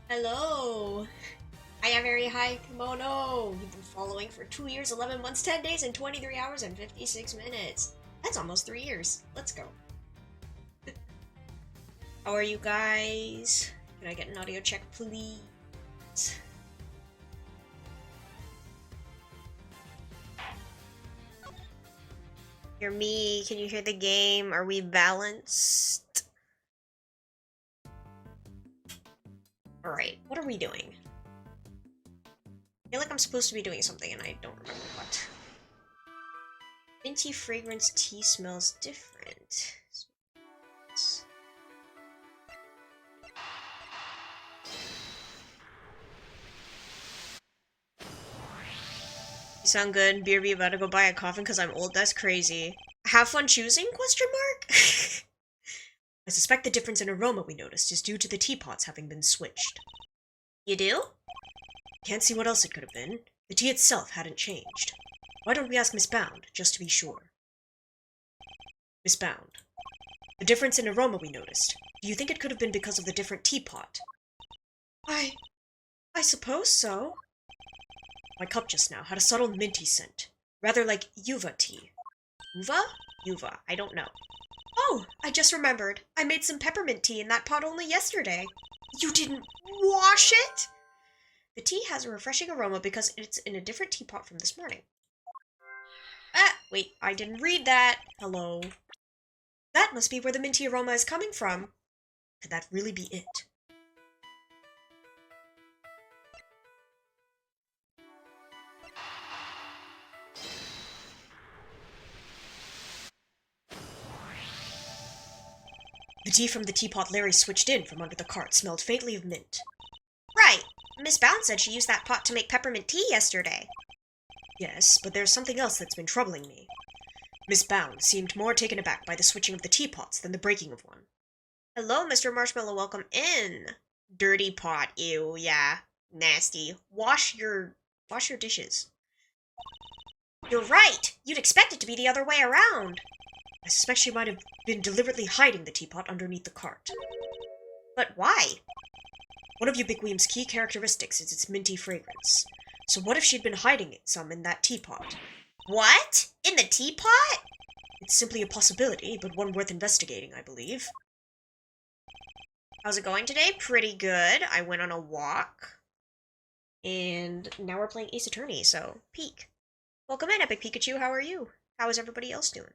Hello! I am very high kimono! You've been following for 2 years, 11 months, 10 days, and 23 hours and 56 minutes. That's almost 3 years. Let's go. How are you guys? Can I get an audio check, please? Hear me? Can you hear the game? Are we balanced? Alright, what are we doing? I feel like I'm supposed to be doing something and I don't remember what. Minty fragrance tea smells different. You sound good. BRB about to go buy a coffin because I'm old. That's crazy. Have fun choosing? Question mark? I suspect the difference in aroma we noticed is due to the teapots having been switched. You do? Can't see what else it could have been. The tea itself hadn't changed. Why don't we ask Miss Bound, just to be sure? Miss Bound. The difference in aroma we noticed. Do you think it could have been because of the different teapot? I suppose so. My cup just now had a subtle minty scent. Rather like yuva tea. Uva? Yuva. I don't know. Oh, I just remembered. I made some peppermint tea in that pot only yesterday. You didn't wash it? The tea has a refreshing aroma because it's in a different teapot from this morning. Ah, wait, I didn't read that. Hello. That must be where the minty aroma is coming from. Could that really be it? The tea from the teapot Larry switched in from under the cart smelled faintly of mint. Right. Miss Bound said she used that pot to make peppermint tea yesterday. Yes, but there's something else that's been troubling me. Miss Bound seemed more taken aback by the switching of the teapots than the breaking of one. Hello, Mr. Marshmallow, welcome in. Dirty pot, ew, yeah. Nasty. Wash your dishes. You're right! You'd expect it to be the other way around. I suspect she might have been deliberately hiding the teapot underneath the cart. But why? One of Ubiquium's key characteristics is its minty fragrance. So what if she'd been hiding some in that teapot? What? In the teapot? It's simply a possibility, but one worth investigating, I believe. How's it going today? Pretty good. I went on a walk. And now we're playing Ace Attorney, so peek. Welcome in, Epic Pikachu. How are you? How is everybody else doing?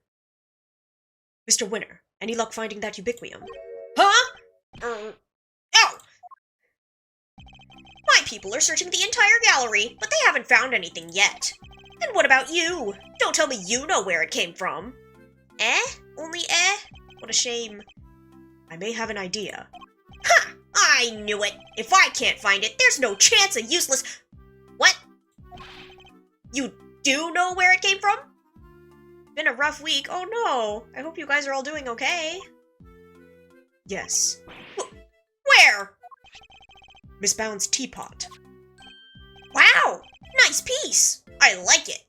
Mr. Winner, any luck finding that Ubiquium? Huh? Oh! My people are searching the entire gallery, but they haven't found anything yet. And what about you? Don't tell me you know where it came from. Eh? Only eh? What a shame. I may have an idea. Ha! I knew it! If I can't find it, there's no chance a useless— What? You do know where it came from? Been a rough week. Oh no. I hope you guys are all doing okay. Yes. Where? Miss Bound's teapot. Wow! Nice piece! I like it.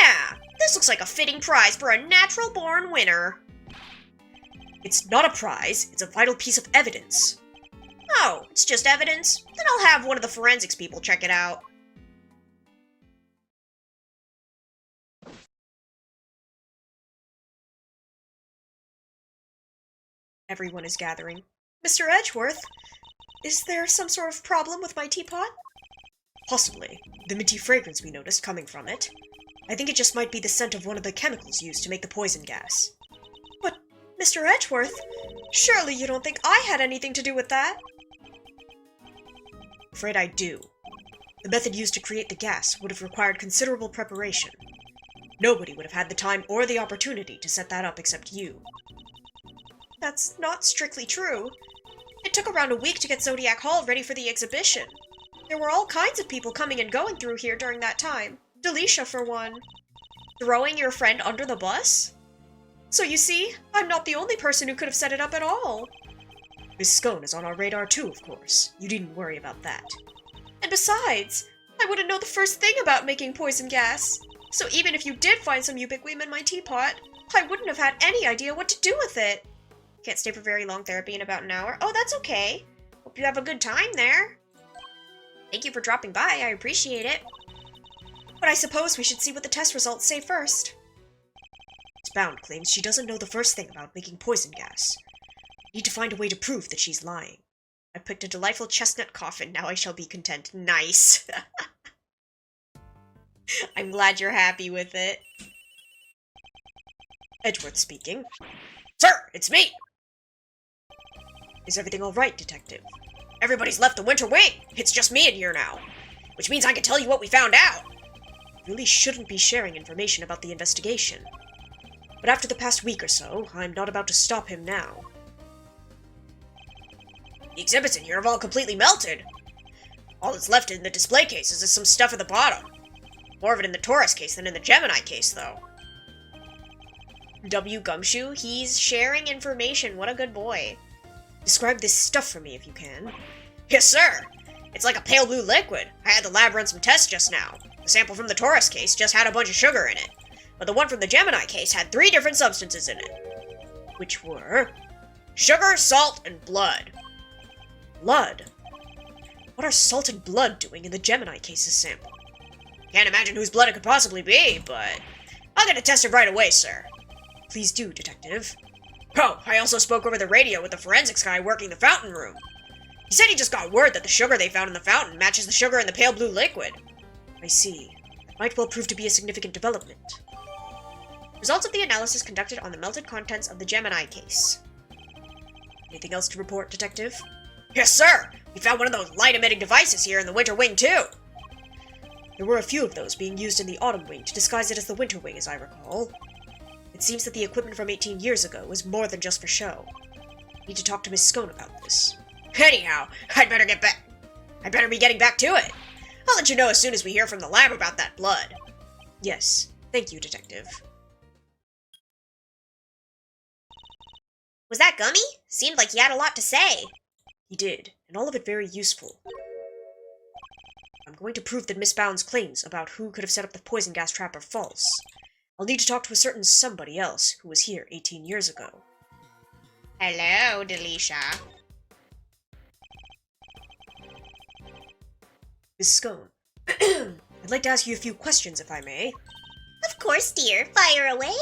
Yeah, this looks like a fitting prize for a natural-born winner. It's not a prize, it's a vital piece of evidence. Oh, it's just evidence? Then I'll have one of the forensics people check it out. Everyone is gathering. Mr. Edgeworth, is there some sort of problem with my teapot? Possibly. The minty fragrance we noticed coming from it. I think it just might be the scent of one of the chemicals used to make the poison gas. But, Mr. Edgeworth, surely you don't think I had anything to do with that? Afraid I do. The method used to create the gas would have required considerable preparation. Nobody would have had the time or the opportunity to set that up except you. That's not strictly true. It took around a week to get Zodiac Hall ready for the exhibition. There were all kinds of people coming and going through here during that time. Delisha, for one. Throwing your friend under the bus? So you see, I'm not the only person who could have set it up at all. Miss Scone is on our radar too, of course. You needn't worry about that. And besides, I wouldn't know the first thing about making poison gas. So even if you did find some Ubiquium in my teapot, I wouldn't have had any idea what to do with it. Can't stay for very long therapy in about an hour. Oh, that's okay. Hope you have a good time there. Thank you for dropping by, I appreciate it. But I suppose we should see what the test results say first. Bound claims she doesn't know the first thing about making poison gas. Need to find a way to prove that she's lying. I picked a delightful chestnut coffin, now I shall be content. Nice. I'm glad you're happy with it. Edgeworth speaking. Sir, it's me! Is everything alright, Detective? Everybody's left the Winter Wing! It's just me in here now. Which means I can tell you what we found out! You really shouldn't be sharing information about the investigation. But after the past week or so, I'm not about to stop him now. The exhibits in here have all completely melted. All that's left in the display cases is some stuff at the bottom. More of it in the Taurus case than in the Gemini case, though. W. Gumshoe, he's sharing information. What a good boy. Describe this stuff for me if you can. Yes, sir. It's like a pale blue liquid. I had the lab run some tests just now. The sample from the Taurus case just had a bunch of sugar in it. But the one from the Gemini case had 3 different substances in it. Which were sugar, salt, and blood. Blood? What are salt and blood doing in the Gemini case's sample? Can't imagine whose blood it could possibly be, but I'll get it tested right away, sir. Please do, Detective. Oh, I also spoke over the radio with the forensics guy working the fountain room. He said he just got word that the sugar they found in the fountain matches the sugar in the pale blue liquid. I see. That might well prove to be a significant development. Results of the analysis conducted on the melted contents of the Gemini case. Anything else to report, Detective? Yes, sir! We found one of those light-emitting devices here in the Winter Wing, too! There were a few of those being used in the Autumn Wing to disguise it as the Winter Wing, as I recall. It seems that the equipment from 18 years ago was more than just for show. Need to talk to Miss Scone about this. Anyhow, I'd better be getting back to it. I'll let you know as soon as we hear from the lab about that blood. Yes, thank you, Detective. Was that Gummy? Seemed like he had a lot to say. He did, and all of it very useful. I'm going to prove that Miss Bound's claims about who could have set up the poison gas trap are false. I'll need to talk to a certain somebody else who was here 18 years ago. Hello, Delisha. Miss Scone, I'd like to ask you a few questions, if I may. Of course, dear. Fire away.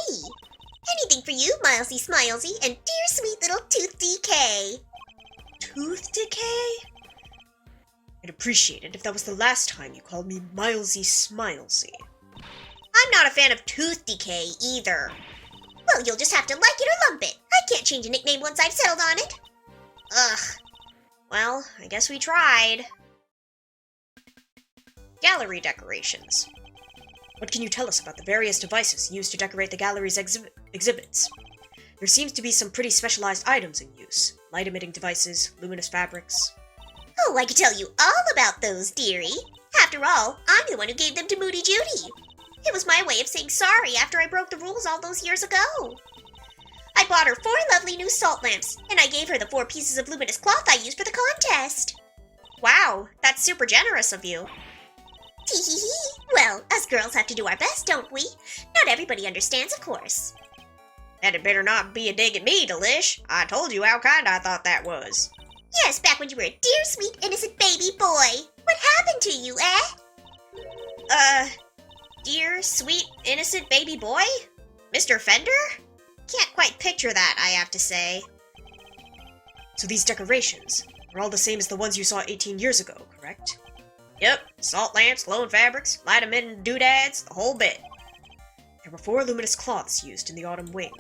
Anything for you, Milesy Smilesy, and dear sweet little Tooth Decay. Tooth Decay? I'd appreciate it if that was the last time you called me Milesy Smilesy. I'm not a fan of Tooth Decay, either. Well, you'll just have to like it or lump it. I can't change a nickname once I've settled on it. Ugh. Well, I guess we tried. Gallery decorations. What can you tell us about the various devices used to decorate the gallery's exhibits? There seems to be some pretty specialized items in use. Light-emitting devices, luminous fabrics. Oh, I could tell you all about those, dearie. After all, I'm the one who gave them to Moody Judy. It was my way of saying sorry after I broke the rules all those years ago. I bought her 4 lovely new salt lamps, and I gave her the 4 pieces of luminous cloth I used for the contest. Wow, that's super generous of you. Tee-hee-hee. Well, us girls have to do our best, don't we? Not everybody understands, of course. And it better not be a dig at me, Delish. I told you how kind I thought that was. Yes, back when you were a dear, sweet, innocent baby boy. What happened to you, eh? Dear, sweet, innocent baby boy? Mr. Fender? Can't quite picture that, I have to say. So these decorations are all the same as the ones you saw 18 years ago, correct? Yep, salt lamps, glowing fabrics, light-emitting doodads, the whole bit. There were 4 luminous cloths used in the Autumn Wing,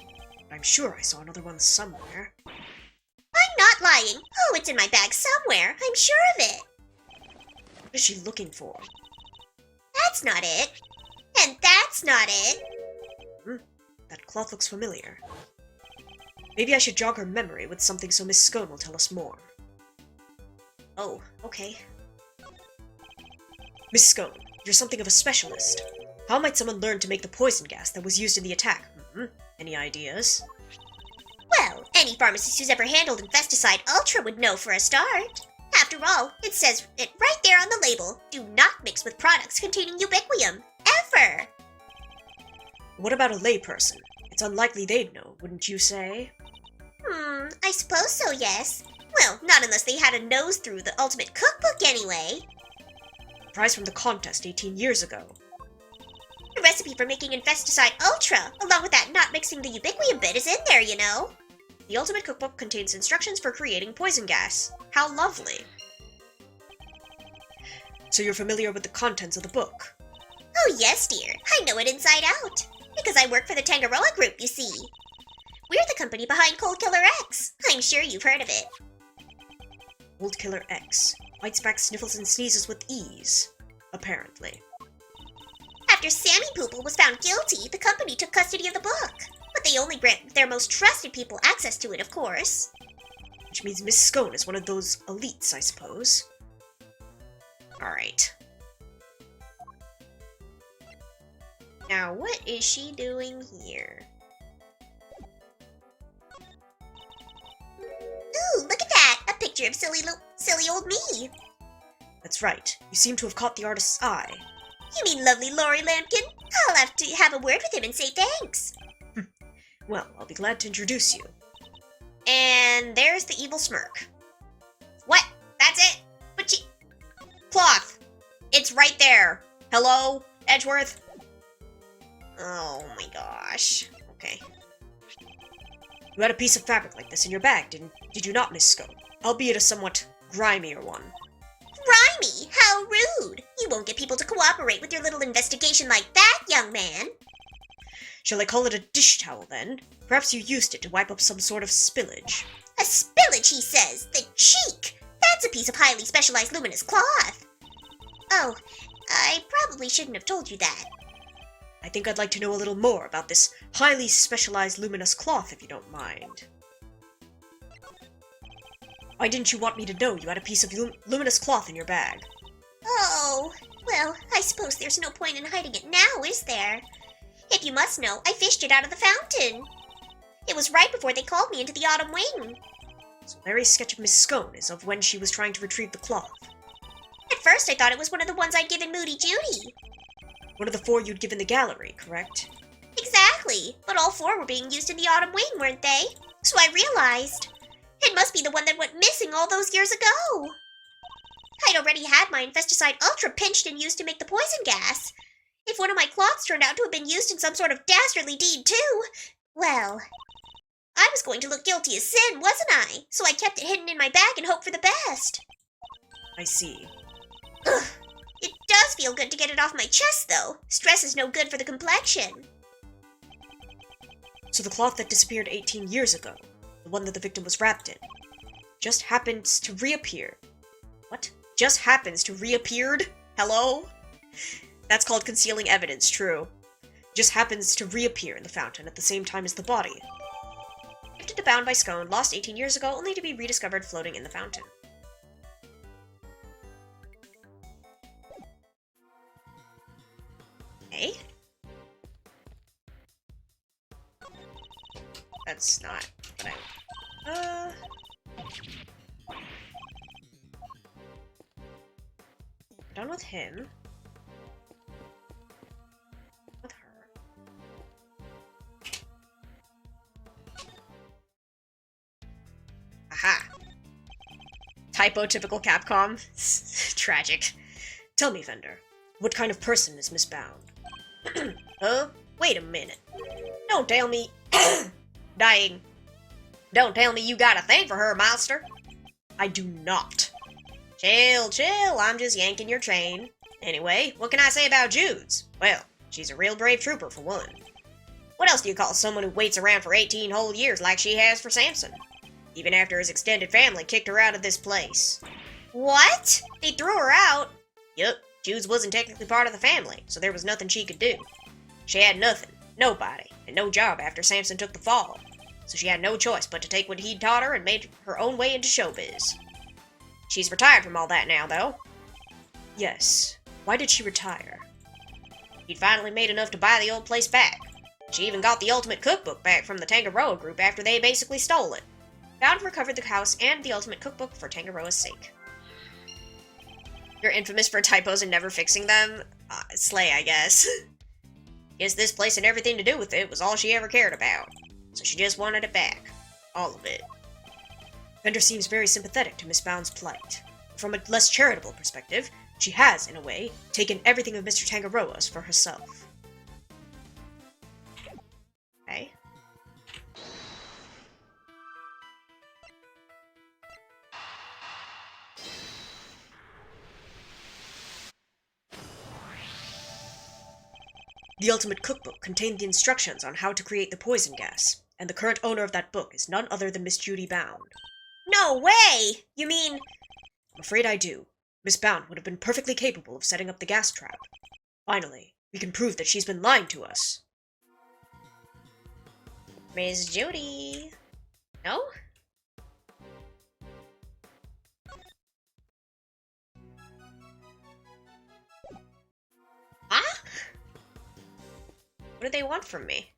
but I'm sure I saw another one somewhere. I'm not lying. Oh, it's in my bag somewhere. I'm sure of it. What is she looking for? That's not it. And that's not it. That cloth looks familiar. Maybe I should jog her memory with something so Miss Scone will tell us more. Oh, okay. Miss Scone, you're something of a specialist. How might someone learn to make the poison gas that was used in the attack? Any ideas? Well, any pharmacist who's ever handled Infesticide Ultra would know for a start. After all, it says it right there on the label. Do not mix with products containing ubiquium. Ever! What about a layperson? It's unlikely they'd know, wouldn't you say? I suppose so, yes. Well, not unless they had a nose through the ultimate cookbook anyway. Prize from the contest 18 years ago. The recipe for making Infesticide Ultra, along with that not mixing the ubiquium bit, is in there, you know. The ultimate cookbook contains instructions for creating poison gas. How lovely. So you're familiar with the contents of the book? Oh yes, dear. I know it inside out. Because I work for the Tangaroa Group, you see. We're the company behind Cold Killer X. I'm sure you've heard of it. Cold Killer X. Bites back, sniffles, and sneezes with ease. Apparently. After Sammy Poople was found guilty, the company took custody of the book. But they only grant their most trusted people access to it, of course. Which means Miss Scone is one of those elites, I suppose. Alright. Now, what is she doing here? Ooh, look at that! A picture of silly old me. That's right. You seem to have caught the artist's eye. You mean lovely Laurie Lampkin? I'll have to have a word with him and say thanks. Well, I'll be glad to introduce you. And there's the evil smirk. What? That's it? But she... Cloth! It's right there! Hello, Edgeworth? Oh my gosh. Okay. You had a piece of fabric like this in your bag, did you not, Miss Scone? Albeit a somewhat grimier one. Grimy? How rude! You won't get people to cooperate with your little investigation like that, young man. Shall I call it a dish towel, then? Perhaps you used it to wipe up some sort of spillage. A spillage, he says! The cheek! That's a piece of highly specialized luminous cloth. Oh, I probably shouldn't have told you that. I think I'd like to know a little more about this highly specialized luminous cloth, if you don't mind. Why didn't you want me to know you had a piece of luminous cloth in your bag? Oh, well, I suppose there's no point in hiding it now, is there? If you must know, I fished it out of the fountain. It was right before they called me into the autumn wing. So Larry's sketch of Miss Scone is of when she was trying to retrieve the cloth. At first I thought it was one of the ones I'd given Moody Judy. One of the 4 you'd given the gallery, correct? Exactly, but all 4 were being used in the autumn wing, weren't they? So I realized, it must be the one that went missing all those years ago. I'd already had my Infesticide Ultra pinched and used to make the poison gas. If one of my cloths turned out to have been used in some sort of dastardly deed too, well, I was going to look guilty as sin, wasn't I? So I kept it hidden in my bag and hoped for the best. I see. Ugh. It does feel good to get it off my chest, though. Stress is no good for the complexion. So the cloth that disappeared 18 years ago, the one that the victim was wrapped in, just happens to reappear. What? Just happens to reappeared? Hello? That's called concealing evidence, true. Just happens to reappear in the fountain at the same time as the body. Gifted to Bound by Scone, lost 18 years ago, only to be rediscovered floating in the fountain. Okay. That's not what I... Done with him. With her. Aha! Typo, typical Capcom. Tragic. Tell me, Fender, what kind of person is Miss Bound? Wait a minute. Don't tell me... Dying. Don't tell me you got a thing for her, monster. I do not. Chill, chill, I'm just yanking your chain. Anyway, what can I say about Jude's? Well, she's a real brave trooper, for one. What else do you call someone who waits around for 18 whole years like she has for Samson? Even after his extended family kicked her out of this place. What? They threw her out? Yup, Jude's wasn't technically part of the family, so there was nothing she could do. She had nothing, nobody, and no job after Samson took the fall. So she had no choice but to take what he'd taught her and made her own way into showbiz. She's retired from all that now, though. Yes. Why did she retire? He'd finally made enough to buy the old place back. She even got the ultimate cookbook back from the Tangaroa group after they basically stole it. Bound recovered the house and the ultimate cookbook for Tangaroa's sake. You're infamous for typos and never fixing them? Slay, I guess. Guess this place and everything to do with it was all she ever cared about. So she just wanted it back. All of it. Bender seems very sympathetic to Miss Bound's plight. From a less charitable perspective, she has, in a way, taken everything of Mr. Tangaroa's for herself. Okay. The Ultimate Cookbook contained the instructions on how to create the poison gas, and the current owner of that book is none other than Miss Judy Bound. No way! You mean... I'm afraid I do. Miss Bound would have been perfectly capable of setting up the gas trap. Finally, we can prove that she's been lying to us. Miss Judy... No? Huh? What do they want from me?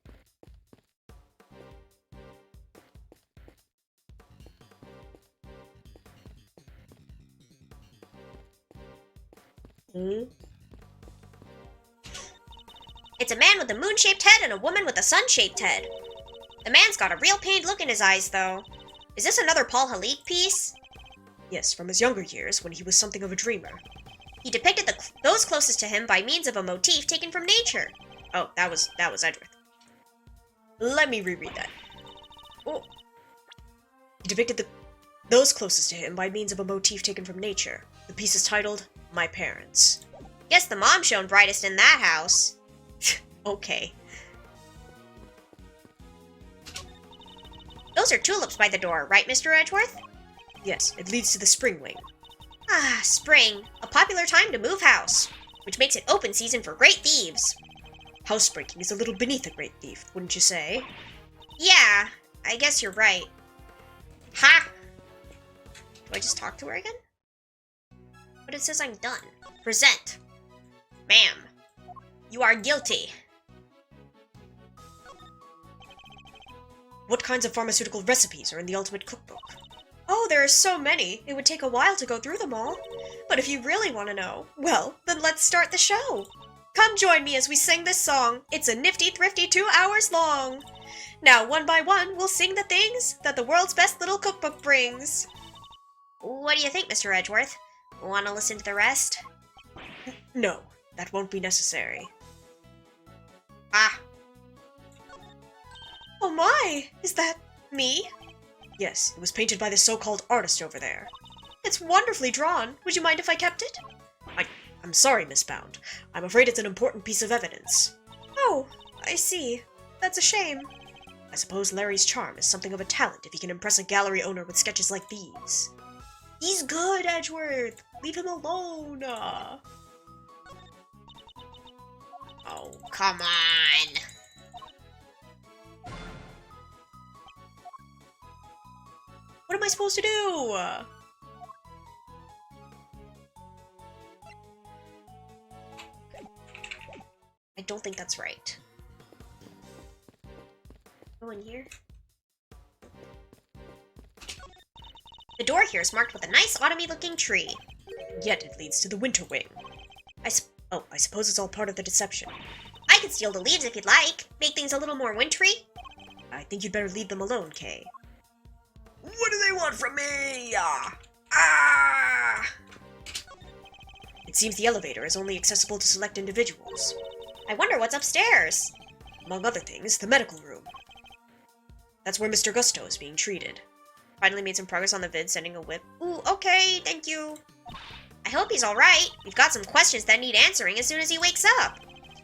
It's a man with a moon-shaped head and a woman with a sun-shaped head. The man's got a real pained look in his eyes, though. Is this another Paul Halik piece? Yes, from his younger years, when he was something of a dreamer. He depicted those closest to him by means of a motif taken from nature. Oh, that was Edgeworth. Let me reread that. Oh. He depicted those closest to him by means of a motif taken from nature. The piece is titled, My Parents. Guess the mom shone brightest in that house. Okay. Those are tulips by the door, right, Mr. Edgeworth? Yes, it leads to the spring wing. Ah, spring. A popular time to move house, which makes it open season for great thieves. Housebreaking is a little beneath a great thief, wouldn't you say? Yeah, I guess you're right. Ha! Do I just talk to her again? But it says I'm done. Present. Ma'am, you are guilty. What kinds of pharmaceutical recipes are in the Ultimate Cookbook? Oh, there are so many, it would take a while to go through them all. But if you really want to know, well, then let's start the show. Come join me as we sing this song. It's a nifty, thrifty 2 hours long. Now, one by one, we'll sing the things that the world's best little cookbook brings. What do you think, Mr. Edgeworth? Want to listen to the rest? No, that won't be necessary. Ah. Oh my, is that me? Yes, it was painted by the so-called artist over there. It's wonderfully drawn. Would you mind if I kept it? I'm sorry, Miss Bound. I'm afraid it's an important piece of evidence. Oh, I see. That's a shame. I suppose Larry's charm is something of a talent if he can impress a gallery owner with sketches like these. He's good, Edgeworth. Leave him alone. Oh, come on. What am I supposed to do? I don't think that's right. Go in here. The door here is marked with a nice autumny looking tree. Yet it leads to the winter wing. I suppose it's all part of the deception. I could steal the leaves if you'd like. Make things a little more wintry. I think you'd better leave them alone, Kay. What do they want from me? Ah! It seems the elevator is only accessible to select individuals. I wonder what's upstairs. Among other things, the medical room. That's where Mr. Gusto is being treated. Finally made some progress on the vid, sending a whip. Ooh, okay, thank you. I hope he's alright. We've got some questions that need answering as soon as he wakes up.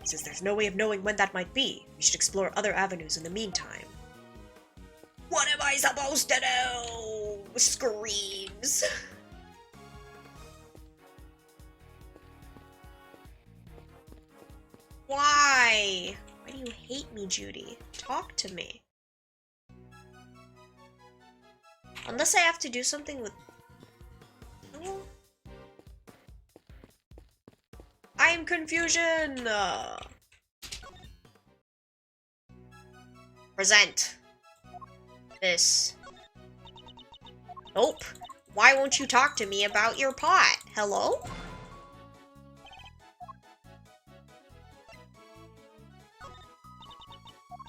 Since there's no way of knowing when that might be, we should explore other avenues in the meantime. What am I supposed to do? Screams. Why? Why do you hate me, Judy? Talk to me. Unless I have to do something with... No? I am confusion! Present. This. Nope. Why won't you talk to me about your pot? Hello?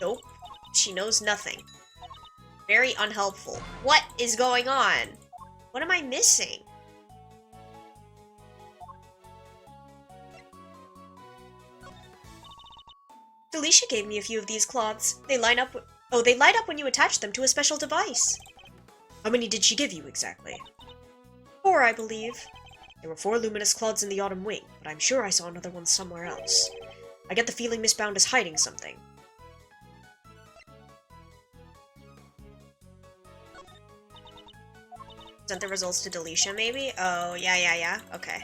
Nope. She knows nothing. Very unhelpful. What is going on? What am I missing? Felicia gave me a few of these cloths. They light up when you attach them to a special device. How many did she give you exactly? 4, I believe. There were 4 luminous cloths in the autumn wing, but I'm sure I saw another one somewhere else. I get the feeling Miss Bound is hiding something. Sent the results to Delicia, maybe? Oh, yeah. Okay.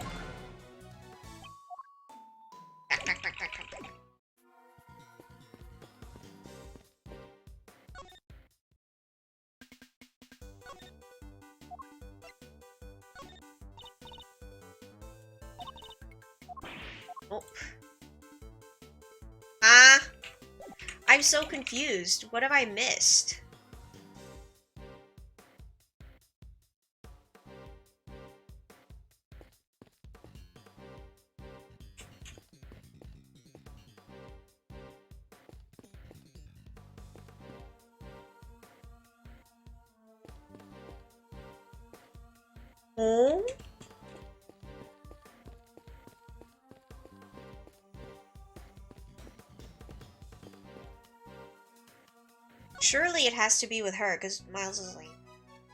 Oh. I'm so confused. What have I missed? Oh? Surely it has to be with her, because Miles is like,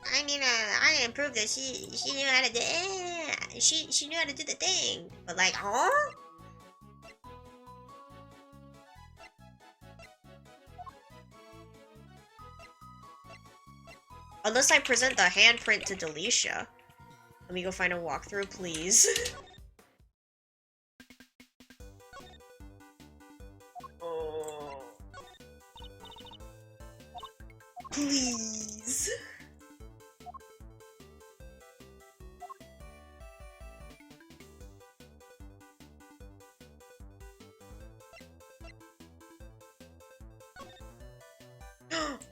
I improved that she knew how to do she knew how to do the thing. But like, huh? Unless I present the handprint to Delicia. Let me go find a walkthrough, please. Oh. Please.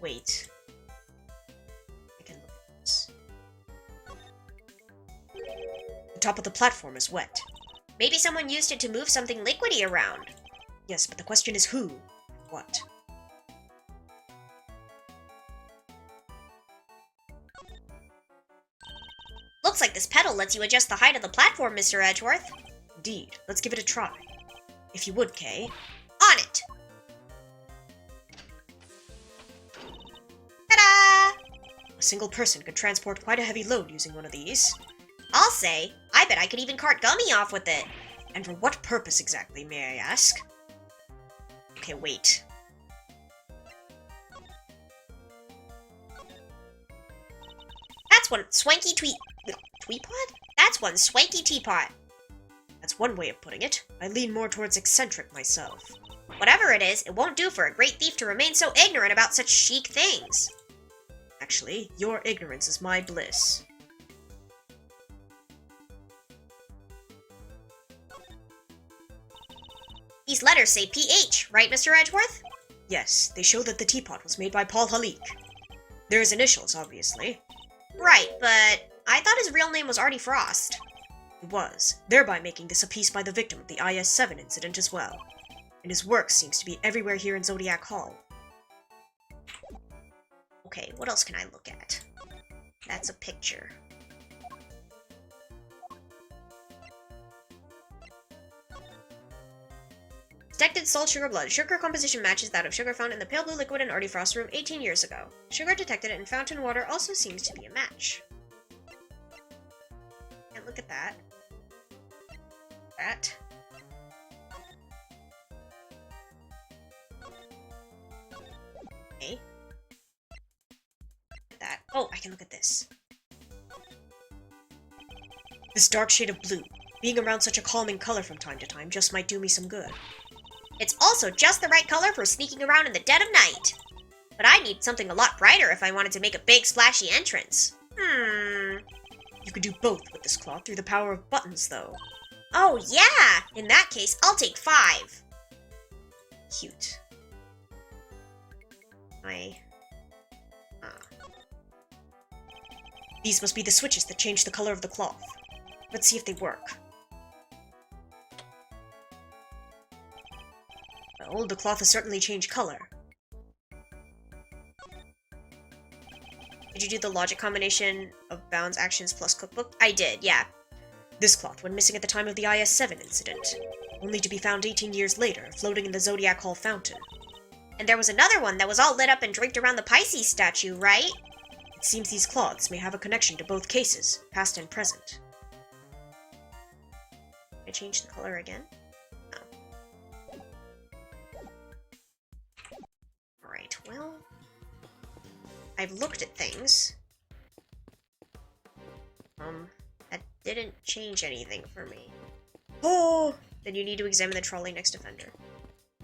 Wait. I can look at this. The top of the platform is wet. Maybe someone used it to move something liquidy around. Yes, but the question is who? And what? Looks like this pedal lets you adjust the height of the platform, Mr. Edgeworth. Indeed. Let's give it a try. If you would, Kay. On it! Ta-da! A single person could transport quite a heavy load using one of these. I'll say, I bet I could even cart Gummy off with it. And for what purpose exactly, may I ask? Okay, wait. That's one swanky tweepot? That's one swanky teapot. That's one way of putting it. I lean more towards eccentric myself. Whatever it is, it won't do for a great thief to remain so ignorant about such chic things. Actually, your ignorance is my bliss. These letters say PH, right, Mr. Edgeworth? Yes, they show that the teapot was made by Paul Halik. They're his initials, obviously. Right, but I thought his real name was Artie Frost. He was, thereby making this a piece by the victim of the IS-7 incident as well. And his work seems to be everywhere here in Zodiac Hall. Okay, what else can I look at? That's a picture. Detected salt sugar blood. Sugar composition matches that of sugar found in the pale blue liquid in Artie Frost's room 18 years ago. Sugar detected in fountain water also seems to be a match. And look at that. That. Okay. Look at that. Oh, I can look at this. This dark shade of blue. Being around such a calming color from time to time just might do me some good. It's also just the right color for sneaking around in the dead of night. But I need something a lot brighter if I wanted to make a big splashy entrance. You could do both with this cloth through the power of buttons, though. Oh, yeah! In that case, I'll take 5. Cute. These must be the switches that change the color of the cloth. Let's see if they work. Well, the cloth has certainly changed color. Did you do the logic combination of bounds actions plus cookbook? I did, yeah. This cloth went missing at the time of the IS-7 incident, only to be found 18 years later, floating in the Zodiac Hall fountain. And there was another one that was all lit up and draped around the Pisces statue, right? It seems these cloths may have a connection to both cases, past and present. I changed the color again. Alright, well... I've looked at things. That didn't change anything for me. Oh! Then you need to examine the trolley next offender.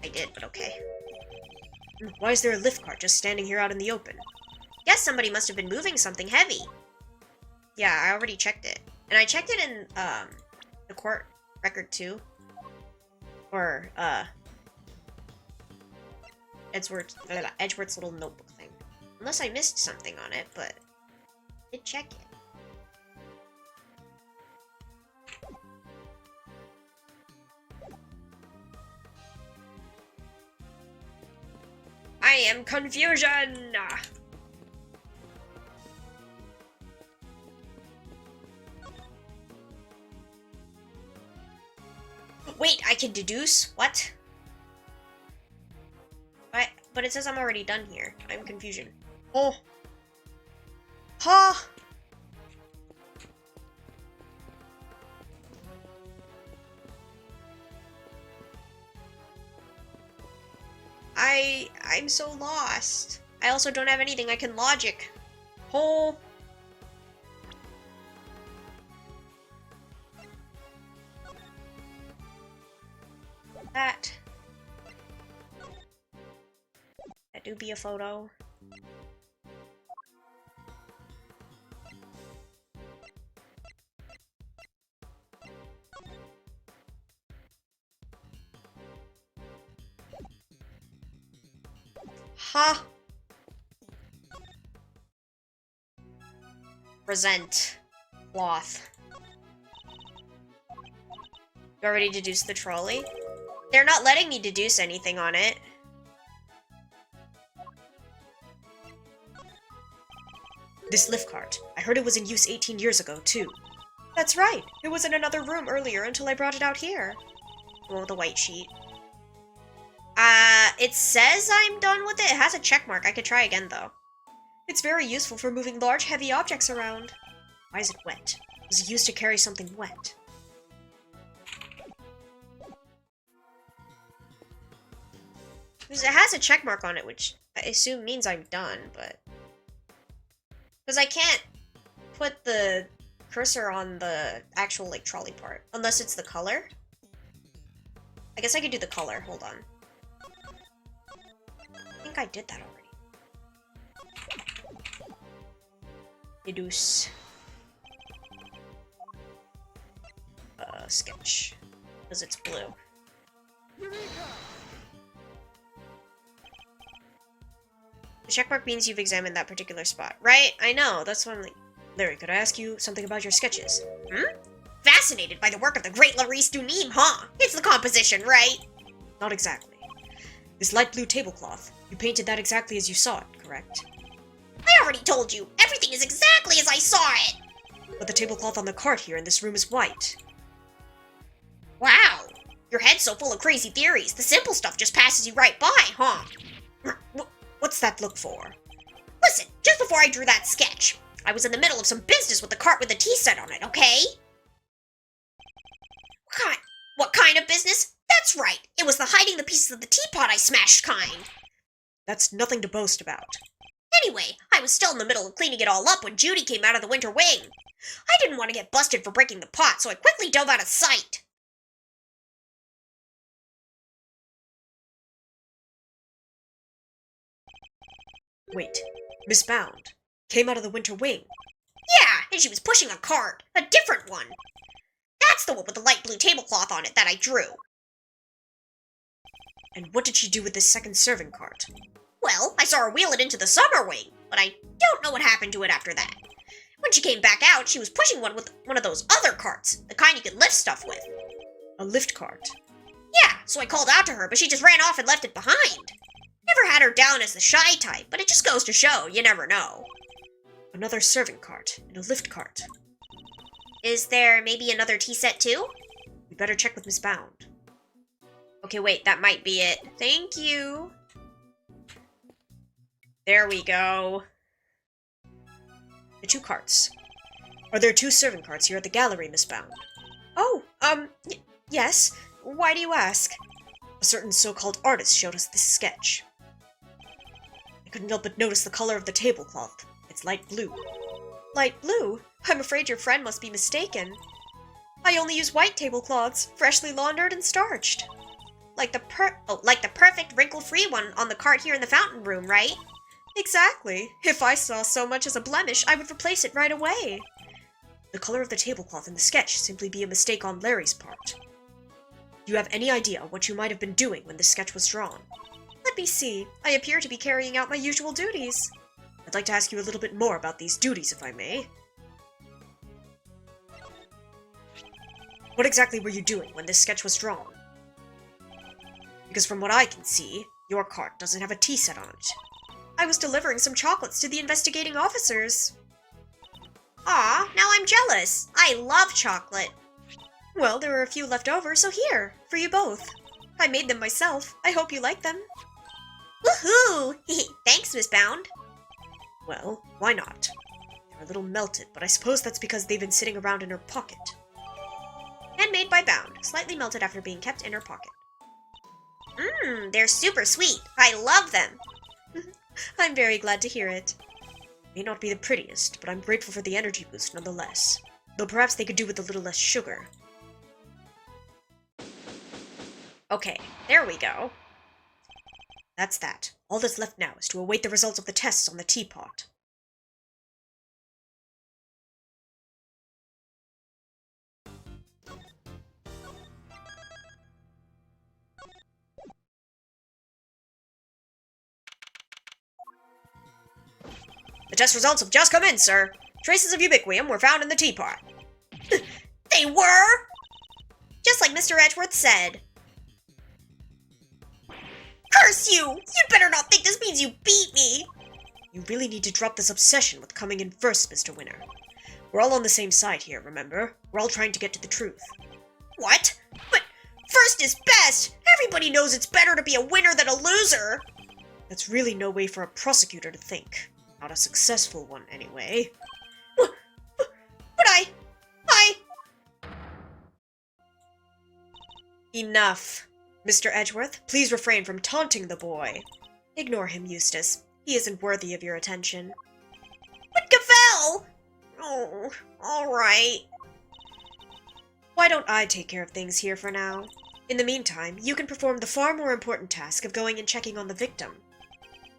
I did, but okay. Why is there a lift cart just standing here out in the open? Guess somebody must have been moving something heavy. Yeah, I already checked it. And I checked it in, the court record too. Or, Edgeworth's little notebook thing. Unless I missed something on it, but I did check it. I am confusion! Wait, I can deduce? What? But it says I'm already done here. I'm confusion. Oh. Ha! I'm so lost. I also don't have anything I can logic. Oh. That do be a photo. Ha! Present. Cloth. You already deduced the trolley? They're not letting me deduce anything on it. This lift cart. I heard it was in use 18 years ago, too. That's right. It was in another room earlier until I brought it out here. Oh, the white sheet. It says I'm done with it. It has a check mark. I could try again, though. It's very useful for moving large, heavy objects around. Why is it wet? Was it used to carry something wet? It has a check mark on it, which I assume means I'm done, but... Because I can't put the cursor on the actual, like, trolley part. Unless it's the color. I guess I could do the color. Hold on. I think I did that already. Deduce. Sketch. Because it's blue. The checkmark means you've examined that particular spot. Right? I know. That's what I'm like... Larry, could I ask you something about your sketches? Fascinated by the work of the great Laurice Dunim, huh? It's the composition, right? Not exactly. This light blue tablecloth, you painted that exactly as you saw it, correct? I already told you. Everything is exactly as I saw it. But the tablecloth on the cart here in this room is white. Wow. Your head's so full of crazy theories. The simple stuff just passes you right by, huh? What's that look for? Listen, just before I drew that sketch, I was in the middle of some business with the cart with the tea set on it, okay? What kind of business? That's right. It was the hiding the pieces of the teapot I smashed kind. That's nothing to boast about. Anyway, I was still in the middle of cleaning it all up when Judy came out of the winter wing. I didn't want to get busted for breaking the pot, so I quickly dove out of sight. Wait, Miss Bound came out of the winter wing. Yeah, and she was pushing a cart, a different one. That's the one with the light blue tablecloth on it that I drew. And what did she do with this second serving cart? Well, I saw her wheel it into the summer wing, but I don't know what happened to it after that. When she came back out, she was pushing one with one of those other carts, the kind you can lift stuff with. A lift cart? Yeah, so I called out to her, but she just ran off and left it behind. Never had her down as the shy type, but it just goes to show, you never know. another serving cart and a lift cart. Is there maybe another tea set too? We better check with Miss Bound. Okay, wait, that might be it. Thank you. There we go. The 2 carts. Are there 2 serving carts here at the gallery, Miss Bound? Oh, yes. Why do you ask? A certain so-called artist showed us this sketch. I couldn't help but notice the color of the tablecloth. It's light blue. Light blue? I'm afraid your friend must be mistaken. I only use white tablecloths, freshly laundered and starched. Like the perfect wrinkle-free one on the cart here in the fountain room, right? Exactly. If I saw so much as a blemish, I would replace it right away. The color of the tablecloth in the sketch simply be a mistake on Larry's part. Do you have any idea what you might have been doing when the sketch was drawn? Let me see. I appear to be carrying out my usual duties. I'd like to ask you a little bit more about these duties, if I may. What exactly were you doing when this sketch was drawn? Because from what I can see, your cart doesn't have a tea set on it. I was delivering some chocolates to the investigating officers. Aw, now I'm jealous. I love chocolate. Well, there were a few left over, so here, for you both. I made them myself. I hope you like them. Woohoo! Thanks, Miss Bound. Well, why not? They're a little melted, but I suppose that's because they've been sitting around in her pocket. Handmade by Bound, slightly melted after being kept in her pocket. They're super sweet. I love them. I'm very glad to hear it. May not be the prettiest, but I'm grateful for the energy boost nonetheless. Though perhaps they could do with a little less sugar. Okay, there we go. That's that. All that's left now is to await the results of the tests on the teapot. The test results have just come in, sir. Traces of ubiquium were found in the teapot. They were? Just like Mr. Edgeworth said. Curse you! You'd better not think this means you beat me! You really need to drop this obsession with coming in first, Mr. Winner. We're all on the same side here, remember? We're all trying to get to the truth. What? But first is best! Everybody knows it's better to be a winner than a loser! That's really no way for a prosecutor to think. Not a successful one, anyway. But Enough. Mr. Edgeworth, please refrain from taunting the boy. Ignore him, Eustace. He isn't worthy of your attention. But Gavel! Oh, alright. Why don't I take care of things here for now? In the meantime, you can perform the far more important task of going and checking on the victim.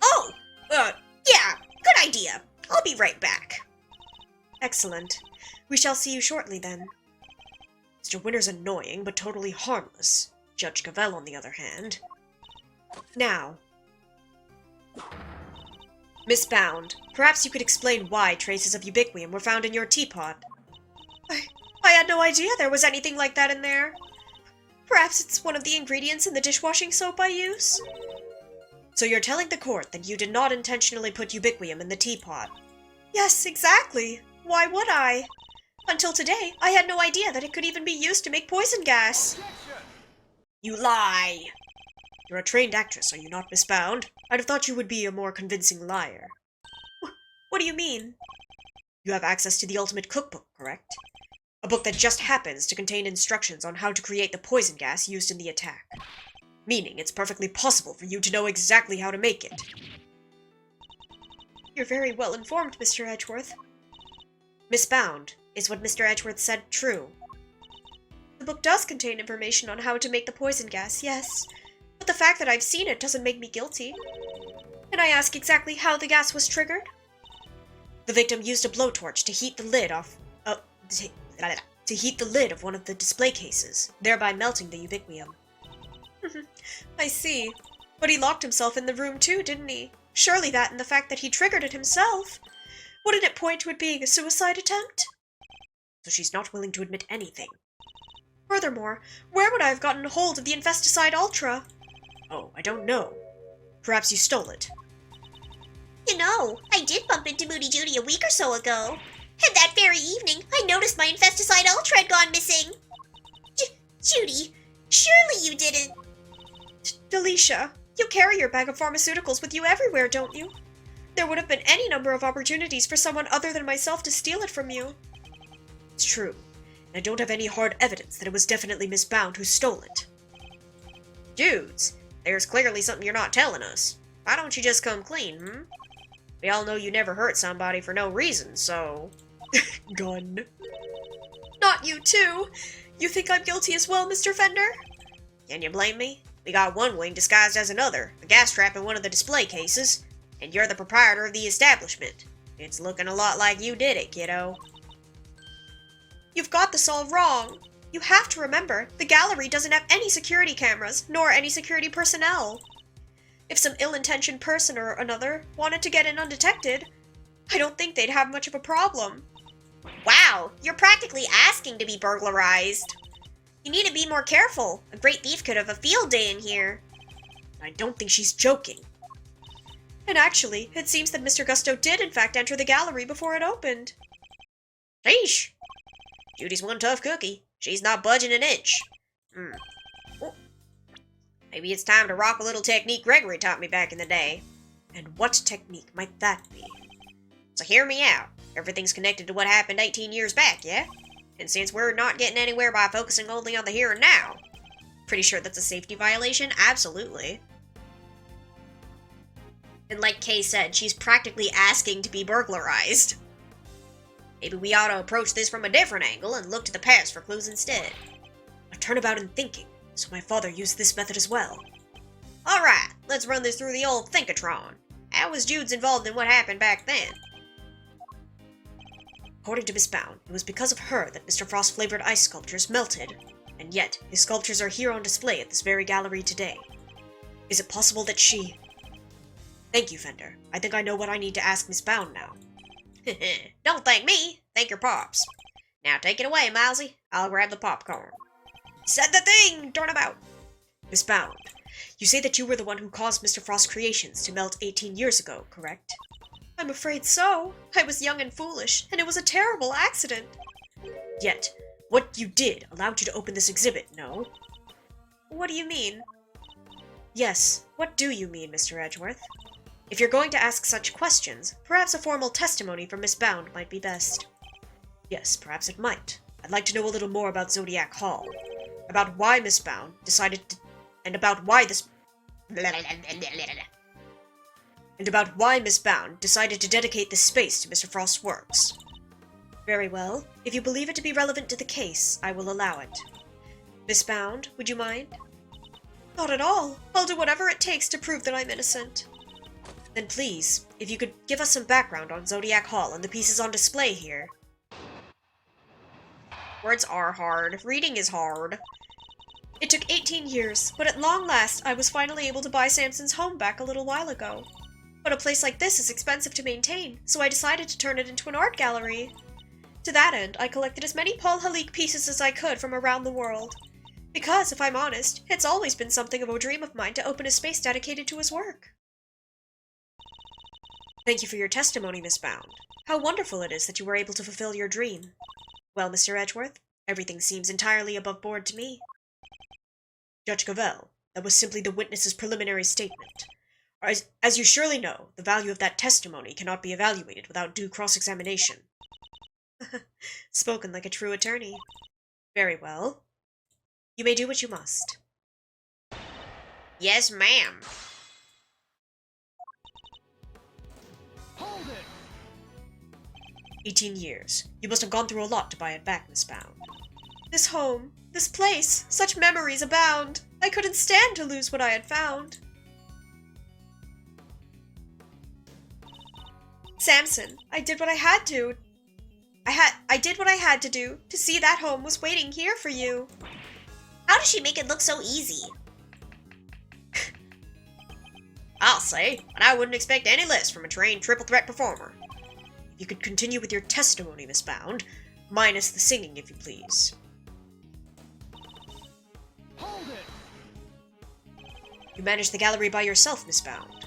Oh! Yeah, good idea. I'll be right back. Excellent. We shall see you shortly, then. Mr. Winner's annoying, but totally harmless. Judge Gavel, on the other hand. Now, Miss Bound, perhaps you could explain why traces of ubiquium were found in your teapot. I had no idea there was anything like that in there. Perhaps it's one of the ingredients in the dishwashing soap I use? So you're telling the court that you did not intentionally put ubiquium in the teapot? Yes, exactly. Why would I? Until today, I had no idea that it could even be used to make poison gas. You lie! You're a trained actress, are you not, Miss Bound? I'd have thought you would be a more convincing liar. What do you mean? You have access to the ultimate cookbook, correct? A book that just happens to contain instructions on how to create the poison gas used in the attack. Meaning it's perfectly possible for you to know exactly how to make it. You're very well informed, Mr. Edgeworth. Miss Bound, is what Mr. Edgeworth said true? The book does contain information on how to make the poison gas, yes. But the fact that I've seen it doesn't make me guilty. Can I ask exactly how the gas was triggered? The victim used a blowtorch to heat the lid of one of the display cases, thereby melting the ubiquium. I see. But he locked himself in the room too, didn't he? Surely that and the fact that he triggered it himself. Wouldn't it point to it being a suicide attempt? So she's not willing to admit anything. Furthermore, where would I have gotten hold of the Infesticide Ultra? Oh, I don't know. Perhaps you stole it. You know, I did bump into Moody Judy a week or so ago. And that very evening, I noticed my Infesticide Ultra had gone missing. Judy, surely you didn't. Delicia, you carry your bag of pharmaceuticals with you everywhere, don't you? There would have been any number of opportunities for someone other than myself to steal it from you. It's true. I don't have any hard evidence that it was definitely Miss Bound who stole it. Dudes, there's clearly something you're not telling us. Why don't you just come clean, We all know you never hurt somebody for no reason, so... Gun. Not you too! You think I'm guilty as well, Mr. Fender? Can you blame me? We got one wing disguised as another, a gas trap in one of the display cases, and you're the proprietor of the establishment. It's looking a lot like you did it, kiddo. You've got this all wrong. You have to remember, the gallery doesn't have any security cameras, nor any security personnel. If some ill-intentioned person or another wanted to get in undetected, I don't think they'd have much of a problem. Wow, you're practically asking to be burglarized. You need to be more careful. A great thief could have a field day in here. I don't think she's joking. And actually, it seems that Mr. Gusto did in fact enter the gallery before it opened. Sheesh. Judy's one tough cookie. She's not budging an inch. Oh. Maybe it's time to rock a little technique Gregory taught me back in the day. And what technique might that be? So hear me out. Everything's connected to what happened 18 years back, yeah? And since we're not getting anywhere by focusing only on the here and now, pretty sure that's a safety violation? Absolutely. And like Kay said, she's practically asking to be burglarized. Maybe we ought to approach this from a different angle and look to the past for clues instead. A turnabout in thinking, so my father used this method as well. Alright, let's run this through the old Thinkatron. How was Jude's involved in what happened back then? According to Miss Bound, it was because of her that Mr. Frost's flavored ice sculptures melted, and yet his sculptures are here on display at this very gallery today. Is it possible that she... Thank you, Fender. I think I know what I need to ask Miss Bound now. Don't thank me. Thank your pops. Now take it away, Milesy. I'll grab the popcorn. Said the thing! Turnabout! Miss Bound, you say that you were the one who caused Mr. Frost's creations to melt 18 years ago, correct? I'm afraid so. I was young and foolish, and it was a terrible accident. Yet, what you did allowed you to open this exhibit, no? What do you mean? Yes, what do you mean, Mr. Edgeworth? If you're going to ask such questions, perhaps a formal testimony from Miss Bound might be best. Yes, perhaps it might. I'd like to know a little more about Zodiac Hall. About why Miss Bound decided to... And about why Miss Bound decided to dedicate this space to Mr. Frost's works. Very well. If you believe it to be relevant to the case, I will allow it. Miss Bound, would you mind? Not at all. I'll do whatever it takes to prove that I'm innocent. Then please, if you could give us some background on Zodiac Hall and the pieces on display here. Words are hard. Reading is hard. It took 18 years, but at long last I was finally able to buy Samson's home back a little while ago. But a place like this is expensive to maintain, so I decided to turn it into an art gallery. To that end, I collected as many Paul Halik pieces as I could from around the world. Because, if I'm honest, it's always been something of a dream of mine to open a space dedicated to his work. Thank you for your testimony, Miss Bound. How wonderful it is that you were able to fulfill your dream. Well, Mr. Edgeworth, everything seems entirely above board to me. Judge Cavell, that was simply the witness's preliminary statement. As you surely know, the value of that testimony cannot be evaluated without due cross-examination. Spoken like a true attorney. Very well. You may do what you must. Yes, ma'am. Hold it! 18 years. You must have gone through a lot to buy it back, Miss Bound. This home, this place, such memories abound. I couldn't stand to lose what I had found. Samson, I did what I had to. I did what I had to do to see that home was waiting here for you. How does she make it look so easy? I'll say, but I wouldn't expect any less from a trained triple threat performer. If you could continue with your testimony, Miss Bound, minus the singing, if you please. Hold it! You managed the gallery by yourself, Miss Bound.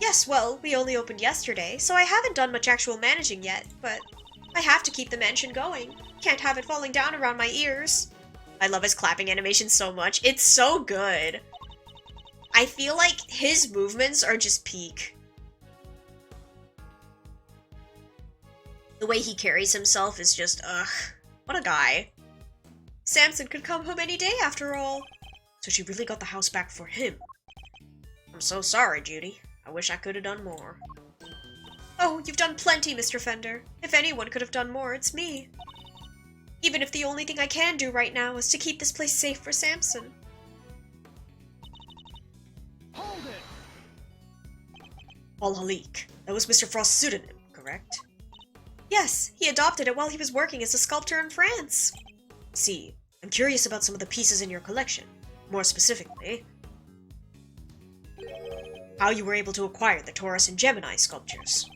Yes, well, we only opened yesterday, so I haven't done much actual managing yet, but I have to keep the mansion going. Can't have it falling down around my ears. I love his clapping animation so much. It's so good. I feel like his movements are just peak. The way he carries himself is just, ugh, what a guy. Samson could come home any day after all. So she really got the house back for him. I'm so sorry, Judy. I wish I could have done more. Oh, you've done plenty, Mr. Fender. If anyone could have done more, it's me. Even if the only thing I can do right now is to keep this place safe for Samson. Hold it! Al-Halik. That was Mr. Frost's pseudonym, correct? Yes, he adopted it while he was working as a sculptor in France. See, I'm curious about some of the pieces in your collection. More specifically, how you were able to acquire the Taurus and Gemini sculptures.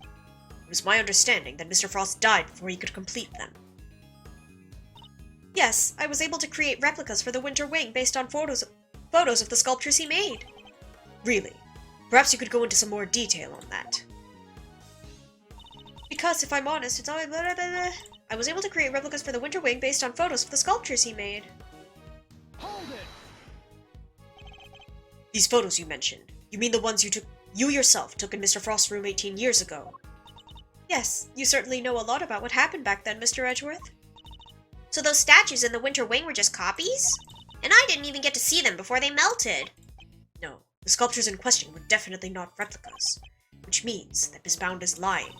It was my understanding that Mr. Frost died before he could complete them. Yes, I was able to create replicas for the Winter Wing based on photos of the sculptures he made. Really? Perhaps you could go into some more detail on that. Because, if I'm honest, it's all blah, blah, blah, blah. I was able to create replicas for the Winter Wing based on photos of the sculptures he made. Hold it! These photos you mentioned, you mean the ones you yourself took in Mr. Frost's room 18 years ago? Yes, you certainly know a lot about what happened back then, Mr. Edgeworth. So those statues in the Winter Wing were just copies? And I didn't even get to see them before they melted. No, the sculptures in question were definitely not replicas, which means that Miss Bound is lying.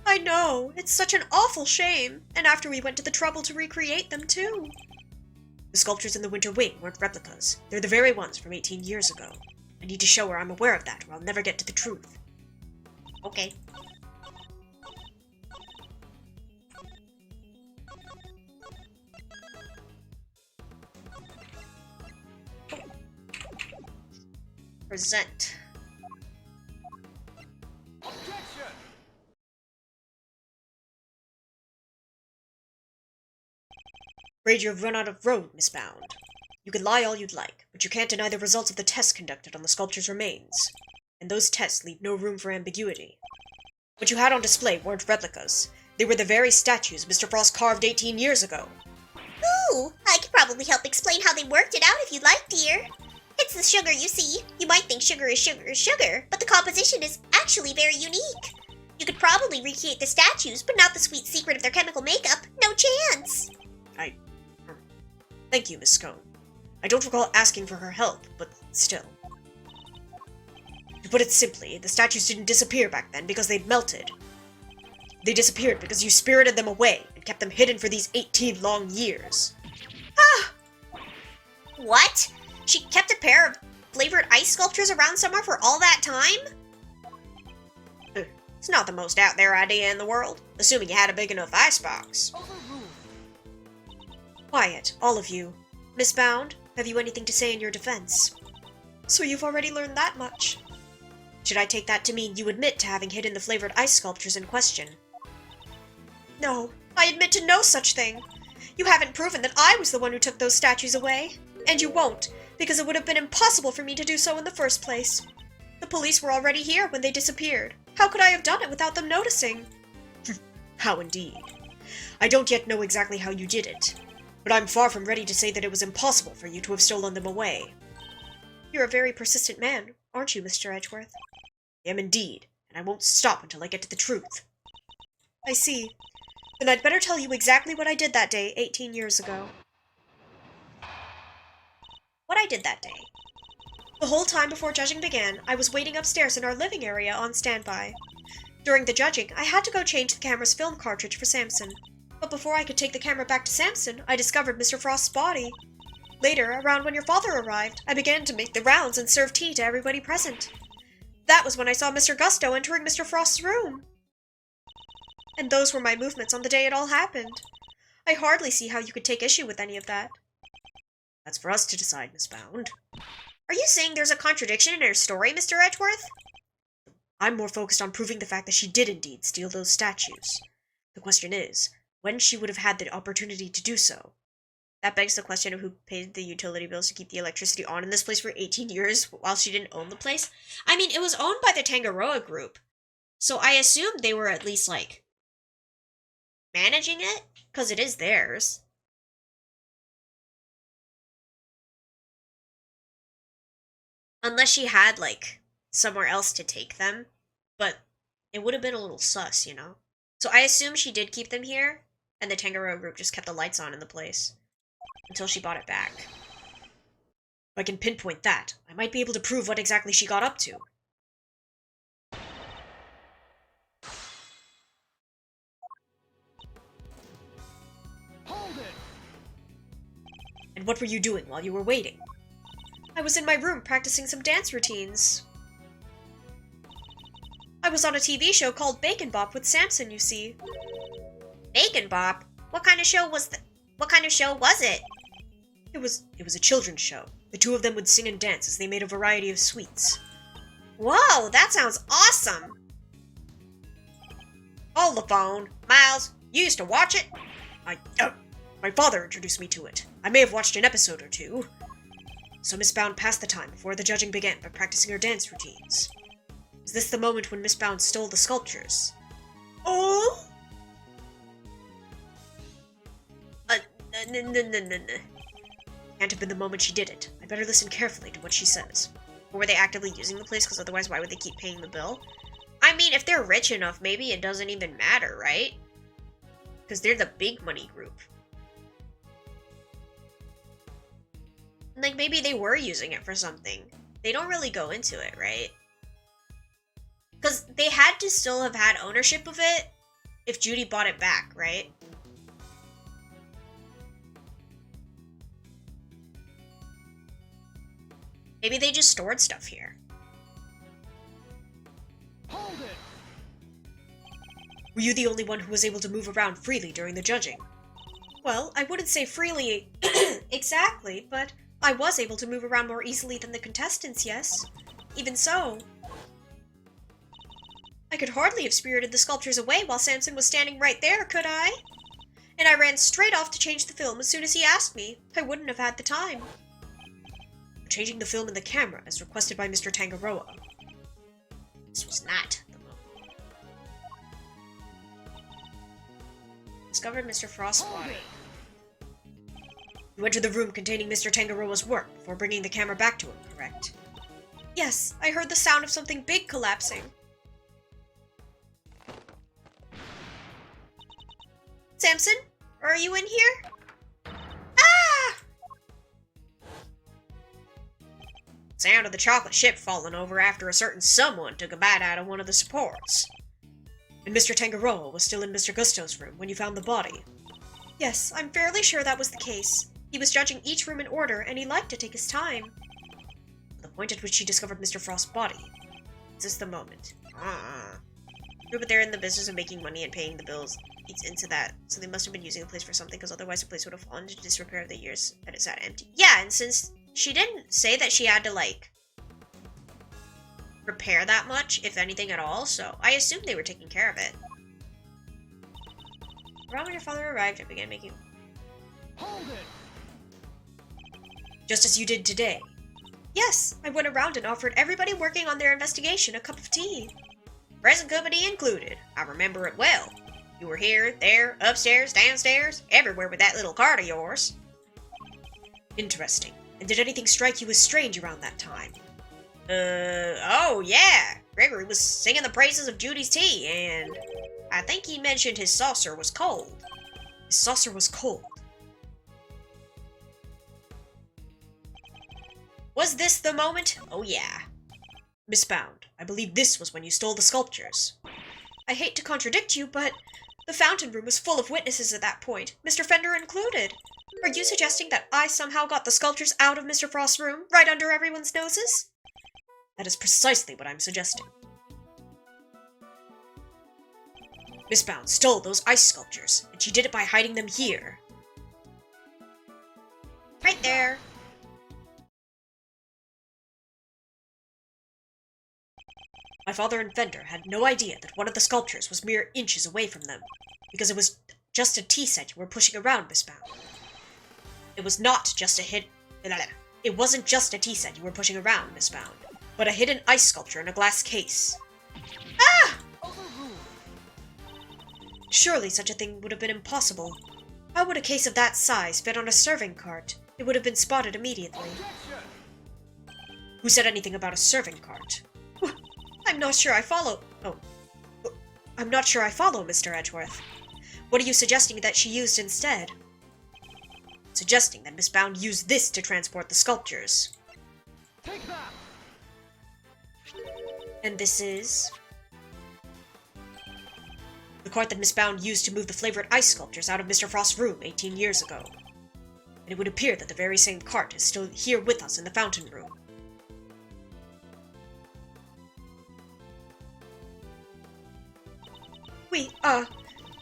I know, it's such an awful shame, and after we went to the trouble to recreate them too. The sculptures in the Winter Wing weren't replicas. They're the very ones from 18 years ago. I need to show her I'm aware of that, or I'll never get to the truth. Okay. Present. Objection! Afraid you have run out of road, Miss Bound. You can lie all you'd like, but you can't deny the results of the tests conducted on the sculpture's remains. And those tests leave no room for ambiguity. What you had on display weren't replicas. They were the very statues Mr. Frost carved 18 years ago. Ooh, I could probably help explain how they worked it out if you'd like, dear. It's the sugar, you see. You might think sugar is sugar, but the composition is actually very unique. You could probably recreate the statues, but not the sweet secret of their chemical makeup. No chance. Thank you, Miss Scone. I don't recall asking for her help, but still. To put it simply, the statues didn't disappear back then because they'd melted. They disappeared because you spirited them away and kept them hidden for these 18 long years. Ah! What? She kept a pair of flavored ice sculptures around somewhere for all that time? It's not the most out there idea in the world, assuming you had a big enough icebox. Overruled! Quiet, all of you. Miss Bound, have you anything to say in your defense? So you've already learned that much. Should I take that to mean you admit to having hidden the flavored ice sculptures in question? No, I admit to no such thing. You haven't proven that I was the one who took those statues away. And you won't, because it would have been impossible for me to do so in the first place. The police were already here when they disappeared. How could I have done it without them noticing? How indeed. I don't yet know exactly how you did it, but I'm far from ready to say that it was impossible for you to have stolen them away. You're a very persistent man, aren't you, Mr. Edgeworth? I am indeed, and I won't stop until I get to the truth. I see. Then I'd better tell you exactly what I did that day 18 years ago. What I did that day? The whole time before judging began, I was waiting upstairs in our living area on standby. During the judging, I had to go change the camera's film cartridge for Samson. But before I could take the camera back to Samson, I discovered Mr. Frost's body. Later, around when your father arrived, I began to make the rounds and serve tea to everybody present. That was when I saw Mr. Gusto entering Mr. Frost's room. And those were my movements on the day it all happened. I hardly see how you could take issue with any of that. That's for us to decide, Miss Bound. Are you saying there's a contradiction in her story, Mr. Edgeworth? I'm more focused on proving the fact that she did indeed steal those statues. The question is, when she would have had the opportunity to do so. That begs the question of who paid the utility bills to keep the electricity on in this place for 18 years while she didn't own the place. I mean, it was owned by the Tangaroa group, so I assume they were at least, like, managing it, because it is theirs. Unless she had, like, somewhere else to take them, but it would have been a little sus, you know? So I assume she did keep them here, and the Tangaroa group just kept the lights on in the place until she bought it back. If I can pinpoint that, I might be able to prove what exactly she got up to. Hold it! And what were you doing while you were waiting? I was in my room practicing some dance routines. I was on a TV show called Bacon Bop with Samson, you see. Bacon Bop? What kind of show was it? It was a children's show. The two of them would sing and dance as they made a variety of sweets. Whoa, that sounds awesome! Hold the phone. Miles, you used to watch it? My father introduced me to it. I may have watched an episode or two. So Miss Bound passed the time before the judging began by practicing her dance routines. Was this the moment when Miss Bound stole the sculptures? Oh? Can't have been the moment she did it. I better listen carefully to what she says. Or were they actively using the place? Because otherwise, why would they keep paying the bill? I mean, if they're rich enough, maybe it doesn't even matter, right? Because they're the big money group. Like, maybe they were using it for something. They don't really go into it, right? Because they had to still have had ownership of it if Judy bought it back, right? Maybe they just stored stuff here. Hold it! Were you the only one who was able to move around freely during the judging? Well, I wouldn't say freely exactly, but I was able to move around more easily than the contestants, yes. Even so, I could hardly have spirited the sculptures away while Samson was standing right there, could I? And I ran straight off to change the film as soon as he asked me. I wouldn't have had the time. Changing the film and the camera, as requested by Mr. Tangaroa. This was not the moment. Discovered Mr. Frost's body. You entered the room containing Mr. Tangaroa's work before bringing the camera back to him, correct? Yes, I heard the sound of something big collapsing. Samson, are you in here? Ah! Sound of the chocolate ship falling over after a certain someone took a bite out of one of the supports. And Mr. Tangaroa was still in Mr. Gusto's room when you found the body. Yes, I'm fairly sure that was the case. He was judging each room in order, and he liked to take his time. The point at which he discovered Mr. Frost's body. Is this the moment? No, but they're in the business of making money and paying the bills. It's into that, so they must have been using the place for something, because otherwise the place would have fallen into disrepair of the years that it sat empty. Yeah, and since she didn't say that she had to, like, repair that much, if anything at all, so I assumed they were taking care of it. Around when your father arrived, I began making... Hold it! Just as you did today. Yes, I went around and offered everybody working on their investigation a cup of tea. Present company included. I remember it well. You were here, there, upstairs, downstairs, everywhere with that little cart of yours. Interesting. And did anything strike you as strange around that time? Oh yeah. Gregory was singing the praises of Judy's tea, and I think he mentioned his saucer was cold. His saucer was cold. Was this the moment? Oh yeah. Miss Bound, I believe this was when you stole the sculptures. I hate to contradict you, but the fountain room was full of witnesses at that point, Mr. Fender included. Are you suggesting that I somehow got the sculptures out of Mr. Frost's room, right under everyone's noses? That is precisely what I'm suggesting. Miss Bound stole those ice sculptures, and she did it by hiding them here. Right there. My father and Fender had no idea that one of the sculptures was mere inches away from them, because it was just a tea set you were pushing around, Miss Bound. It was not just a hit. It wasn't just a tea set you were pushing around, Miss Bound, but a hidden ice sculpture in a glass case. Ah! Overruled. Surely such a thing would have been impossible. How would a case of that size fit on a serving cart? It would have been spotted immediately. Objection. Who said anything about a serving cart? I'm not sure I follow. Oh. I'm not sure I follow, Mr. Edgeworth. What are you suggesting that she used instead? Suggesting that Miss Bound used this to transport the sculptures. Take that. And this is... the cart that Miss Bound used to move the flavored ice sculptures out of Mr. Frost's room 18 years ago. And it would appear that the very same cart is still here with us in the fountain room.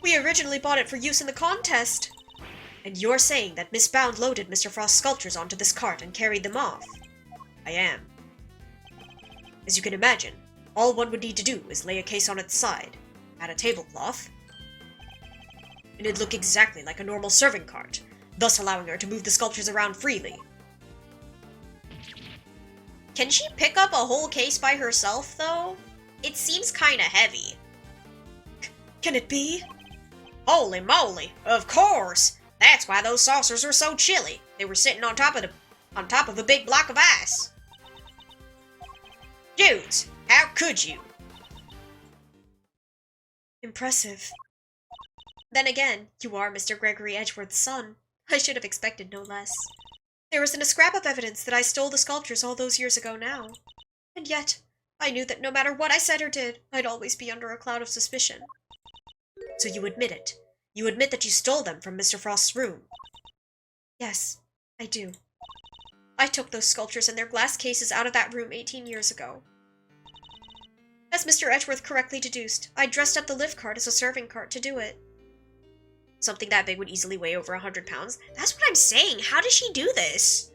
We originally bought it for use in the contest. And you're saying that Miss Bound loaded Mr. Frost's sculptures onto this cart and carried them off? I am. As you can imagine, all one would need to do is lay a case on its side, add a tablecloth, and it'd look exactly like a normal serving cart, thus allowing her to move the sculptures around freely. Can she pick up a whole case by herself, though? It seems kinda heavy. Can it be? Holy moly, of course! That's why those saucers were so chilly. They were sitting on top of a big block of ice. Dudes, how could you? Impressive. Then again, you are Mr. Gregory Edgeworth's son. I should have expected no less. There isn't a scrap of evidence that I stole the sculptures all those years ago now. And yet, I knew that no matter what I said or did, I'd always be under a cloud of suspicion. So you admit it. You admit that you stole them from Mr. Frost's room. Yes, I do. I took those sculptures and their glass cases out of that room 18 years ago. As Mr. Edgeworth correctly deduced, I dressed up the lift cart as a serving cart to do it. Something that big would easily weigh over 100 pounds? That's what I'm saying. How does she do this?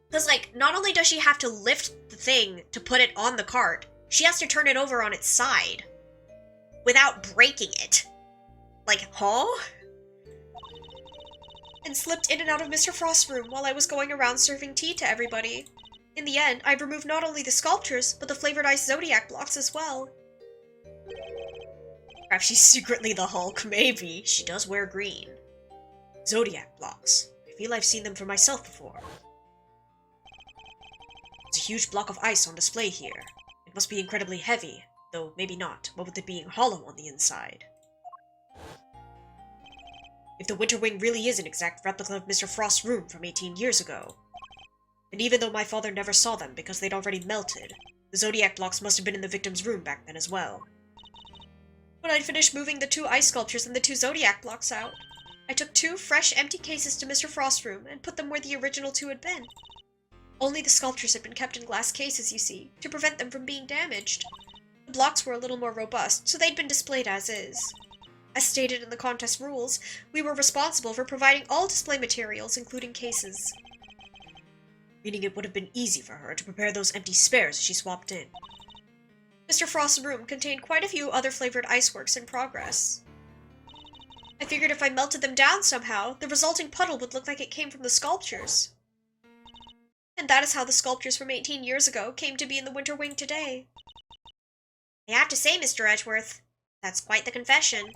Because, like, not only does she have to lift the thing to put it on the cart, she has to turn it over on its side without breaking it. Like, huh? And slipped in and out of Mr. Frost's room while I was going around serving tea to everybody. In the end, I've removed not only the sculptures, but the flavored ice zodiac blocks as well. Perhaps she's secretly the Hulk, maybe. She does wear green. Zodiac blocks. I feel I've seen them for myself before. There's a huge block of ice on display here. It must be incredibly heavy, though maybe not, what with it being hollow on the inside. If the Winter Wing really is an exact replica of Mr. Frost's room from 18 years ago, and even though my father never saw them because they'd already melted, the Zodiac blocks must have been in the victim's room back then as well. When I'd finished moving the 2 ice sculptures and the 2 Zodiac blocks out, I took 2 fresh empty cases to Mr. Frost's room and put them where the original 2 had been. Only the sculptures had been kept in glass cases, you see, to prevent them from being damaged. The blocks were a little more robust, so they'd been displayed as is. As stated in the contest rules, we were responsible for providing all display materials, including cases. Meaning it would have been easy for her to prepare those empty spares she swapped in. Mr. Frost's room contained quite a few other flavored iceworks in progress. I figured if I melted them down somehow, the resulting puddle would look like it came from the sculptures. And that is how the sculptures from 18 years ago came to be in the Winter Wing today. I have to say, Mr. Edgeworth, that's quite the confession.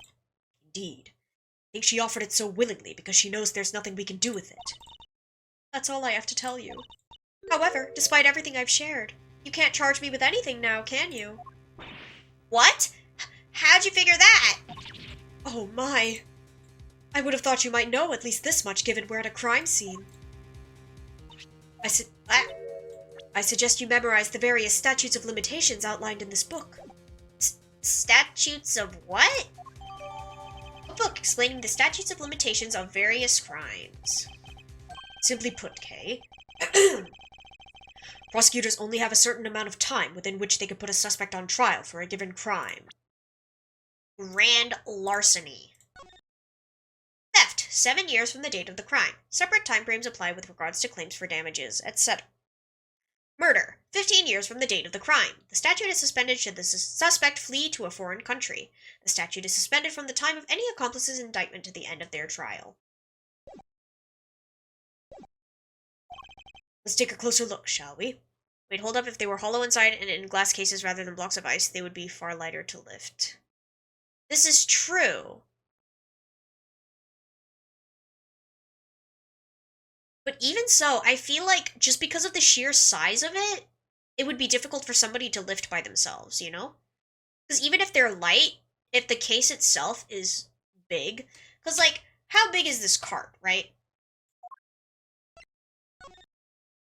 Indeed. I think she offered it so willingly because she knows there's nothing we can do with it. That's all I have to tell you. However, despite everything I've shared, you can't charge me with anything now, can you? What? How'd you figure that? Oh my. I would have thought you might know at least this much given we're at a crime scene. I suggest you memorize the various statutes of limitations outlined in this book. Statutes of what? A book explaining the statutes of limitations of various crimes. Simply put, Kay, prosecutors only have a certain amount of time within which they can put a suspect on trial for a given crime. Grand larceny. Theft, 7 years from the date of the crime. Separate time frames apply with regards to claims for damages, etc. Murder. 15 years from the date of the crime. The statute is suspended should the suspect flee to a foreign country. The statute is suspended from the time of any accomplice's indictment to the end of their trial. Let's take a closer look, shall we? Wait, hold up. If they were hollow inside and in glass cases rather than blocks of ice, they would be far lighter to lift. This is true. But even so, I feel like just because of the sheer size of it, it would be difficult for somebody to lift by themselves, you know? Because even if they're light, if the case itself is big, because, like, how big is this cart, right?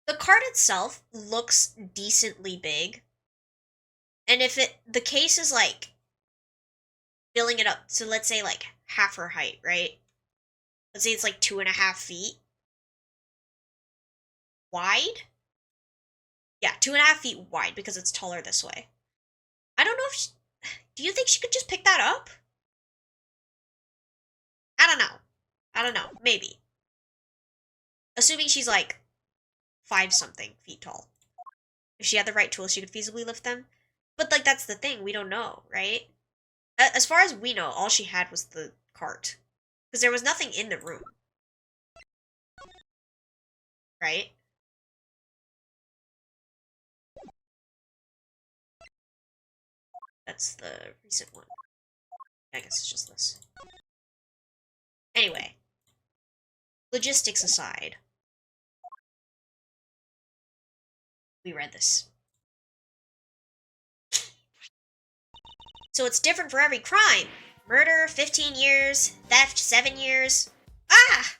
The cart itself looks decently big. And if the case is, like, filling it up, so let's say, like, half her height, right? Let's say it's, like, 2.5 feet. Wide? Yeah, 2.5 feet wide because it's taller this way. I don't know if do you think she could just pick that up? I don't know. Maybe. Assuming she's like 5-something feet tall. If she had the right tools, she could feasibly lift them. But like that's the thing, we don't know, right? As far as we know, all she had was the cart. Because there was nothing in the room. Right? That's the recent one. I guess it's just this. Anyway. Logistics aside. We read this. So it's different for every crime. Murder, 15 years. Theft, 7 years. Ah!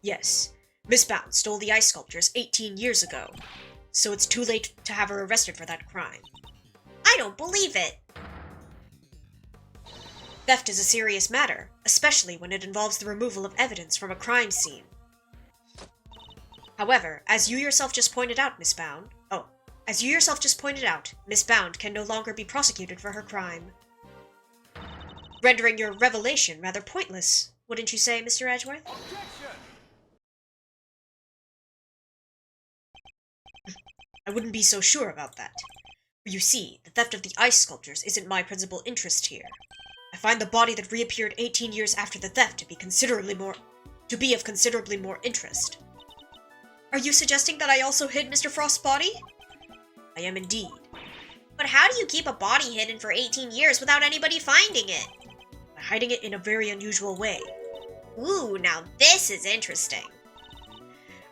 Yes. Miss Bound stole the ice sculptures 18 years ago. So it's too late to have her arrested for that crime. I don't believe it. Theft is a serious matter, especially when it involves the removal of evidence from a crime scene. However, as you yourself just pointed out, Miss Bound, Miss Bound can no longer be prosecuted for her crime. Rendering your revelation rather pointless, wouldn't you say, Mr. Edgeworth? Objection! I wouldn't be so sure about that. For you see, the theft of the ice sculptures isn't my principal interest here. I find the body that reappeared 18 years after the theft to be of considerably more interest. Are you suggesting that I also hid Mr. Frost's body? I am indeed. But how do you keep a body hidden for 18 years without anybody finding it? By hiding it in a very unusual way. Ooh, now this is interesting.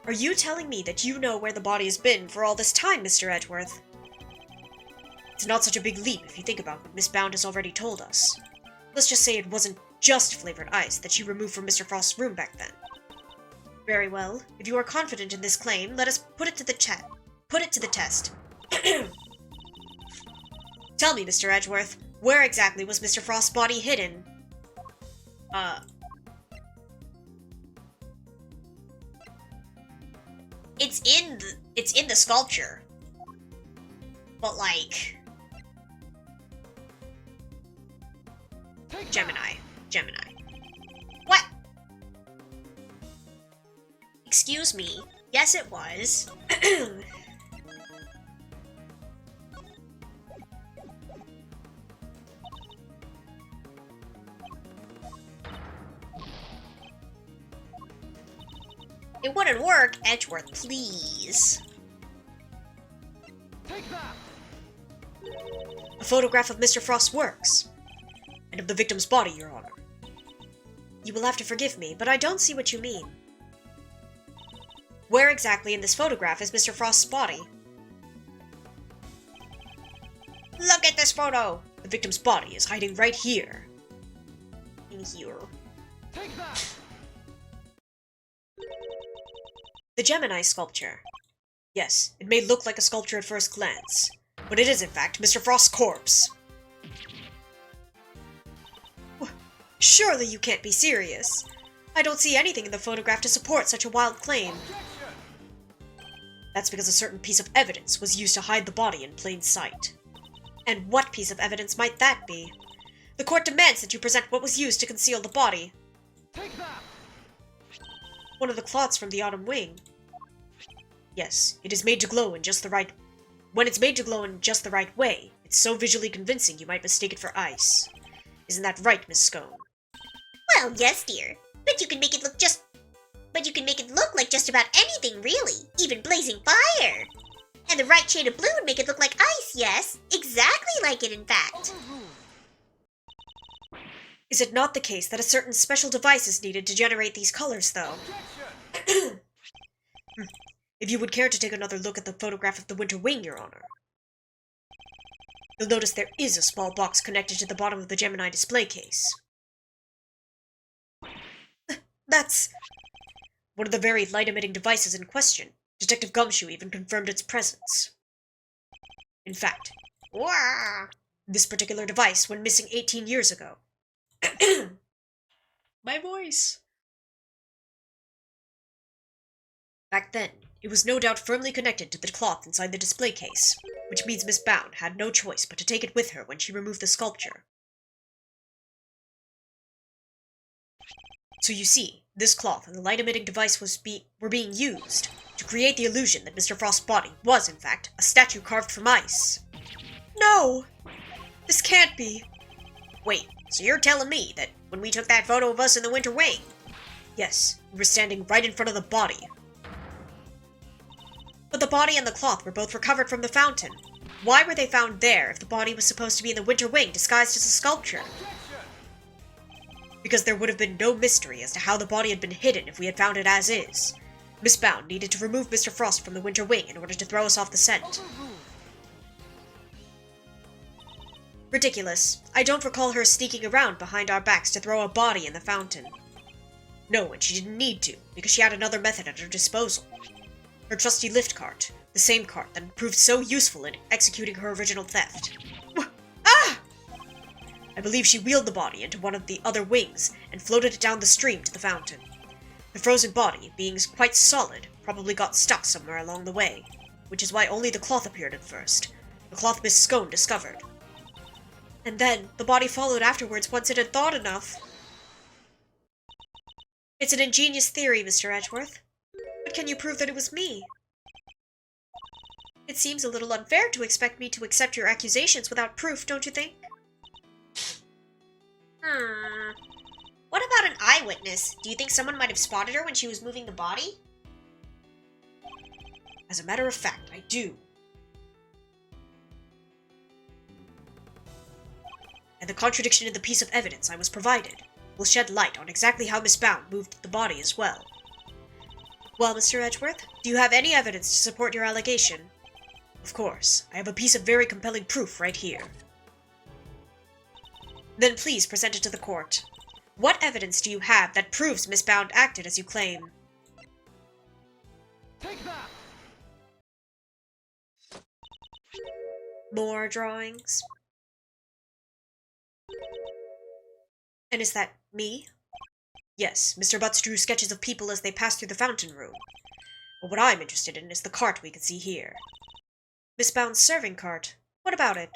Are you telling me that you know where the body has been for all this time, Mr. Edgeworth? It's not such a big leap if you think about what Miss Bound has already told us. Let's just say it wasn't just flavored ice that she removed from Mr. Frost's room back then. Very well. If you are confident in this claim, let us put it to the test. Tell me, Mr. Edgeworth, where exactly was Mr. Frost's body hidden? It's in the sculpture. But like Gemini. what? Excuse me. Yes, it was. It wouldn't work, Edgeworth, please. Take that! A photograph of Mr. Frost's works. And of the victim's body, Your Honor. You will have to forgive me, but I don't see what you mean. Where exactly in this photograph is Mr. Frost's body? Look at this photo! The victim's body is hiding right here. In here. Take that! The Gemini sculpture. Yes, it may look like a sculpture at first glance, but it is in fact Mr. Frost's corpse. Surely you can't be serious. I don't see anything in the photograph to support such a wild claim. Objection! That's because a certain piece of evidence was used to hide the body in plain sight. And what piece of evidence might that be? The court demands that you present what was used to conceal the body. Take that! One of the cloths from the autumn wing. Yes, it is made to glow in just the right... When it's made to glow in just the right way, it's so visually convincing you might mistake it for ice. Isn't that right, Miss Scone? Well, yes, dear. But you can make it look like just about anything, really. Even blazing fire. And the right shade of blue would make it look like ice, yes. Exactly like it, in fact. Is it not the case that a certain special device is needed to generate these colors, though? Objection! If you would care to take another look at the photograph of the winter wing, Your Honor. You'll notice there is a small box connected to the bottom of the Gemini display case. That's one of the very light-emitting devices in question. Detective Gumshoe even confirmed its presence. In fact, this particular device went missing 18 years ago. My voice. Back then, it was no doubt firmly connected to the cloth inside the display case, which means Miss Bound had no choice but to take it with her when she removed the sculpture. So you see, this cloth and the light-emitting device were being used to create the illusion that Mr. Frost's body was, in fact, a statue carved from ice. No! This can't be. Wait, so you're telling me that when we took that photo of us in the winter wing? Yes, we were standing right in front of the body. But the body and the cloth were both recovered from the fountain. Why were they found there if the body was supposed to be in the winter wing disguised as a sculpture? Because there would have been no mystery as to how the body had been hidden if we had found it as is. Miss Bound needed to remove Mr. Frost from the winter wing in order to throw us off the scent. Ridiculous. I don't recall her sneaking around behind our backs to throw a body in the fountain. No, and she didn't need to, because she had another method at her disposal. Her trusty lift cart, the same cart that had proved so useful in executing her original theft. Ah! I believe she wheeled the body into one of the other wings and floated it down the stream to the fountain. The frozen body, being quite solid, probably got stuck somewhere along the way, which is why only the cloth appeared at first, the cloth Miss Scone discovered. And then, the body followed afterwards once it had thawed enough. It's an ingenious theory, Mr. Edgeworth. But can you prove that it was me? It seems a little unfair to expect me to accept your accusations without proof, don't you think? What about an eyewitness? Do you think someone might have spotted her when she was moving the body? As a matter of fact, I do. And the contradiction in the piece of evidence I was provided will shed light on exactly how Miss Bound moved the body as well. Well, Mr. Edgeworth, do you have any evidence to support your allegation? Of course, I have a piece of very compelling proof right here. Then please present it to the court. What evidence do you have that proves Miss Bound acted as you claim? Take that! More drawings? And is that me? Yes, Mr. Butts drew sketches of people as they passed through the fountain room. But what I'm interested in is the cart we can see here. Miss Bound's serving cart. What about it?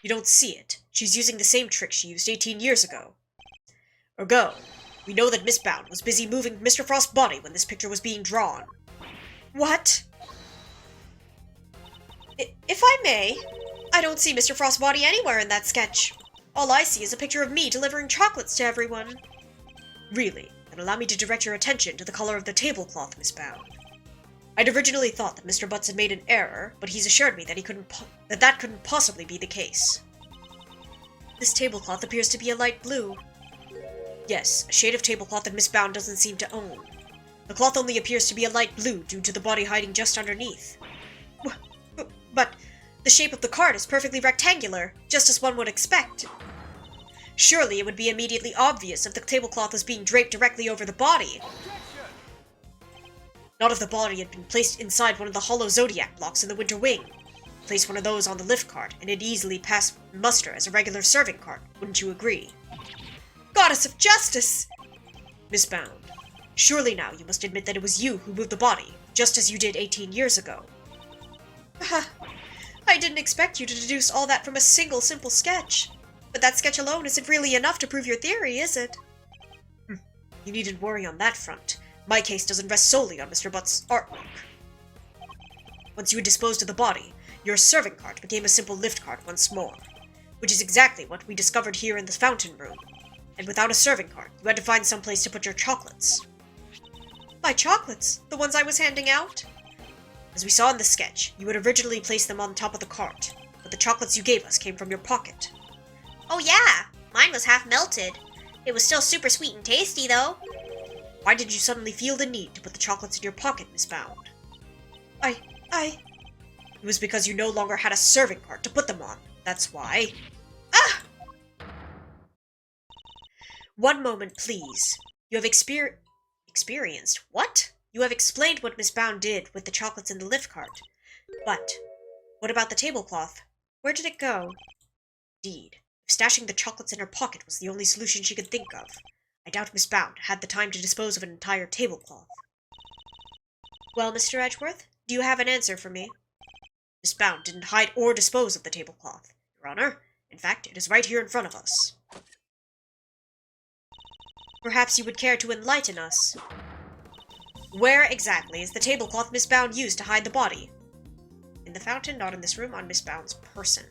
You don't see it. She's using the same trick she used 18 years ago. Ergo, we know that Miss Bound was busy moving Mr. Frost's body when this picture was being drawn. What? If I may, I don't see Mr. Frost's body anywhere in that sketch. All I see is a picture of me delivering chocolates to everyone. Really? Then allow me to direct your attention to the color of the tablecloth, Miss Bound. I'd originally thought that Mr. Butts had made an error, but he's assured me that that couldn't possibly be the case. This tablecloth appears to be a light blue. Yes, a shade of tablecloth that Miss Bound doesn't seem to own. The cloth only appears to be a light blue due to the body hiding just underneath. But the shape of the cart is perfectly rectangular, just as one would expect. Surely it would be immediately obvious if the tablecloth was being draped directly over the body. Not if the body had been placed inside one of the hollow zodiac blocks in the winter wing. Place one of those on the lift cart, and it'd easily pass muster as a regular serving cart, wouldn't you agree? Goddess of Justice! Miss Bound, surely now you must admit that it was you who moved the body, just as you did 18 years ago. I didn't expect you to deduce all that from a single simple sketch. But that sketch alone isn't really enough to prove your theory, is it? You needn't worry on that front. My case doesn't rest solely on Mr. Butt's artwork. Once you had disposed of the body, your serving cart became a simple lift cart once more, which is exactly what we discovered here in the fountain room. And without a serving cart, you had to find some place to put your chocolates. My chocolates? The ones I was handing out? As we saw in the sketch, you had originally placed them on top of the cart, but the chocolates you gave us came from your pocket. Oh yeah, mine was half melted. It was still super sweet and tasty though. Why did you suddenly feel the need to put the chocolates in your pocket, Miss Bound? It was because you no longer had a serving cart to put them on. That's why. Ah! One moment, please. You have experienced what? You have explained what Miss Bound did with the chocolates in the lift cart. But what about the tablecloth? Where did it go? Indeed, if stashing the chocolates in her pocket was the only solution she could think of, I doubt Miss Bound had the time to dispose of an entire tablecloth. Well, Mr. Edgeworth, do you have an answer for me? Miss Bound didn't hide or dispose of the tablecloth, Your Honor. In fact, it is right here in front of us. Perhaps you would care to enlighten us. Where exactly is the tablecloth Miss Bound used to hide the body? In the fountain, not in this room, on Miss Bound's person.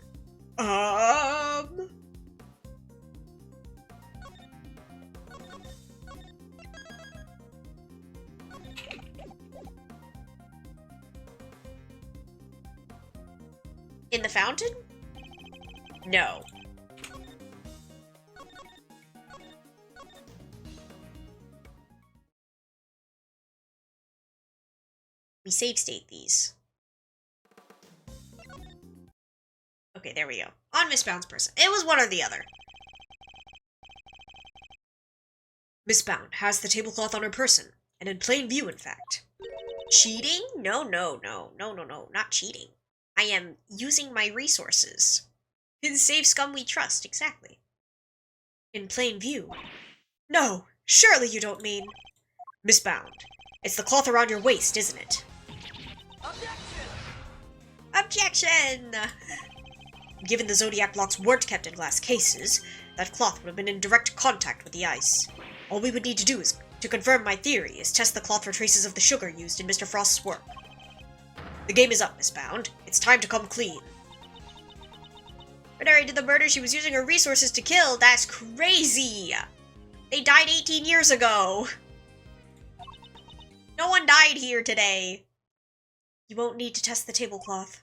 In the fountain? No. We save state these. Okay, there we go. On Miss Bound's person. It was one or the other. Miss Bound has the tablecloth on her person, and in plain view, in fact. Cheating? No, not cheating. I am using my resources. In Save Scum We Trust, exactly. In plain view. No, surely you don't mean... Miss Bound, it's the cloth around your waist, isn't it? Objection! Given the Zodiac blocks weren't kept in glass cases, that cloth would have been in direct contact with the ice. All we would need to do is, to confirm my theory, is test the cloth for traces of the sugar used in Mr. Frost's work. The game is up, Miss Bound. It's time to come clean. Renary did the murder she was using her resources to kill. That's crazy! They died 18 years ago! No one died here today. You won't need to test the tablecloth.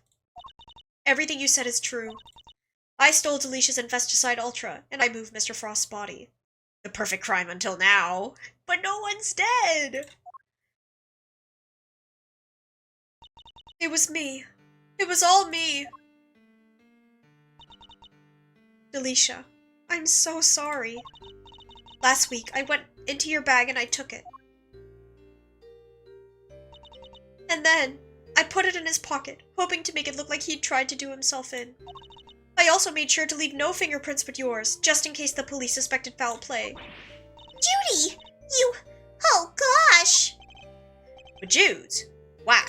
Everything you said is true. I stole Delicia's Infesticide Ultra, and I moved Mr. Frost's body. The perfect crime until now. But no one's dead! It was me. It was all me. Delicia, I'm so sorry. Last week, I went into your bag and I took it. And then, I put it in his pocket, hoping to make it look like he'd tried to do himself in. I also made sure to leave no fingerprints but yours, just in case the police suspected foul play. Judy! You... Oh, gosh! But Jews? Why?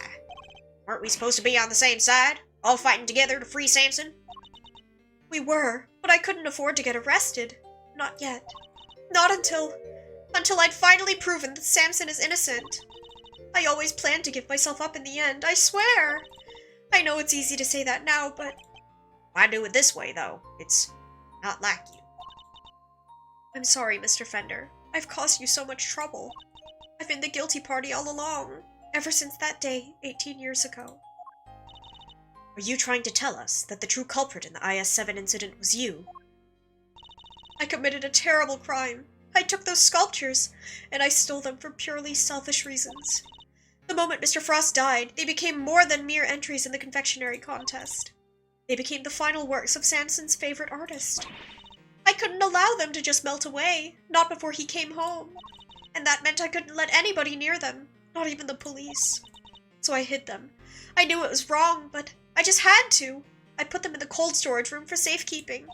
Weren't we supposed to be on the same side? All fighting together to free Samson? We were, but I couldn't afford to get arrested. Not yet. Not until I'd finally proven that Samson is innocent. I always planned to give myself up in the end, I swear! I know it's easy to say that now, but... Why do it this way, though? It's not like you. I'm sorry, Mr. Fender. I've caused you so much trouble. I've been the guilty party all along, ever since that day, 18 years ago. Are you trying to tell us that the true culprit in the IS-7 incident was you? I committed a terrible crime. I took those sculptures, and I stole them for purely selfish reasons. The moment Mr. Frost died, they became more than mere entries in the confectionery contest. They became the final works of Samson's favorite artist. I couldn't allow them to just melt away, not before he came home. And that meant I couldn't let anybody near them, not even the police. So I hid them. I knew it was wrong, but I just had to. I put them in the cold storage room for safekeeping.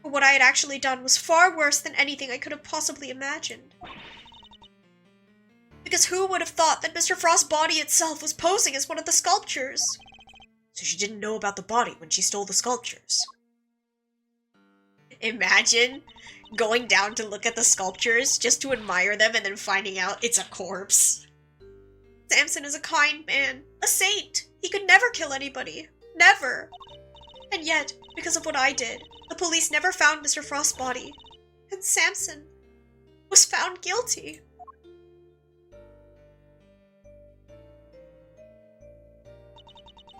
But what I had actually done was far worse than anything I could have possibly imagined. Because who would have thought that Mr. Frost's body itself was posing as one of the sculptures? So she didn't know about the body when she stole the sculptures. Imagine going down to look at the sculptures just to admire them and then finding out it's a corpse. Samson is a kind man, a saint. He could never kill anybody. Never. And yet, because of what I did, the police never found Mr. Frost's body. And Samson was found guilty.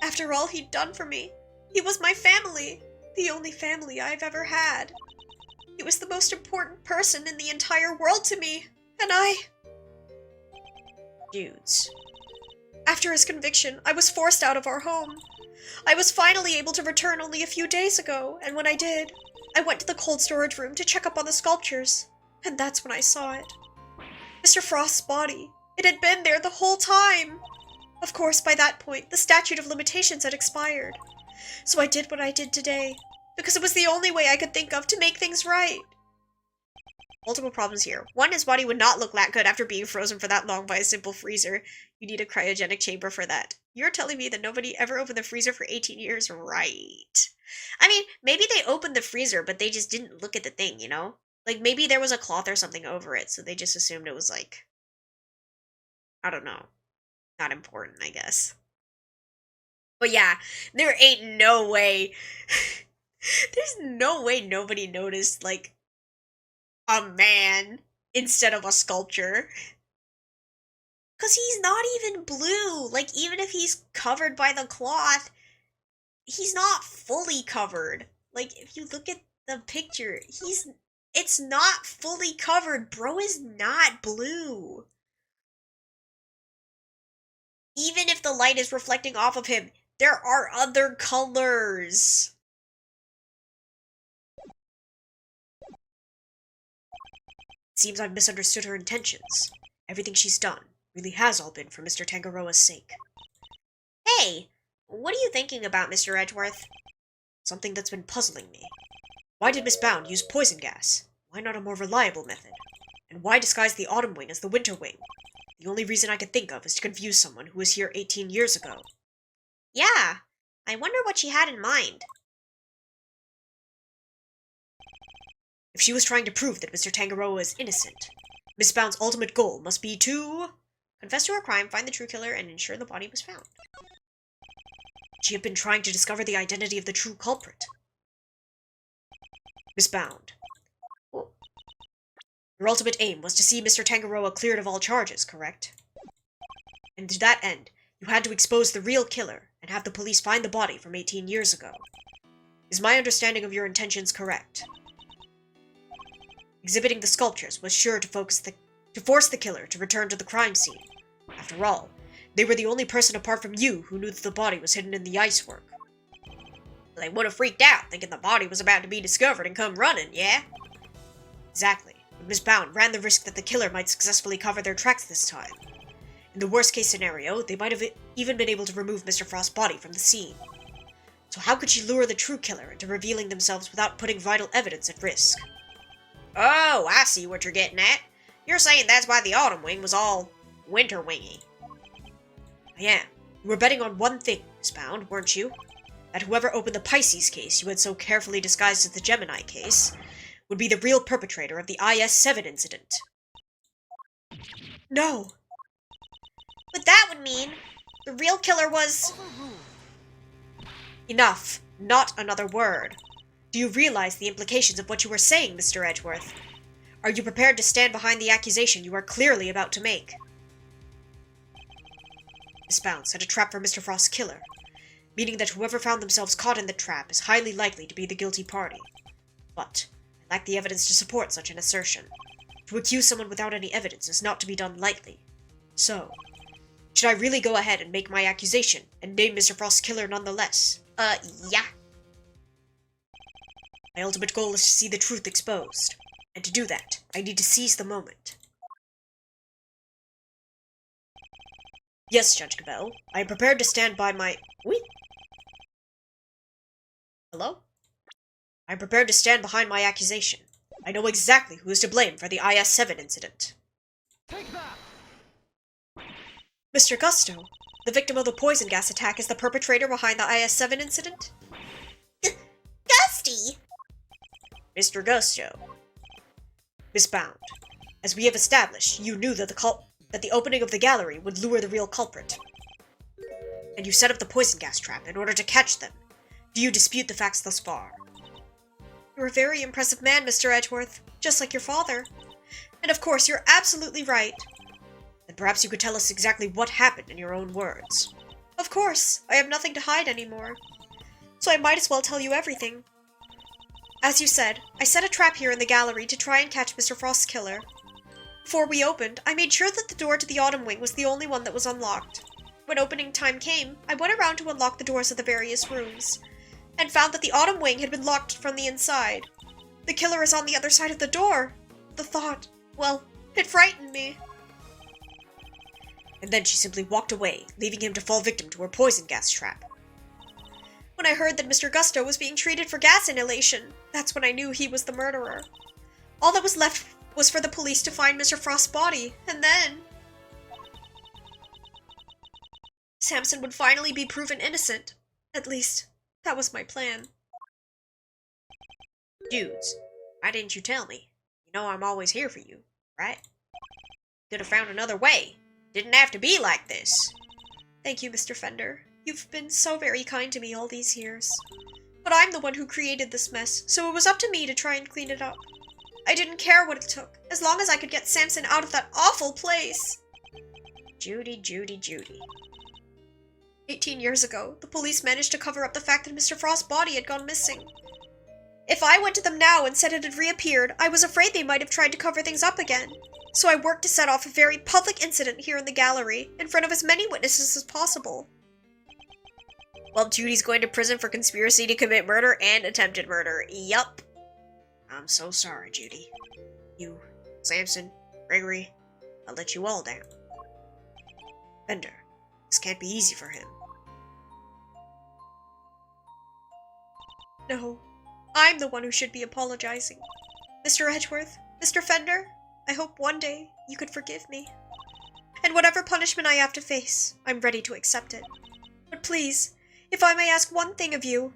After all he'd done for me, he was my family. The only family I've ever had. He was the most important person in the entire world to me, and I... Dudes. After his conviction, I was forced out of our home. I was finally able to return only a few days ago, and when I did, I went to the cold storage room to check up on the sculptures, and that's when I saw it. Mr. Frost's body. It had been there the whole time. Of course, by that point, the statute of limitations had expired. So I did what I did today, because it was the only way I could think of to make things right. Multiple problems here. One, his body would not look that good after being frozen for that long by a simple freezer. You need a cryogenic chamber for that. You're telling me that nobody ever opened the freezer for 18 years? Right. I mean, maybe they opened the freezer, but they just didn't look at the thing, you know? Like, maybe there was a cloth or something over it, so they just assumed it was, like... I don't know. Not important, I guess. But yeah, there ain't no way... There's no way nobody noticed, like, a man instead of a sculpture. Because he's not even blue. Like, even if he's covered by the cloth, he's not fully covered. Like, if you look at the picture, it's not fully covered. Bro is not blue. Even if the light is reflecting off of him, there are other colors. Seems I've misunderstood her intentions. Everything she's done really has all been for Mr. Tangaroa's sake. Hey, what are you thinking about, Mr. Edgeworth? Something that's been puzzling me. Why did Miss Bound use poison gas? Why not a more reliable method? And why disguise the Autumn Wing as the Winter Wing? The only reason I could think of is to confuse someone who was here 18 years ago. Yeah, I wonder what she had in mind. If she was trying to prove that Mr. Tangaroa is innocent, Miss Bound's ultimate goal must be to confess to her crime, find the true killer, and ensure the body was found. She had been trying to discover the identity of the true culprit. Miss Bound, your ultimate aim was to see Mr. Tangaroa cleared of all charges, correct? And to that end, you had to expose the real killer and have the police find the body from 18 years ago. Is my understanding of your intentions correct? Exhibiting the sculptures was sure to force the killer to return to the crime scene. After all, they were the only person apart from you who knew that the body was hidden in the icework. They would have freaked out, thinking the body was about to be discovered and come running, yeah? Exactly, but Miss Bound ran the risk that the killer might successfully cover their tracks this time. In the worst-case scenario, they might have even been able to remove Mr. Frost's body from the scene. So how could she lure the true killer into revealing themselves without putting vital evidence at risk? Oh, I see what you're getting at. You're saying that's why the Autumn Wing was all winter wingy. I am. You were betting on one thing, Miss Bound, weren't you? That whoever opened the Pisces case you had so carefully disguised as the Gemini case would be the real perpetrator of the IS-7 incident. No. But that would mean the real killer was... Enough. Not another word. Do you realize the implications of what you were saying, Mr. Edgeworth? Are you prepared to stand behind the accusation you are clearly about to make? Miss Bound set a trap for Mr. Frost's killer, meaning that whoever found themselves caught in the trap is highly likely to be the guilty party. But I lack the evidence to support such an assertion. To accuse someone without any evidence is not to be done lightly. So, should I really go ahead and make my accusation and name Mr. Frost's killer nonetheless? Yeah. My ultimate goal is to see the truth exposed. And to do that, I need to seize the moment. Yes, Judge Cavell, I am prepared to stand by my... Wait. Hello? I am prepared to stand behind my accusation. I know exactly who is to blame for the IS-7 incident. Take that! Mr. Gusto, the victim of the poison gas attack is the perpetrator behind the IS-7 incident? Gusty! Mr. Gusto, Miss Bound, as we have established, you knew that the opening of the gallery would lure the real culprit. And you set up the poison gas trap in order to catch them. Do you dispute the facts thus far? You're a very impressive man, Mr. Edgeworth, just like your father. And of course, you're absolutely right. Then perhaps you could tell us exactly what happened in your own words. Of course, I have nothing to hide anymore. So I might as well tell you everything. As you said, I set a trap here in the gallery to try and catch Mr. Frost's killer. Before we opened, I made sure that the door to the Autumn Wing was the only one that was unlocked. When opening time came, I went around to unlock the doors of the various rooms, and found that the Autumn Wing had been locked from the inside. The killer is on the other side of the door. The thought, well, it frightened me. And then she simply walked away, leaving him to fall victim to her poison gas trap. When I heard that Mr. Gusto was being treated for gas inhalation, that's when I knew he was the murderer. All that was left was for the police to find Mr. Frost's body, and then Samson would finally be proven innocent. At least, that was my plan. Dudes, why didn't you tell me? You know I'm always here for you, right? Could have found another way. Didn't have to be like this. Thank you, Mr. Fender. You've been so very kind to me all these years. But I'm the one who created this mess, so it was up to me to try and clean it up. I didn't care what it took, as long as I could get Samson out of that awful place. Judy, Judy, Judy. 18 years ago, the police managed to cover up the fact that Mr. Frost's body had gone missing. If I went to them now and said it had reappeared, I was afraid they might have tried to cover things up again. So I worked to set off a very public incident here in the gallery, in front of as many witnesses as possible. Well, Judy's going to prison for conspiracy to commit murder and attempted murder. Yup. I'm so sorry, Judy. You, Samson, Gregory, I'll let you all down. Fender, this can't be easy for him. No, I'm the one who should be apologizing. Mr. Edgeworth, Mr. Fender, I hope one day you could forgive me. And whatever punishment I have to face, I'm ready to accept it. But please, if I may ask one thing of you,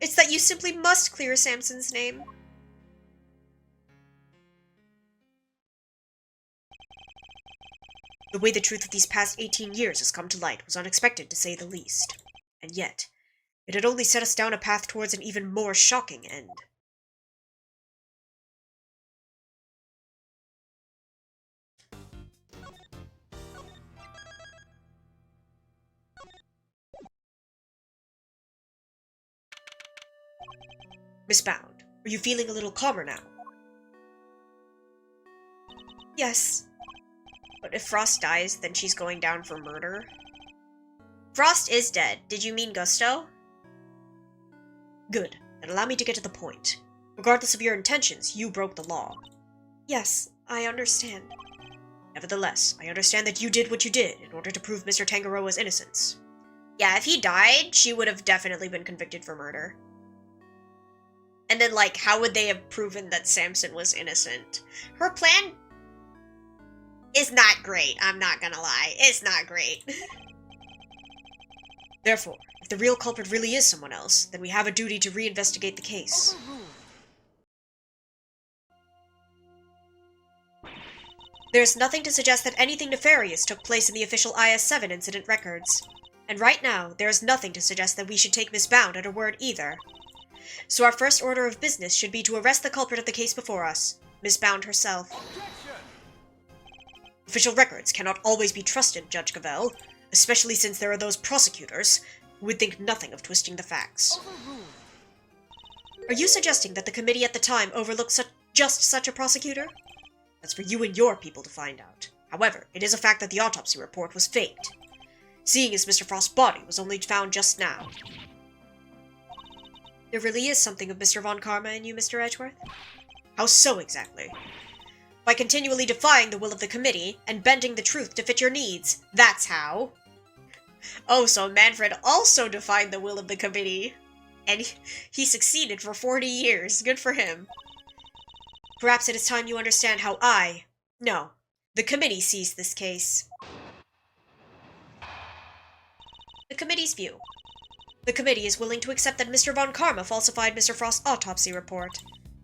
it's that you simply must clear Samson's name. The way the truth of these past 18 years has come to light was unexpected, to say the least. And yet, it had only set us down a path towards an even more shocking end. Miss Bound, are you feeling a little calmer now? Yes. But if Frost dies, then she's going down for murder? Frost is dead. Did you mean Gusto? Good. Then allow me to get to the point. Regardless of your intentions, you broke the law. Yes, I understand. Nevertheless, I understand that you did what you did in order to prove Mr. Tangaroa's innocence. Yeah, if he died, she would have definitely been convicted for murder. And then, like, how would they have proven that Samson was innocent? Her plan is not great, I'm not gonna lie. It's not great. Therefore, if the real culprit really is someone else, then we have a duty to reinvestigate the case. There's nothing to suggest that anything nefarious took place in the official IS-7 incident records. And right now, there is nothing to suggest that we should take Miss Bound at her word either. So our first order of business should be to arrest the culprit of the case before us, Miss Bound herself. Objection! Official records cannot always be trusted, Judge Cavell, especially since there are those prosecutors who would think nothing of twisting the facts. Overruled. Are you suggesting that the committee at the time overlooked just such a prosecutor? That's for you and your people to find out. However, it is a fact that the autopsy report was faked, seeing as Mr. Frost's body was only found just now. There really is something of Mr. Von Karma in you, Mr. Edgeworth? How so exactly? By continually defying the will of the committee and bending the truth to fit your needs. That's how. Oh, so Manfred also defied the will of the committee. And he succeeded for 40 years. Good for him. Perhaps it is time you understand how the committee sees this case. The committee's view. The committee is willing to accept that Mr. Von Karma falsified Mr. Frost's autopsy report.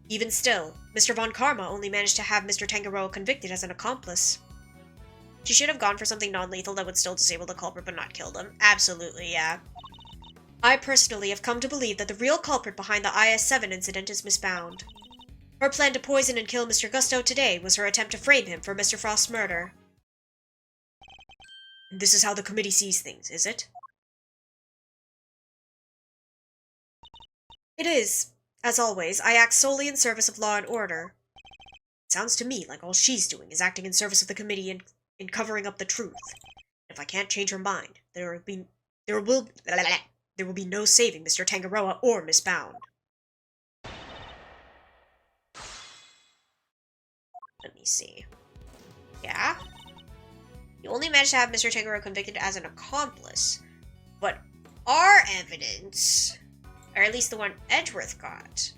Even still, Mr. Von Karma only managed to have Mr. Tangaroa convicted as an accomplice. She should have gone for something non-lethal that would still disable the culprit but not kill them. Absolutely, yeah. I personally have come to believe that the real culprit behind the IS-7 incident is Miss Bound. Her plan to poison and kill Mr. Gusto today was her attempt to frame him for Mr. Frost's murder. And this is how the committee sees things, is it? It is. As always, I act solely in service of law and order. It sounds to me like all she's doing is acting in service of the committee in covering up the truth. If I can't change her mind, there will be no saving Mr. Tangaroa or Miss Bound. Let me see. Yeah? You only managed to have Mr. Tangaroa convicted as an accomplice, but our evidence, or at least the one Edgeworth got,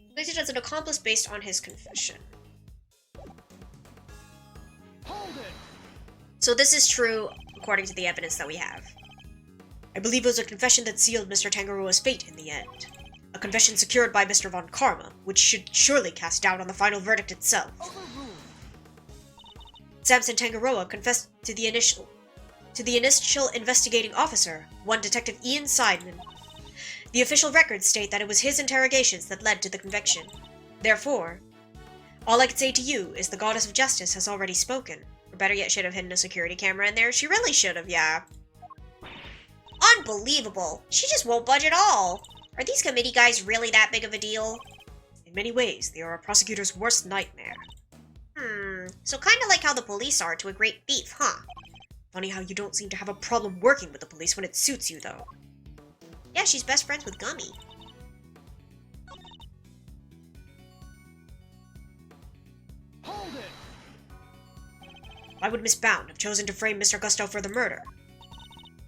convicted as an accomplice based on his confession. Hold it! So this is true according to the evidence that we have. I believe it was a confession that sealed Mr. Tangaroa's fate in the end. A confession secured by Mr. Von Karma, which should surely cast doubt on the final verdict itself. Overruled. Samson Tangaroa confessed to the initial investigating officer, one Detective Ian Seidman. The official records state that it was his interrogations that led to the conviction. Therefore, all I can say to you is the goddess of justice has already spoken. Or better yet, should have hidden a security camera in there. She really should have, yeah. Unbelievable! She just won't budge at all! Are these committee guys really that big of a deal? In many ways, they are a prosecutor's worst nightmare. So kinda like how the police are to a great thief, huh? Funny how you don't seem to have a problem working with the police when it suits you, though. Yeah, she's best friends with Gummy. Hold it! Why would Miss Bound have chosen to frame Mr. Gusto for the murder?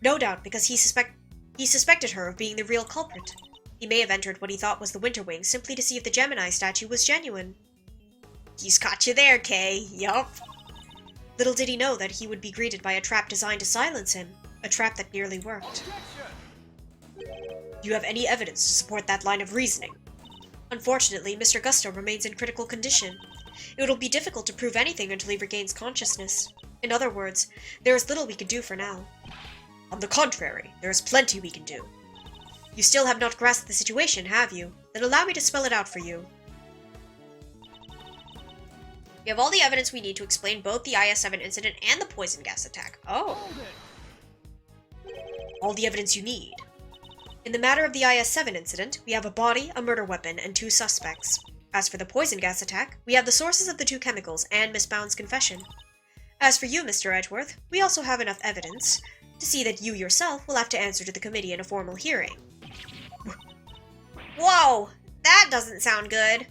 No doubt because he suspected her of being the real culprit. He may have entered what he thought was the Winter Wing simply to see if the Gemini statue was genuine. He's caught you there, Kay. Yup. Little did he know that he would be greeted by a trap designed to silence him, a trap that nearly worked. Objection! Do you have any evidence to support that line of reasoning? Unfortunately, Mr. Gusto remains in critical condition. It will be difficult to prove anything until he regains consciousness. In other words, there is little we can do for now. On the contrary, there is plenty we can do. You still have not grasped the situation, have you? Then allow me to spell it out for you. We have all the evidence we need to explain both the IS-7 incident and the poison gas attack. Oh. Hold it! All the evidence you need. In the matter of the IS-7 incident, we have a body, a murder weapon, and 2 suspects. As for the poison gas attack, we have the sources of the 2 chemicals and Miss Bound's confession. As for you, Mr. Edgeworth, we also have enough evidence to see that you yourself will have to answer to the committee in a formal hearing. Whoa! That doesn't sound good.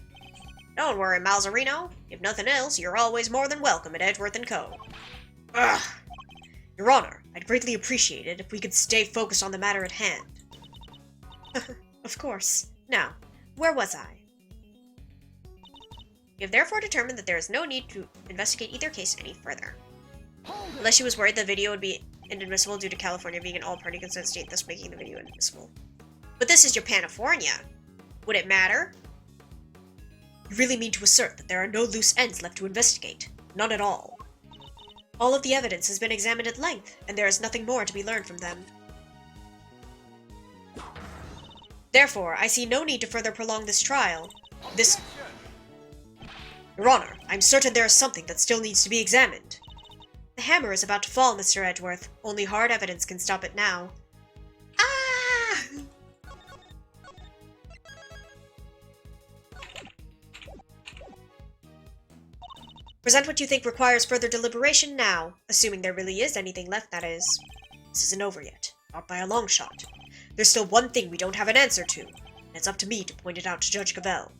Don't worry, Malzarino. If nothing else, you're always more than welcome at Edgeworth & Co. Ugh. Your Honor, I'd greatly appreciate it if we could stay focused on the matter at hand. Of course. Now, where was I? We have therefore determined that there is no need to investigate either case any further. Hold it! Unless she was worried the video would be inadmissible due to California being an all-party consent state, thus making the video inadmissible. But this is Japanifornia. Would it matter? You really mean to assert that there are no loose ends left to investigate? None at all. All of the evidence has been examined at length, and there is nothing more to be learned from them. Therefore, I see no need to further prolong this trial. Objection! Your Honor, I'm certain there is something that still needs to be examined. The hammer is about to fall, Mr. Edgeworth. Only hard evidence can stop it now. Ah! Present what you think requires further deliberation now, assuming there really is anything left, that is. This isn't over yet, not by a long shot. There's still one thing we don't have an answer to, and it's up to me to point it out to Judge Cavell.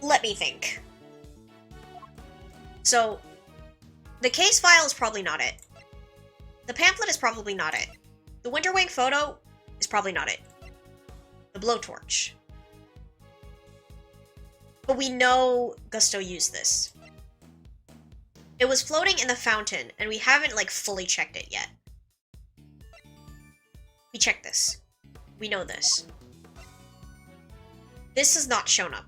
Let me think. So, the case file is probably not it. The pamphlet is probably not it. The Winterwing photo is probably not it. The blowtorch. But we know Gusto used this. It was floating in the fountain, and we haven't, like, fully checked it yet. We checked this. We know this. This has not shown up.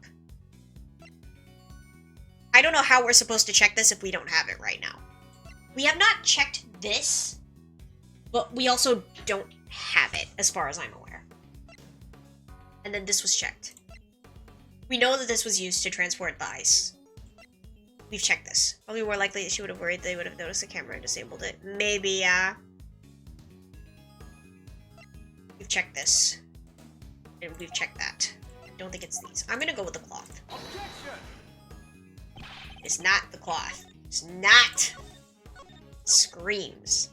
I don't know how we're supposed to check this if we don't have it right now. We have not checked this, but we also don't have it, as far as I'm aware. And then this was checked. We know that this was used to transport the ice. We've checked this. Probably more likely that she would have worried they would have noticed the camera and disabled it. Maybe, yeah. We've checked this. And we've checked that. I don't think it's these. I'm gonna go with the cloth. Objection! It's not the cloth. It's not. Screams.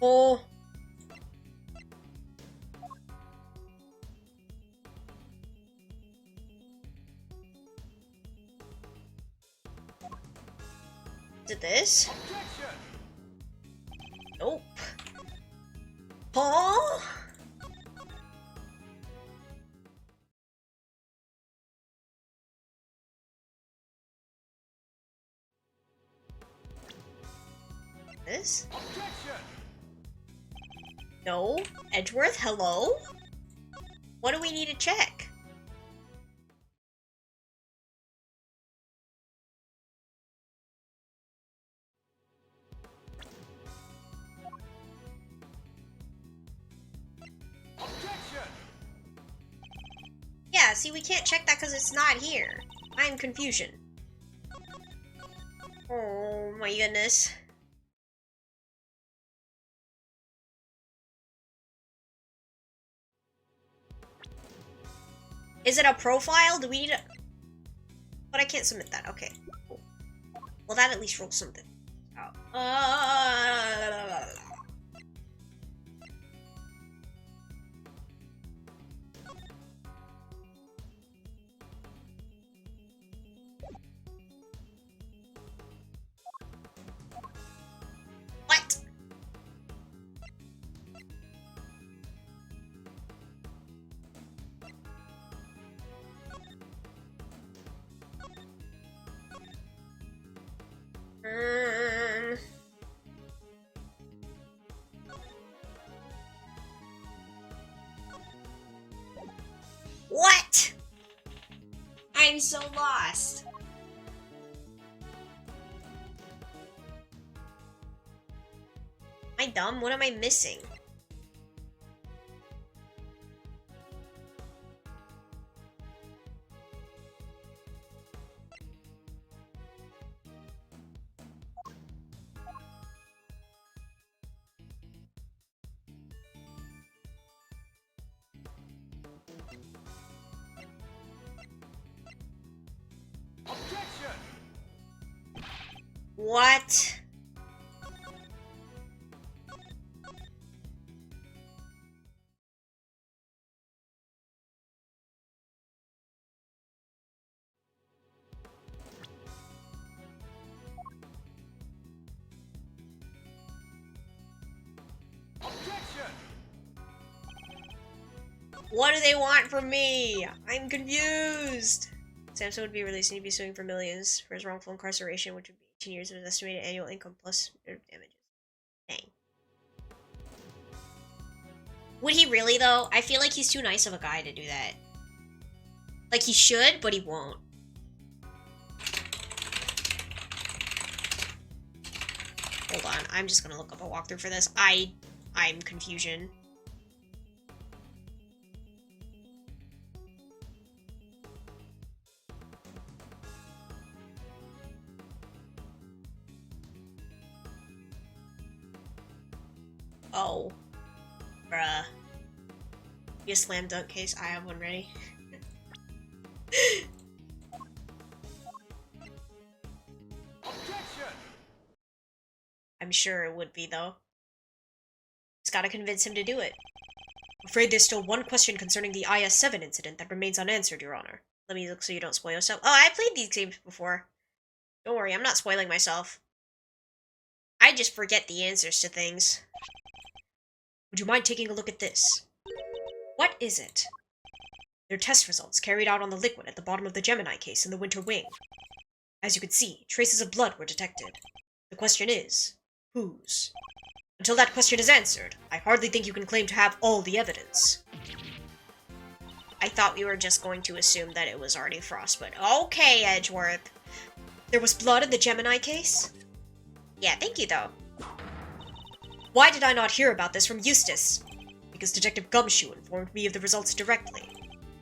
Oh. Is it this? Objection! Nope. Oh. This? Objection! No. Edgeworth, hello? What do we need to check? Objection! Yeah, see, we can't check that because it's not here. I'm confusion. Oh my goodness. Is it a profile? Do we need a... But I can't submit that. Okay. Cool. Well, that at least rolls something. Oh. What? What? I'm so lost. Am I dumb? What am I missing? Objection! What? Objection! What do they want from me? I'm confused. Samson would be released and he'd be suing for millions for his wrongful incarceration, which would be 18 years of his estimated annual income plus damages. Dang. Would he really, though? I feel like he's too nice of a guy to do that. Like, he should, but he won't. Hold on, I'm just gonna look up a walkthrough for this. I'm confusion. Oh. Bruh. Be a slam dunk case. I have one ready. Objection! I'm sure it would be, though. Just gotta convince him to do it. I'm afraid there's still one question concerning the IS-7 incident that remains unanswered, Your Honor. Let me look so you don't spoil yourself. Oh, I played these games before. Don't worry, I'm not spoiling myself. I just forget the answers to things. Would you mind taking a look at this? What is it? They're test results carried out on the liquid at the bottom of the Gemini case in the Winter Wing. As you can see, traces of blood were detected. The question is, whose? Until that question is answered, I hardly think you can claim to have all the evidence. I thought we were just going to assume that it was already Frost, but okay, Edgeworth. There was blood in the Gemini case? Yeah, thank you, though. Why did I not hear about this from Eustace? Because Detective Gumshoe informed me of the results directly.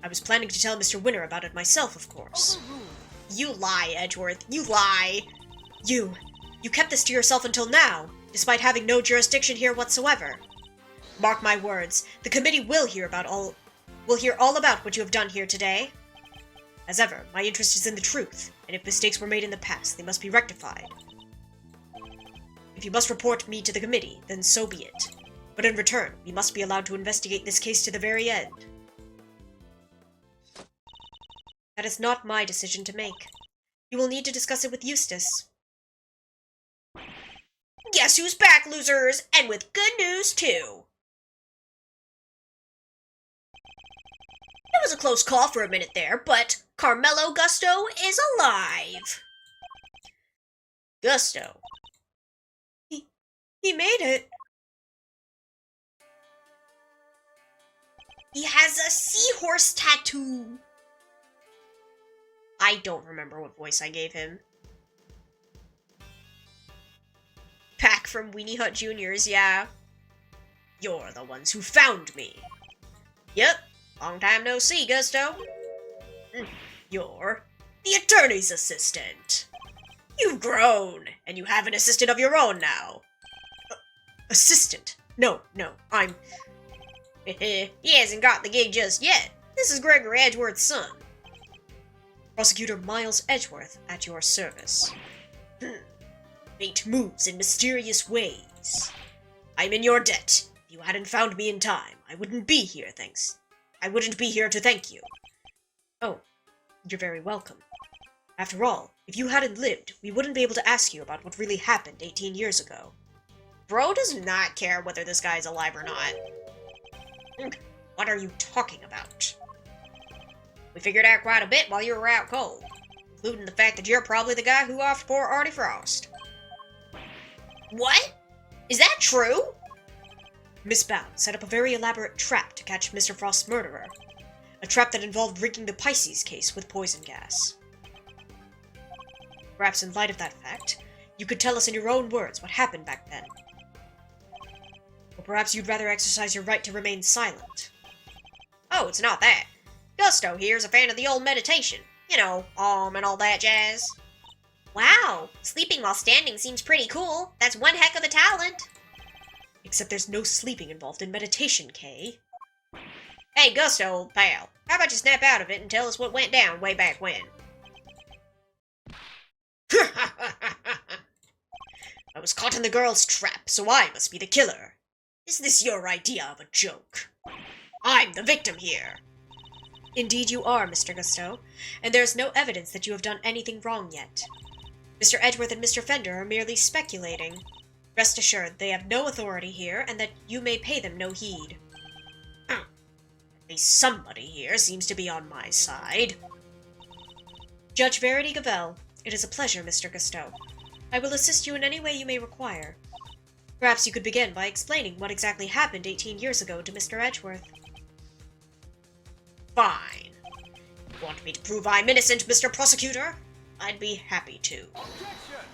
I was planning to tell Mr. Winter about it myself, of course. You lie, Edgeworth. You lie. You kept this to yourself until now, despite having no jurisdiction here whatsoever. Mark my words, the committee will hear all about what you have done here today. As ever, my interest is in the truth, and if mistakes were made in the past, they must be rectified. If you must report me to the committee, then so be it. But in return, we must be allowed to investigate this case to the very end. That is not my decision to make. You will need to discuss it with Eustace. Guess who's back, losers? And with good news, too. It was a close call for a minute there, but Carmelo Gusto is alive. Gusto. He made it. He has a seahorse tattoo. I don't remember what voice I gave him. Pack from Weenie Hut Juniors, yeah. You're the ones who found me. Yep, long time no see, Gusto. You're the attorney's assistant. You've grown, and you have an assistant of your own now. Assistant? No, I'm... He hasn't got the gig just yet. This is Gregory Edgeworth's son. Prosecutor Miles Edgeworth at your service. Fate moves in mysterious ways. I'm in your debt. If you hadn't found me in time, I wouldn't be here, thanks. I wouldn't be here to thank you. Oh, you're very welcome. After all, if you hadn't lived, we wouldn't be able to ask you about what really happened 18 years ago. Bro does not care whether this guy's alive or not. What are you talking about? We figured out quite a bit while you were out cold, including the fact that you're probably the guy who offed poor Artie Frost. What? Is that true? Miss Bound set up a very elaborate trap to catch Mr. Frost's murderer. A trap that involved rigging the Pisces case with poison gas. Perhaps in light of that fact, you could tell us in your own words what happened back then. Or perhaps you'd rather exercise your right to remain silent. Oh, it's not that. Gusto here's a fan of the old meditation. You know, and all that jazz. Wow, sleeping while standing seems pretty cool. That's one heck of a talent. Except there's no sleeping involved in meditation, Kay. Hey, Gusto, old pal. How about you snap out of it and tell us what went down way back when? I was caught in the girl's trap, so I must be the killer. Is this your idea of a joke? I'm the victim here. Indeed you are, Mr. Gusto, and there is no evidence that you have done anything wrong yet. Mr. Edgeworth and Mr. Fender are merely speculating. Rest assured, they have no authority here, and that you may pay them no heed. At least somebody here seems to be on my side. Judge Verity Gavel, it is a pleasure, Mr. Gusto. I will assist you in any way you may require. Perhaps you could begin by explaining what exactly happened 18 years ago to Mr. Edgeworth. Fine. You want me to prove I'm innocent, Mr. Prosecutor? I'd be happy to. Objection!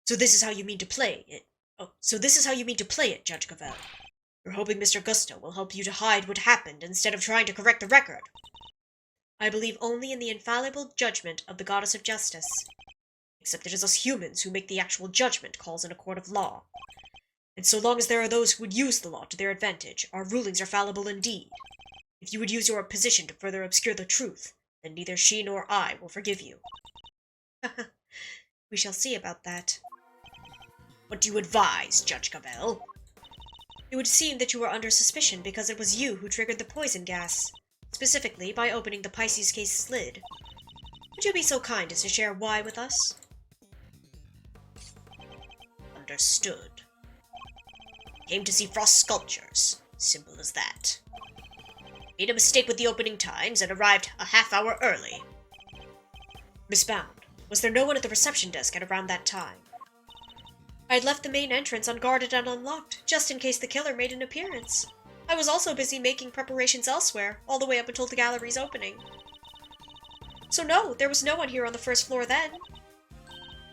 So this is how you mean to play it. Oh, so this is how you mean to play it, Judge Cavell. You're hoping Mr. Gusto will help you to hide what happened instead of trying to correct the record. I believe only in the infallible judgment of the Goddess of Justice. Except it is us humans who make the actual judgment calls in a court of law. And so long as there are those who would use the law to their advantage, our rulings are fallible indeed. If you would use your position to further obscure the truth, then neither she nor I will forgive you. We shall see about that. What do you advise, Judge Cavell? It would seem that you were under suspicion because it was you who triggered the poison gas, specifically by opening the Pisces case lid. Would you be so kind as to share why with us? Understood. Came to see Frost sculptures. Simple as that. Made a mistake with the opening times and arrived a half-hour early. Miss Bound, was there no one at the reception desk at around that time? I had left the main entrance unguarded and unlocked, just in case the killer made an appearance. I was also busy making preparations elsewhere, all the way up until the gallery's opening. So no, there was no one here on the first floor then.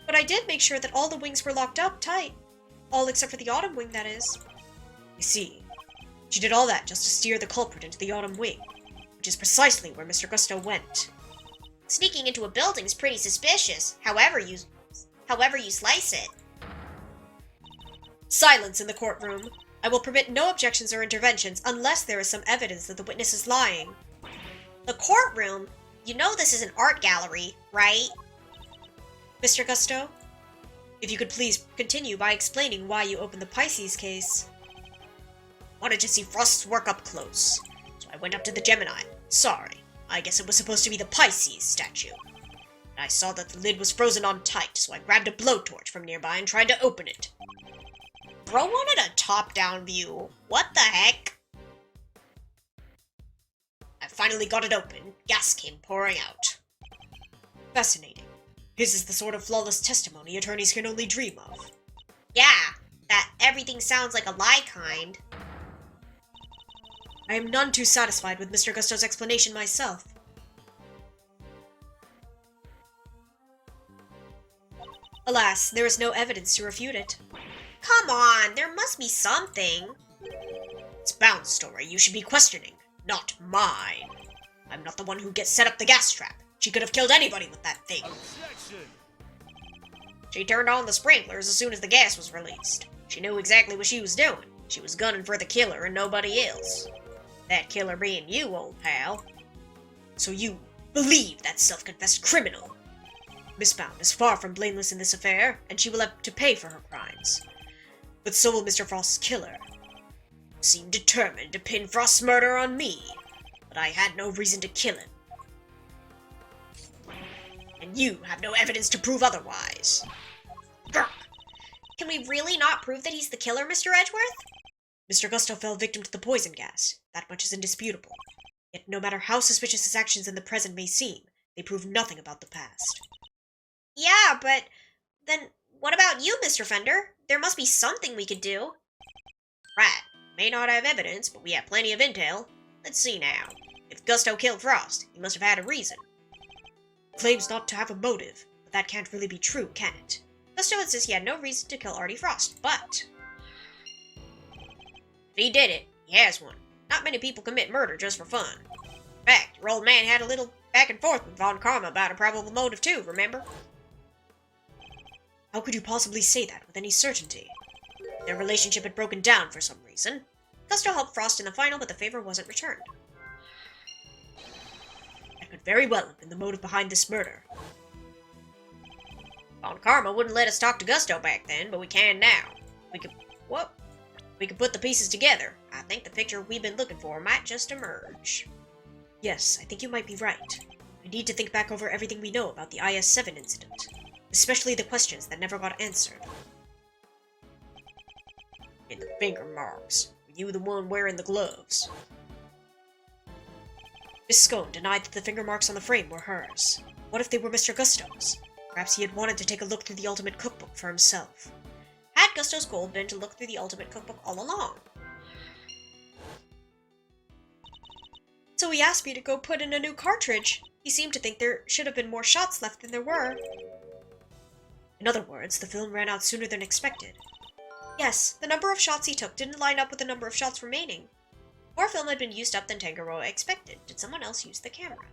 But I did make sure that all the wings were locked up tight. All except for the autumn wing, that is. I see. She did all that just to steer the culprit into the autumn wing, which is precisely where Mr. Gusto went. Sneaking into a building's pretty suspicious, however you slice it. Silence in the courtroom. I will permit no objections or interventions unless there is some evidence that the witness is lying. The courtroom? You know this is an art gallery, right? Mr. Gusto, if you could please continue by explaining why you opened the Pisces case. Wanted to see Frost's work up close, so I went up to the Gemini. Sorry, I guess it was supposed to be the Pisces statue. And I saw that the lid was frozen on tight, so I grabbed a blowtorch from nearby and tried to open it. Bro wanted a top-down view. What the heck? I finally got it open. Gas came pouring out. Fascinating. His is the sort of flawless testimony attorneys can only dream of. Yeah, that everything sounds like a lie kind. I am none too satisfied with Mr. Gusto's explanation myself. Alas, there is no evidence to refute it. Come on, there must be something. It's Bound's story you should be questioning, not mine. I'm not the one who gets set up the gas trap. She could have killed anybody with that thing. Objection! She turned on the sprinklers as soon as the gas was released. She knew exactly what she was doing. She was gunning for the killer and nobody else. That killer being you, old pal. So you believe that self-confessed criminal? Miss Bound is far from blameless in this affair, and she will have to pay for her crimes. But so will Mr. Frost's killer. He seemed determined to pin Frost's murder on me, but I had no reason to kill him. And you have no evidence to prove otherwise. Grr. Can we really not prove that he's the killer, Mr. Edgeworth? Mr. Gusto fell victim to the poison gas. That much is indisputable. Yet no matter how suspicious his actions in the present may seem, they prove nothing about the past. Yeah, but then what about you, Mr. Fender? There must be something we could do. Right. May not have evidence, but we have plenty of intel. Let's see now. If Gusto killed Frost, he must have had a reason. Claims not to have a motive, but that can't really be true, can it? Gusto insists he had no reason to kill Artie Frost, but if he did it, he has one. Not many people commit murder just for fun. In fact, your old man had a little back and forth with Von Karma about a probable motive too, remember? How could you possibly say that with any certainty? Their relationship had broken down for some reason. Gusto helped Frost in the final, but the favor wasn't returned. That could very well have been the motive behind this murder. Von Karma wouldn't let us talk to Gusto back then, but we can now. We could put the pieces together. I think the picture we've been looking for might just emerge. Yes, I think you might be right. I need to think back over everything we know about the IS-7 incident, especially the questions that never got answered. And the finger marks. Were you the one wearing the gloves? Miss Scone denied that the finger marks on the frame were hers. What if they were Mr. Gusto's? Perhaps he had wanted to take a look through the Ultimate Cookbook for himself. Had Gusto's goal been to look through the Ultimate Cookbook all along? So he asked me to go put in a new cartridge. He seemed to think there should have been more shots left than there were. In other words, the film ran out sooner than expected. Yes, the number of shots he took didn't line up with the number of shots remaining. More film had been used up than Tangaroa expected. Did someone else use the camera?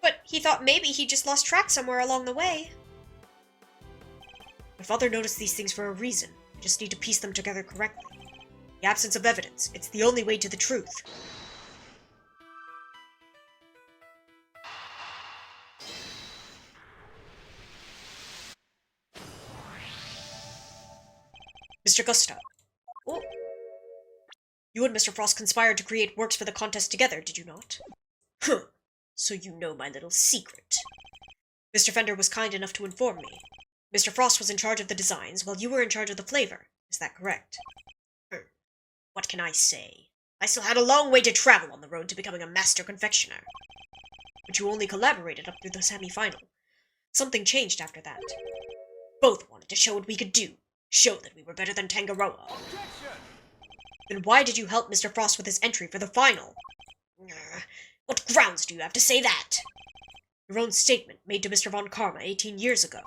But he thought maybe he just lost track somewhere along the way. My father noticed these things for a reason. We just need to piece them together correctly. The absence of evidence, it's the only way to the truth. Mr. Gustav. Oh. You and Mr. Frost conspired to create works for the contest together, did you not? Huh. So you know my little secret. Mr. Fender was kind enough to inform me. Mr. Frost was in charge of the designs, while you were in charge of the flavor. Is that correct? What can I say? I still had a long way to travel on the road to becoming a master confectioner. But you only collaborated up through the semi-final. Something changed after that. Both wanted to show what we could do. Show that we were better than Tangaroa. Objection! Then why did you help Mr. Frost with his entry for the final? What grounds do you have to say that? Your own statement made to Mr. Von Karma 18 years ago.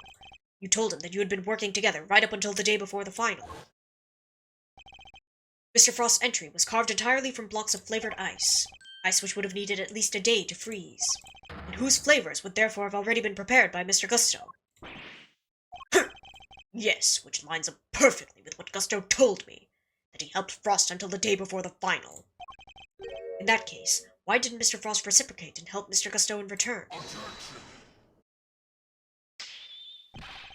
You told him that you had been working together right up until the day before the final. Mr. Frost's entry was carved entirely from blocks of flavored ice. Ice which would have needed at least a day to freeze. And whose flavors would therefore have already been prepared by Mr. Gusto. Yes, which lines up perfectly with what Gusto told me. That he helped Frost until the day before the final. In that case, why didn't Mr. Frost reciprocate and help Mr. Gusto in return?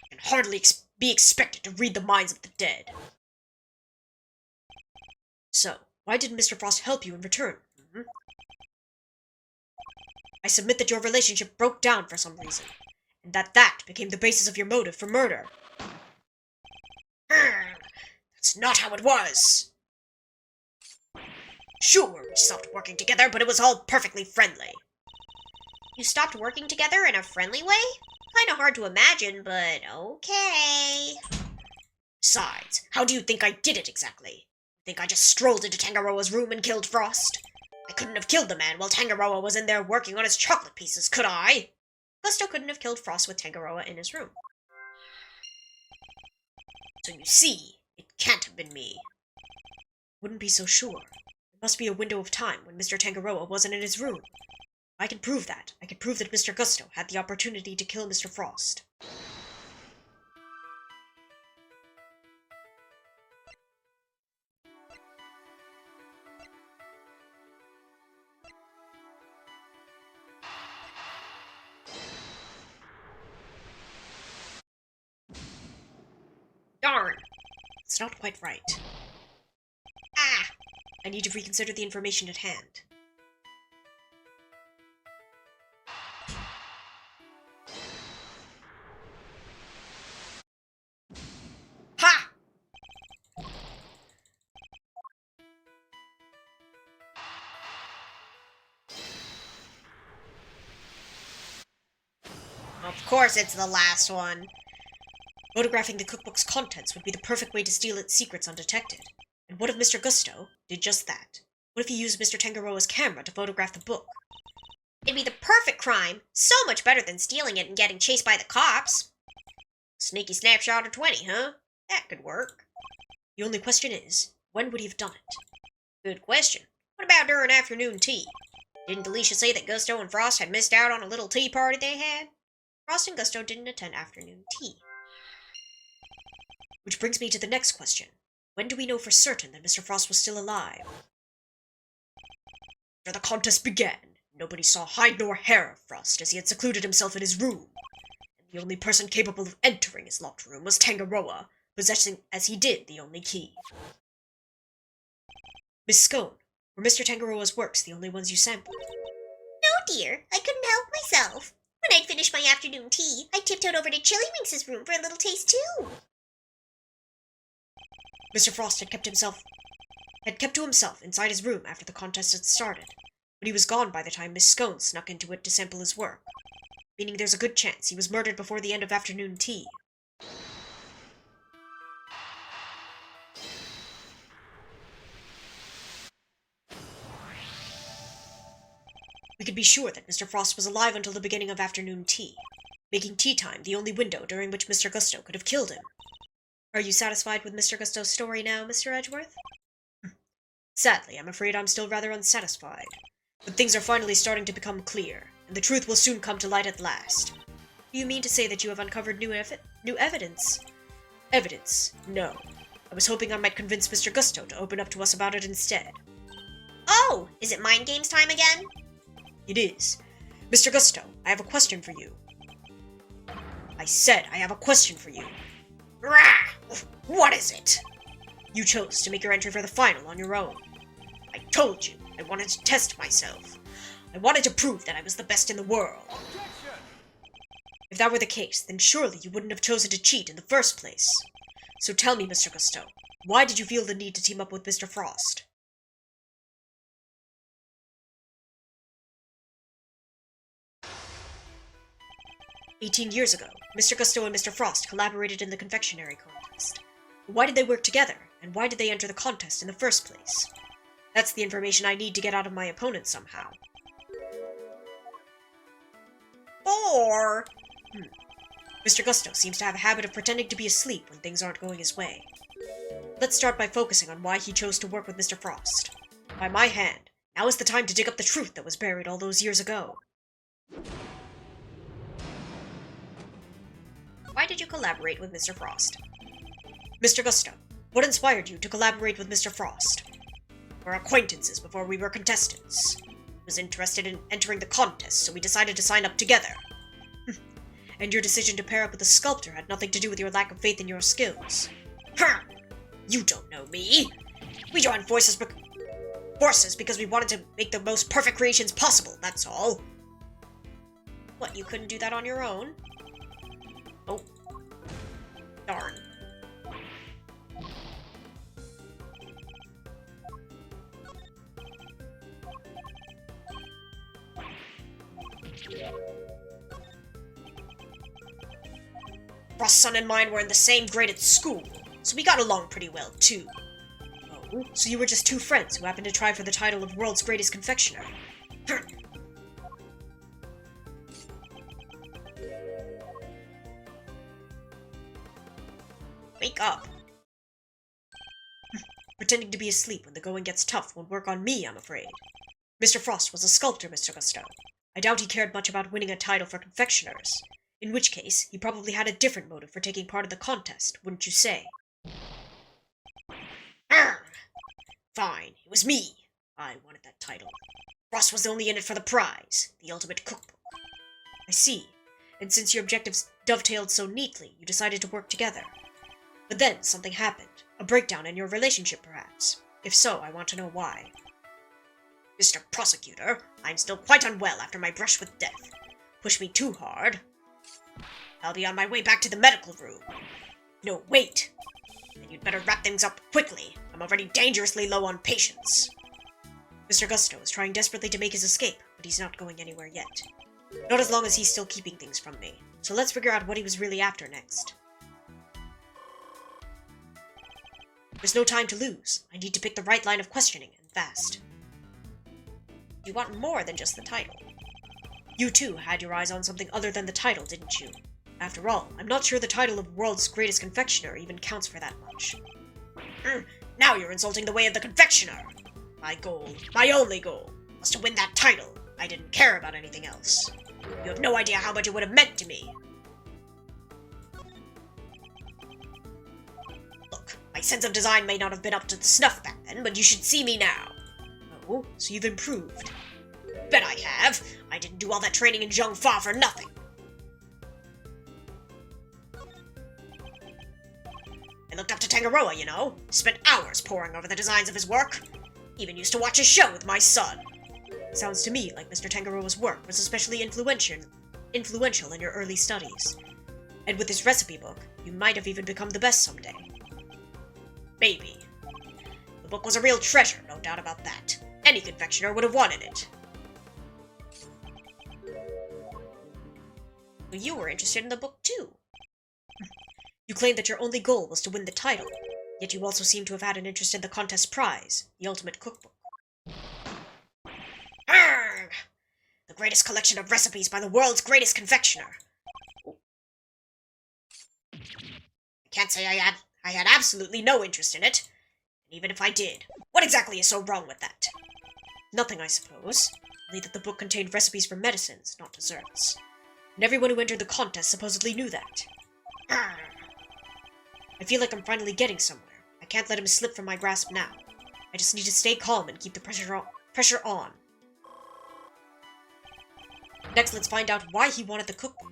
Can hardly be expected to read the minds of the dead. So, why didn't Mr. Frost help you in return? I submit that your relationship broke down for some reason, and that became the basis of your motive for murder. That's not how it was. Sure, we stopped working together, but it was all perfectly friendly. You stopped working together in a friendly way? Kinda hard to imagine, but okay. Besides, how do you think I did it exactly? Think I just strolled into Tangaroa's room and killed Frost? I couldn't have killed the man while Tangaroa was in there working on his chocolate pieces, could I? Gusto couldn't have killed Frost with Tangaroa in his room. So you see, it can't have been me. Wouldn't be so sure. There must be a window of time when Mr. Tangaroa wasn't in his room. I can prove that. I can prove that Mr. Gusto had the opportunity to kill Mr. Frost. Darn! It's not quite right. Ah! I need to reconsider the information at hand. Ha! Of course it's the last one. Photographing the cookbook's contents would be the perfect way to steal its secrets undetected. And what if Mr. Gusto did just that? What if he used Mr. Tangaroa's camera to photograph the book? It'd be the perfect crime. So much better than stealing it and getting chased by the cops. Sneaky snapshot of 20, huh? That could work. The only question is, when would he have done it? Good question. What about during afternoon tea? Didn't Alicia say that Gusto and Frost had missed out on a little tea party they had? Frost and Gusto didn't attend afternoon tea. Which brings me to the next question. When do we know for certain that Mr. Frost was still alive? After the contest began, nobody saw hide nor hair of Frost as he had secluded himself in his room. And the only person capable of entering his locked room was Tangaroa, possessing, as he did, the only key. Miss Scone, were Mr. Tangaroa's works the only ones you sampled? No, dear. I couldn't help myself. When I'd finished my afternoon tea, I tiptoed over to Chillywinks' room for a little taste, too. Mr. Frost had kept to himself inside his room after the contest had started, but he was gone by the time Miss Scone snuck into it to sample his work, meaning there's a good chance he was murdered before the end of afternoon tea. We could be sure that Mr. Frost was alive until the beginning of afternoon tea. making tea time the only window during which Mr. Gusto could have killed him. Are you satisfied with Mr. Gusto's story now, Mr. Edgeworth? Sadly, I'm afraid I'm still rather unsatisfied. But things are finally starting to become clear, and the truth will soon come to light at last. Do you mean to say that you have uncovered new evidence? Evidence? No. I was hoping I might convince Mr. Gusto to open up to us about it instead. Oh, is it mind games time again? It is. Mr. Gusto, I have a question for you. I said I have a question for you. Rah! What is it? You chose to make your entry for the final on your own. I told you I wanted to test myself. I wanted to prove that I was the best in the world. Objection! If that were the case, then surely you wouldn't have chosen to cheat in the first place. So tell me, Mr. Gusto, why did you feel the need to team up with Mr. Frost? "18 years ago, Mr. Gusto and Mr. Frost collaborated in the confectionery contest. Why did they work together, and why did they enter the contest in the first place? That's the information I need to get out of my opponent somehow." 4. Mr. Gusto seems to have a habit of pretending to be asleep when things aren't going his way. Let's start by focusing on why he chose to work with Mr. Frost. By my hand, now is the time to dig up the truth that was buried all those years ago. Why did you collaborate with Mr. Frost? Mr. Gusto, what inspired you to collaborate with Mr. Frost? We're acquaintances before we were contestants. Was interested in entering the contest, so we decided to sign up together. And your decision to pair up with a sculptor had nothing to do with your lack of faith in your skills. You don't know me. We joined forces because we wanted to make the most perfect creations possible, that's all. What, you couldn't do that on your own? Oh. Darn. Frost's son and mine were in the same grade at school, so we got along pretty well, too. Oh, so you were just two friends who happened to try for the title of world's greatest confectioner. Wake up. Pretending to be asleep when the going gets tough won't work on me, I'm afraid. Mr. Frost was a sculptor, Mr. Gusto. I doubt he cared much about winning a title for confectioners. In which case, he probably had a different motive for taking part in the contest, wouldn't you say? Fine, it was me. I wanted that title. Frost was only in it for the prize, the ultimate cookbook. I see. And since your objectives dovetailed so neatly, you decided to work together. But then something happened. A breakdown in your relationship, perhaps. If so, I want to know why. Mr. Prosecutor, I'm still quite unwell after my brush with death. Push me too hard. I'll be on my way back to the medical room. No, wait. Then you'd better wrap things up quickly. I'm already dangerously low on patience. Mr. Gusto is trying desperately to make his escape, but he's not going anywhere yet. Not as long as he's still keeping things from me. So let's figure out what he was really after next. There's no time to lose. I need to pick the right line of questioning, and fast. You want more than just the title. You too had your eyes on something other than the title, didn't you? After all, I'm not sure the title of world's greatest confectioner even counts for that much. Now you're insulting the way of the confectioner. My goal, my only goal, was to win that title. I didn't care about anything else. You have no idea how much it would have meant to me. Look, my sense of design may not have been up to the snuff back then, but you should see me now. Oh, so you've improved. Bet I have. I didn't do all that training in Zhongfa for nothing. I looked up to Tangaroa, you know. Spent hours poring over the designs of his work. Even used to watch his show with my son. Sounds to me like Mr. Tangaroa's work was especially influential in your early studies. And with his recipe book, you might have even become the best someday. Maybe. The book was a real treasure, no doubt about that. Any confectioner would have wanted it. Well, you were interested in the book too. You claimed that your only goal was to win the title, yet you also seem to have had an interest in the contest prize, the ultimate cookbook. Arrgh! The greatest collection of recipes by the world's greatest confectioner. can't say I had absolutely no interest in it. And even if I did, what exactly is so wrong with that? Nothing, I suppose. Only that the book contained recipes for medicines, not desserts. And everyone who entered the contest supposedly knew that. I feel like I'm finally getting somewhere. I can't let him slip from my grasp now. I just need to stay calm and keep the pressure on. Next, let's find out why he wanted the cookbook.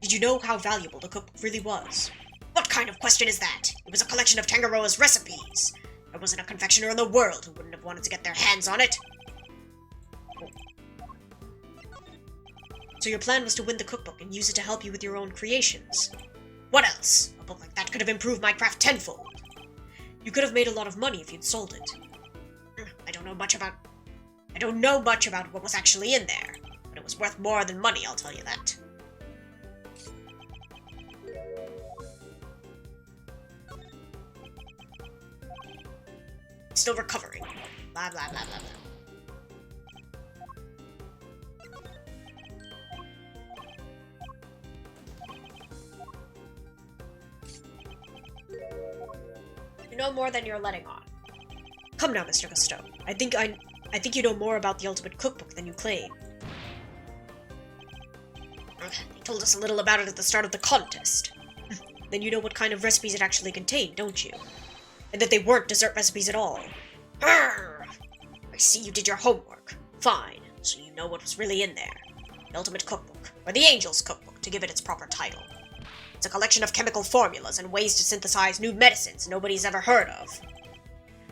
Did you know how valuable the cookbook really was? What kind of question is that? It was a collection of Tangaroa's recipes. There wasn't a confectioner in the world who wouldn't have wanted to get their hands on it. So your plan was to win the cookbook and use it to help you with your own creations. What else? A book like that could have improved my craft tenfold. You could have made a lot of money if you'd sold it. I don't know much about what was actually in there, but it was worth more than money, I'll tell you that. Still recovering. Blah, blah, blah, blah, blah. You know more than you're letting on. Come now, Mr. Gusteau. I think you know more about the ultimate cookbook than you claim. They told us a little about it at the start of the contest. Then you know what kind of recipes it actually contained, don't you? And that they weren't dessert recipes at all. Arrgh! I see you did your homework. Fine, so you know what was really in there. The ultimate cookbook, or the Angel's cookbook, to give it its proper title. It's a collection of chemical formulas and ways to synthesize new medicines nobody's ever heard of.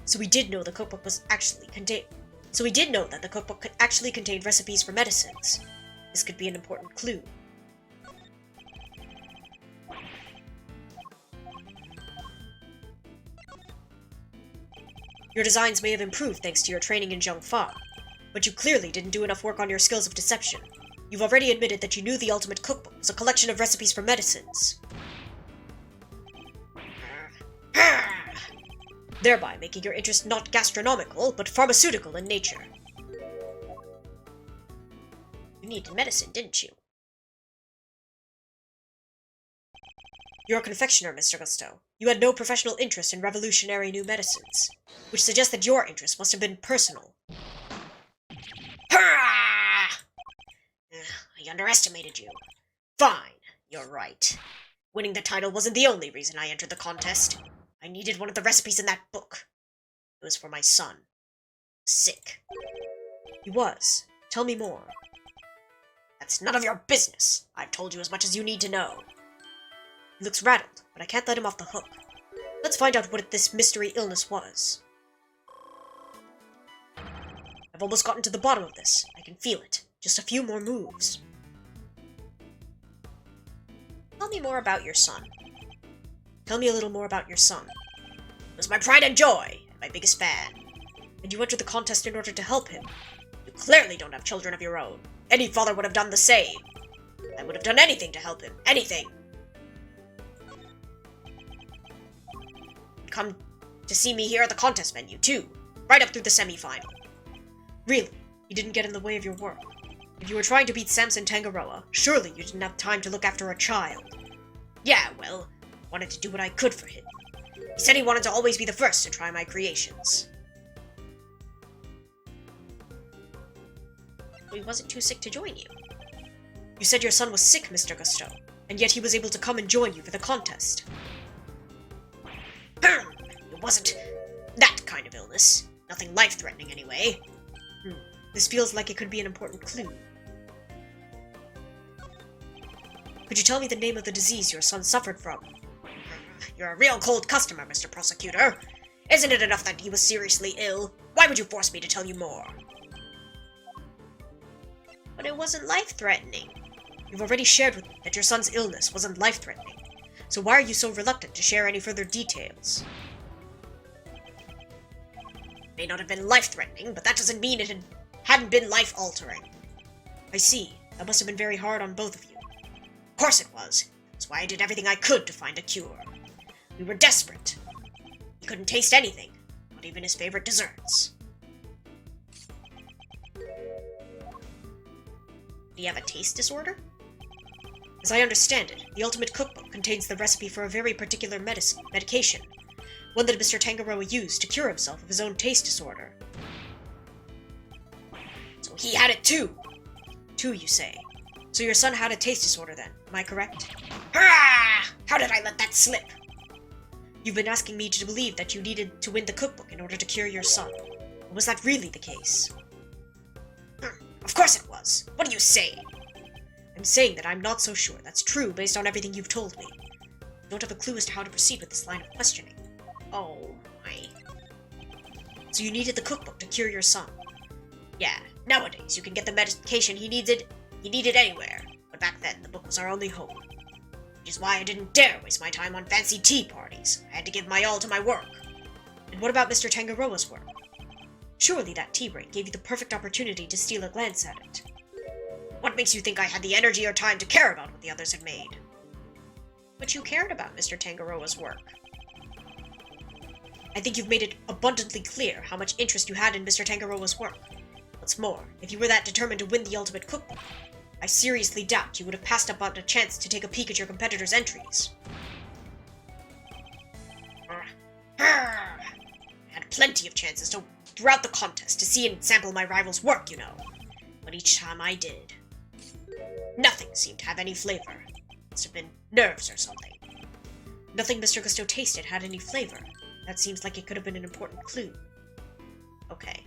So we did know that the cookbook actually contained recipes for medicines. This could be an important clue. Your designs may have improved thanks to your training in Zhongfa, but you clearly didn't do enough work on your skills of deception. You've already admitted that you knew the ultimate cookbook was a collection of recipes for medicines. Thereby making your interest not gastronomical, but pharmaceutical in nature. You needed medicine, didn't you? You're a confectioner, Mr. Gusteau. You had no professional interest in revolutionary new medicines, which suggests that your interest must have been personal. I underestimated you. Fine, you're right. Winning the title wasn't the only reason I entered the contest. I needed one of the recipes in that book. It was for my son. Sick. He was. Tell me more. That's none of your business. I've told you as much as you need to know. He looks rattled, but I can't let him off the hook. Let's find out what this mystery illness was. I've almost gotten to the bottom of this. I can feel it. Just a few more moves. Tell me more about your son. Tell me a little more about your son. He was my pride and joy, and my biggest fan. And you entered the contest in order to help him. You clearly don't have children of your own. Any father would have done the same. I would have done anything to help him. Anything. Come to see me here at the contest venue, too. Right up through the semi-final. Really, you didn't get in the way of your work. If you were trying to beat Samson Tangaroa, surely you didn't have time to look after a child. Yeah, well, I wanted to do what I could for him. He said he wanted to always be the first to try my creations. He wasn't too sick to join you. You said your son was sick, Mr. Gusteau, and yet he was able to come and join you for the contest. It wasn't that kind of illness. Nothing life-threatening, anyway. This feels like it could be an important clue. Could you tell me the name of the disease your son suffered from? You're a real cold customer, Mr. Prosecutor. Isn't it enough that he was seriously ill? Why would you force me to tell you more? But it wasn't life-threatening. You've already shared with me that your son's illness wasn't life-threatening. So why are you so reluctant to share any further details? It may not have been life-threatening, but that doesn't mean it hadn't been life-altering. I see. That must have been very hard on both of you. Of course it was. That's why I did everything I could to find a cure. We were desperate. He couldn't taste anything, not even his favorite desserts. Do you have a taste disorder? As I understand it, the Ultimate Cookbook contains the recipe for a very particular medication, one that Mr. Tangaroa used to cure himself of his own taste disorder. So he had it too! Too, you say? So your son had a taste disorder then, am I correct? Hurrah! How did I let that slip? You've been asking me to believe that you needed to win the cookbook in order to cure your son. Was that really the case? Of course it was. What are you saying? I'm saying that I'm not so sure that's true based on everything you've told me. I don't have a clue as to how to proceed with this line of questioning. Oh, my. So you needed the cookbook to cure your son? Yeah, nowadays you can get the medication he needed anywhere. But back then, the book was our only hope. Which is why I didn't dare waste my time on fancy tea parties. I had to give my all to my work. And what about Mr. Tangaroa's work? Surely that tea break gave you the perfect opportunity to steal a glance at it. What makes you think I had the energy or time to care about what the others had made? But you cared about Mr. Tangaroa's work. I think you've made it abundantly clear how much interest you had in Mr. Tangaroa's work. What's more, if you were that determined to win the Ultimate Cookbook, I seriously doubt you would have passed up on a chance to take a peek at your competitors' entries. I had plenty of chances throughout the contest to see and sample my rival's work, you know. But each time I did, nothing seemed to have any flavor. Must have been nerves or something. Nothing Mr. Gusto tasted had any flavor. That seems like it could have been an important clue. Okay.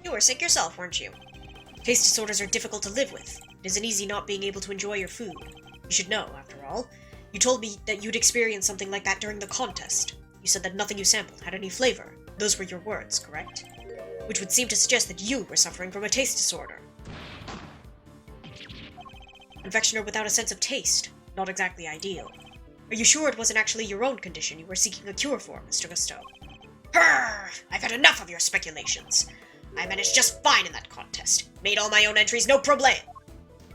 You were sick yourself, weren't you? Taste disorders are difficult to live with. It isn't easy not being able to enjoy your food. You should know, after all. You told me that you'd experienced something like that during the contest. You said that nothing you sampled had any flavor. Those were your words, correct? Which would seem to suggest that you were suffering from a taste disorder. Confectioner without a sense of taste. Not exactly ideal. Are you sure it wasn't actually your own condition you were seeking a cure for, Mr. Gusto? Brr! I've had enough of your speculations. I managed just fine in that contest. Made all my own entries, no problem.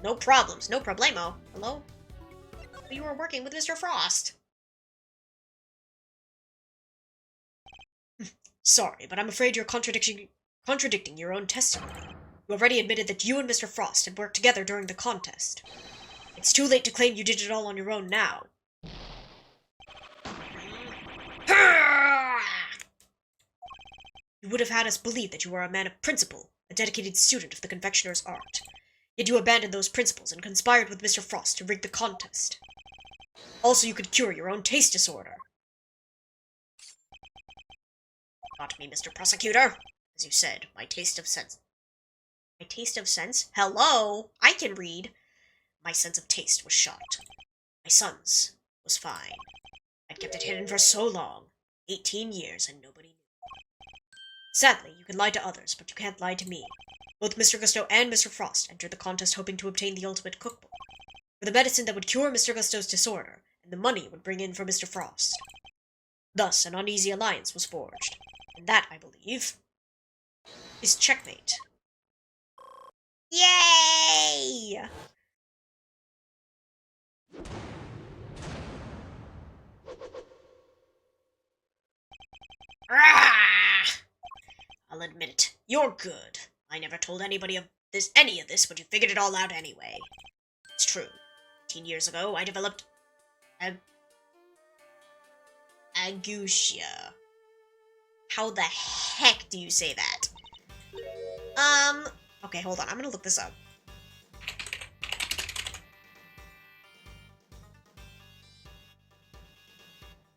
No problems, no problemo. Hello? You were working with Mr. Frost. Sorry, but I'm afraid you're contradicting your own testimony. You already admitted that you and Mr. Frost had worked together during the contest. It's too late to claim you did it all on your own now. You would have had us believe that you were a man of principle, a dedicated student of the confectioner's art. Yet you abandoned those principles and conspired with Mr. Frost to rig the contest. Also, you could cure your own taste disorder. Not me, Mr. Prosecutor. As you said, my taste of sense. My taste of sense? Hello? I can read. My sense of taste was shot. My son's was fine. I'd kept it hidden for so long. 18 years and nobody knew. Sadly, you can lie to others, but you can't lie to me. Both Mr. Gusto and Mr. Frost entered the contest hoping to obtain the Ultimate Cookbook, for the medicine that would cure Mr. Gusto's disorder, and the money it would bring in for Mr. Frost. Thus, an uneasy alliance was forged, and that, I believe, is checkmate. Yay! I'll admit it. You're good. I never told anybody of any of this, but you figured it all out anyway. It's true. 18 years ago, I developed agousia. How the heck do you say that? Okay, hold on. I'm gonna look this up.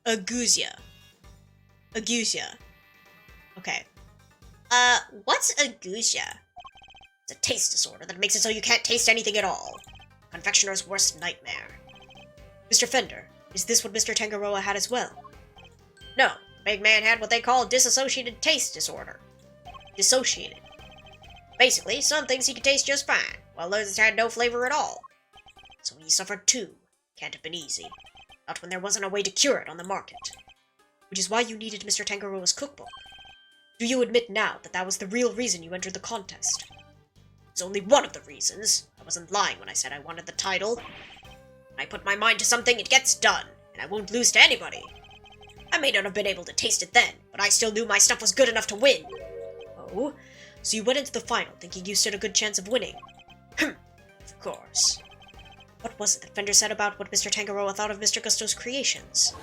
Agousia. Agousia. Okay. What's agousia? It's a taste disorder that makes it so you can't taste anything at all. Confectioner's worst nightmare. Mr. Fender, is this what Mr. Tangaroa had as well? No, Big Man had what they call dissociated taste disorder. Dissociated. Basically, some things he could taste just fine, while others had no flavor at all. So he suffered too. Can't have been easy. Not when there wasn't a way to cure it on the market. Which is why you needed Mr. Tangaroa's cookbook. Do you admit now that that was the real reason you entered the contest? It's only one of the reasons. I wasn't lying when I said I wanted the title. When I put my mind to something, it gets done, and I won't lose to anybody. I may not have been able to taste it then, but I still knew my stuff was good enough to win. Oh? So you went into the final thinking you stood a good chance of winning? Of course. What was it that Fender said about what Mr. Tangaroa thought of Mr. Gusto's creations?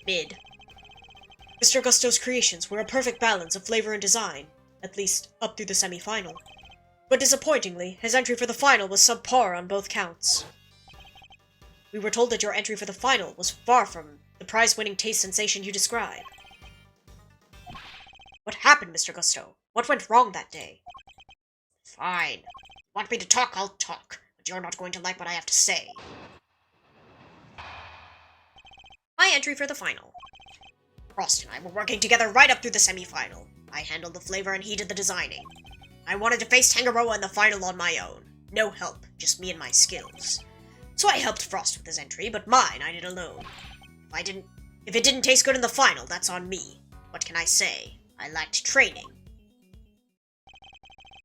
Mid. Mr. Gusto's creations were a perfect balance of flavor and design, at least up through the semi-final. But disappointingly, his entry for the final was subpar on both counts. We were told that your entry for the final was far from the prize-winning taste sensation you describe. What happened, Mr. Gusto? What went wrong that day? Fine. Want me to talk, I'll talk. But you're not going to like what I have to say. My entry for the final. Frost and I were working together right up through the semi-final. I handled the flavor and he did the designing. I wanted to face Tangaroa in the final on my own. No help, just me and my skills. So I helped Frost with his entry, but mine I did alone. If it didn't taste good in the final, that's on me. What can I say? I lacked training.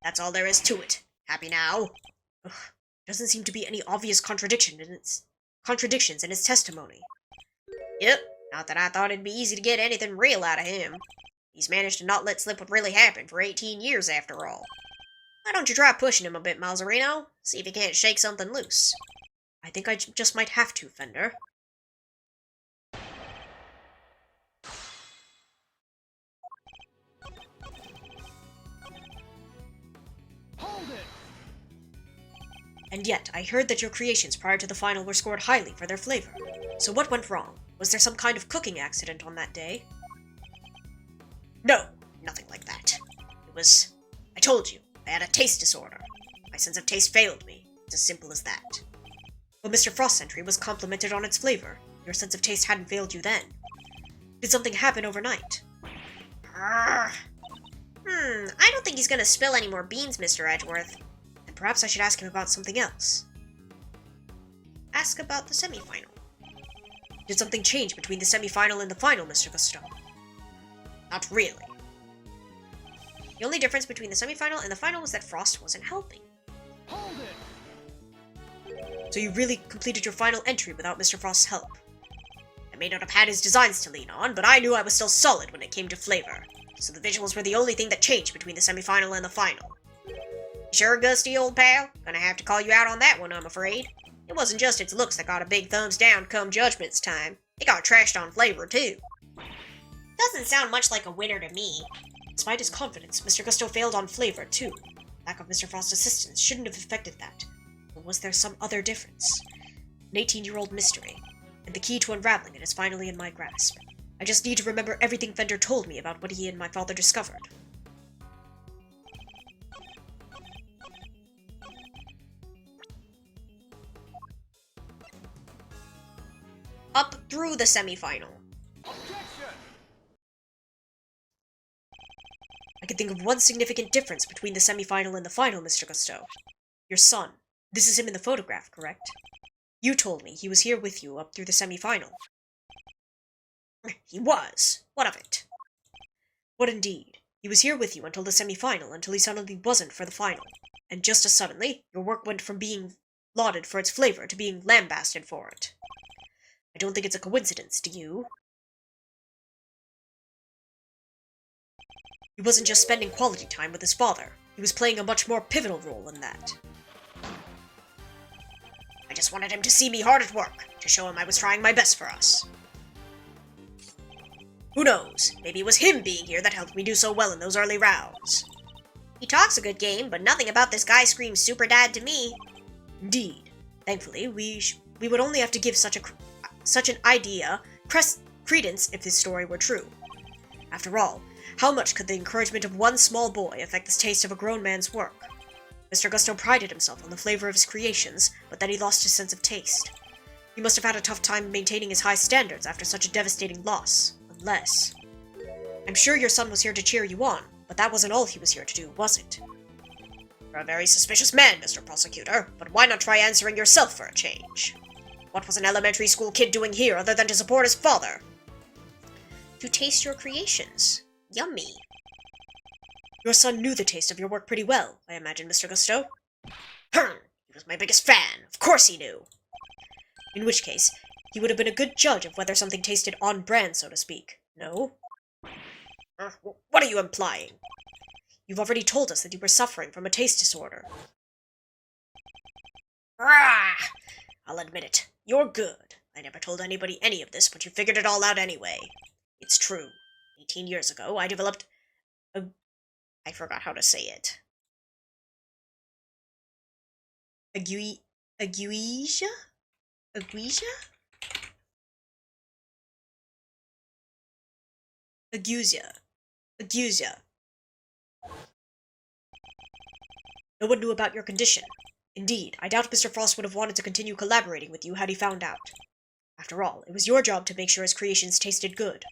That's all there is to it. Happy now? Ugh, doesn't seem to be any obvious contradictions in his testimony. Yep, not that I thought it'd be easy to get anything real out of him. He's managed to not let slip what really happened for 18 years after all. Why don't you try pushing him a bit, Malzarino? See if he can't shake something loose. I think I just might have to, Fender. Hold it! And yet, I heard that your creations prior to the final were scored highly for their flavor. So what went wrong? Was there some kind of cooking accident on that day? No, nothing like that. It was... I told you, I had a taste disorder. My sense of taste failed me. It's as simple as that. But Mr. Frost's entry was complimented on its flavor. Your sense of taste hadn't failed you then. Did something happen overnight? I don't think he's gonna spill any more beans, Mr. Edgeworth. Then perhaps I should ask him about something else. Ask about the semi-final. Did something change between the semi-final and the final, Mr. Gusto? Not really. The only difference between the semi-final and the final was that Frost wasn't helping. Hold it! So you really completed your final entry without Mr. Frost's help. I may not have had his designs to lean on, but I knew I was still solid when it came to flavor. So the visuals were the only thing that changed between the semi-final and the final. Sure, Gusty, old pal? Gonna have to call you out on that one, I'm afraid. It wasn't just its looks that got a big thumbs down come Judgment's time. It got trashed on flavor, too. Doesn't sound much like a winner to me. Despite his confidence, Mr. Gusto failed on flavor, too. Lack of Mr. Frost's assistance shouldn't have affected that. Or was there some other difference? An 18-year-old mystery, and the key to unraveling it is finally in my grasp. I just need to remember everything Fender told me about what he and my father discovered. Up through the semi-final. Objection! I can think of one significant difference between the semi-final and the final, Mr. Gusto. Your son. This is him in the photograph, correct? You told me he was here with you up through the semi-final. He was. What of it? What indeed? He was here with you until the semi-final, until he suddenly wasn't for the final. And just as suddenly, your work went from being lauded for its flavor to being lambasted for it. I don't think it's a coincidence, do you? He wasn't just spending quality time with his father. He was playing a much more pivotal role in that. I just wanted him to see me hard at work, to show him I was trying my best for us. Who knows? Maybe it was him being here that helped me do so well in those early rounds. He talks a good game, but nothing about this guy screams super dad to me. Indeed. Thankfully, we would only have to give such an idea credence if his story were true. After all, how much could the encouragement of one small boy affect the taste of a grown man's work? Mr. Gusto prided himself on the flavor of his creations, but then he lost his sense of taste. He must have had a tough time maintaining his high standards after such a devastating loss. Unless... I'm sure your son was here to cheer you on, but that wasn't all he was here to do, was it? You're a very suspicious man, Mr. Prosecutor, but why not try answering yourself for a change? What was an elementary school kid doing here other than to support his father? To taste your creations. Yummy. Your son knew the taste of your work pretty well, I imagine, Mr. Gusteau. He was my biggest fan. Of course he knew. In which case, he would have been a good judge of whether something tasted on brand, so to speak. No? What are you implying? You've already told us that you were suffering from a taste disorder. I'll admit it. You're good. I never told anybody any of this, but you figured it all out anyway. It's true. 18 years ago, I developed I forgot how to say it. Aguisia? Aguisia? Aguisia. No one knew about your condition. Indeed, I doubt Mr. Frost would have wanted to continue collaborating with you had he found out. After all, it was your job to make sure his creations tasted good.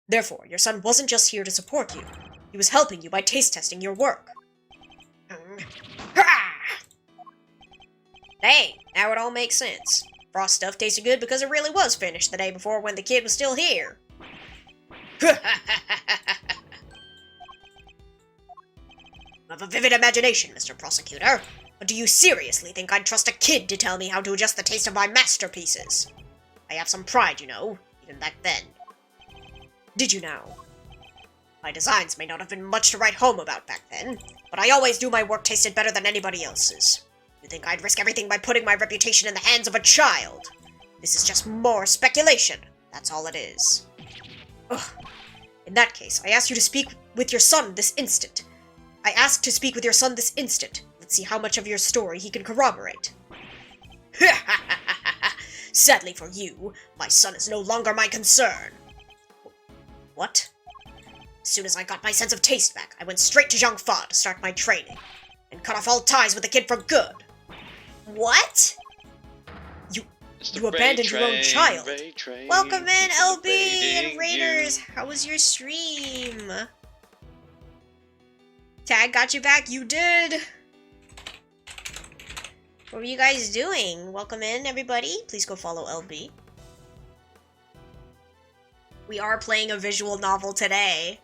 Therefore, your son wasn't just here to support you. He was helping you by taste testing your work. Dang, now it all makes sense. Frost stuff tasted good because it really was finished the day before when the kid was still here. You have a vivid imagination, Mr. Prosecutor. But do you seriously think I'd trust a kid to tell me how to adjust the taste of my masterpieces? I have some pride, you know, even back then. Did you now? My designs may not have been much to write home about back then, but I always knew my work tasted better than anybody else's. You think I'd risk everything by putting my reputation in the hands of a child? This is just more speculation. That's all it is. Ugh. In that case, I ask you to speak with your son this instant. Let's see how much of your story he can corroborate. Sadly for you, my son is no longer my concern. What? As soon as I got my sense of taste back, I went straight to Zhangfa to start my training, and cut off all ties with the kid for good. What? You abandoned your own child. Welcome in, LB and Raiders. How was your stream? Tag got you back. You did. What were you guys doing? Welcome in, everybody. Please go follow LB. We are playing a visual novel today.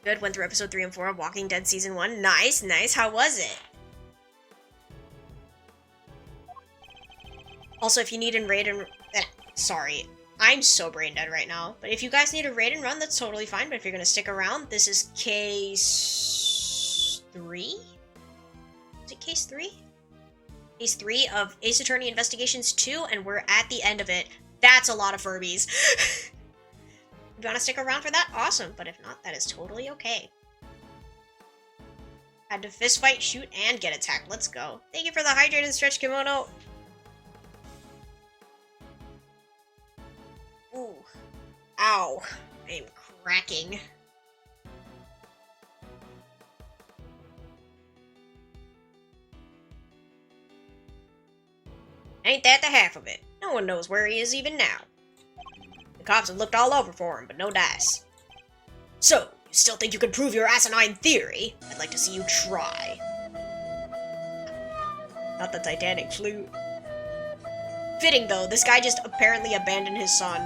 Good. Went through episode 3 and 4 of Walking Dead Season 1. Nice, nice. How was it? Also, if you need a raid and... sorry. I'm so brain dead right now. But if you guys need a raid and run, that's totally fine. But if you're going to stick around, this is case 3? Is it case 3? Case 3 of Ace Attorney Investigations 2, and we're at the end of it. That's a lot of Furbies. If you want to stick around for that, awesome. But if not, that is totally okay. Had to fist fight, shoot, and get attacked. Let's go. Thank you for the hydrate and stretch kimono. Ooh. Ow. I am cracking. Ain't that the half of it? No one knows where he is even now. The cops have looked all over for him, but no dice. So, you still think you can prove your asinine theory? I'd like to see you try. Not the Titanic flute. Fitting, though, this guy just apparently abandoned his son.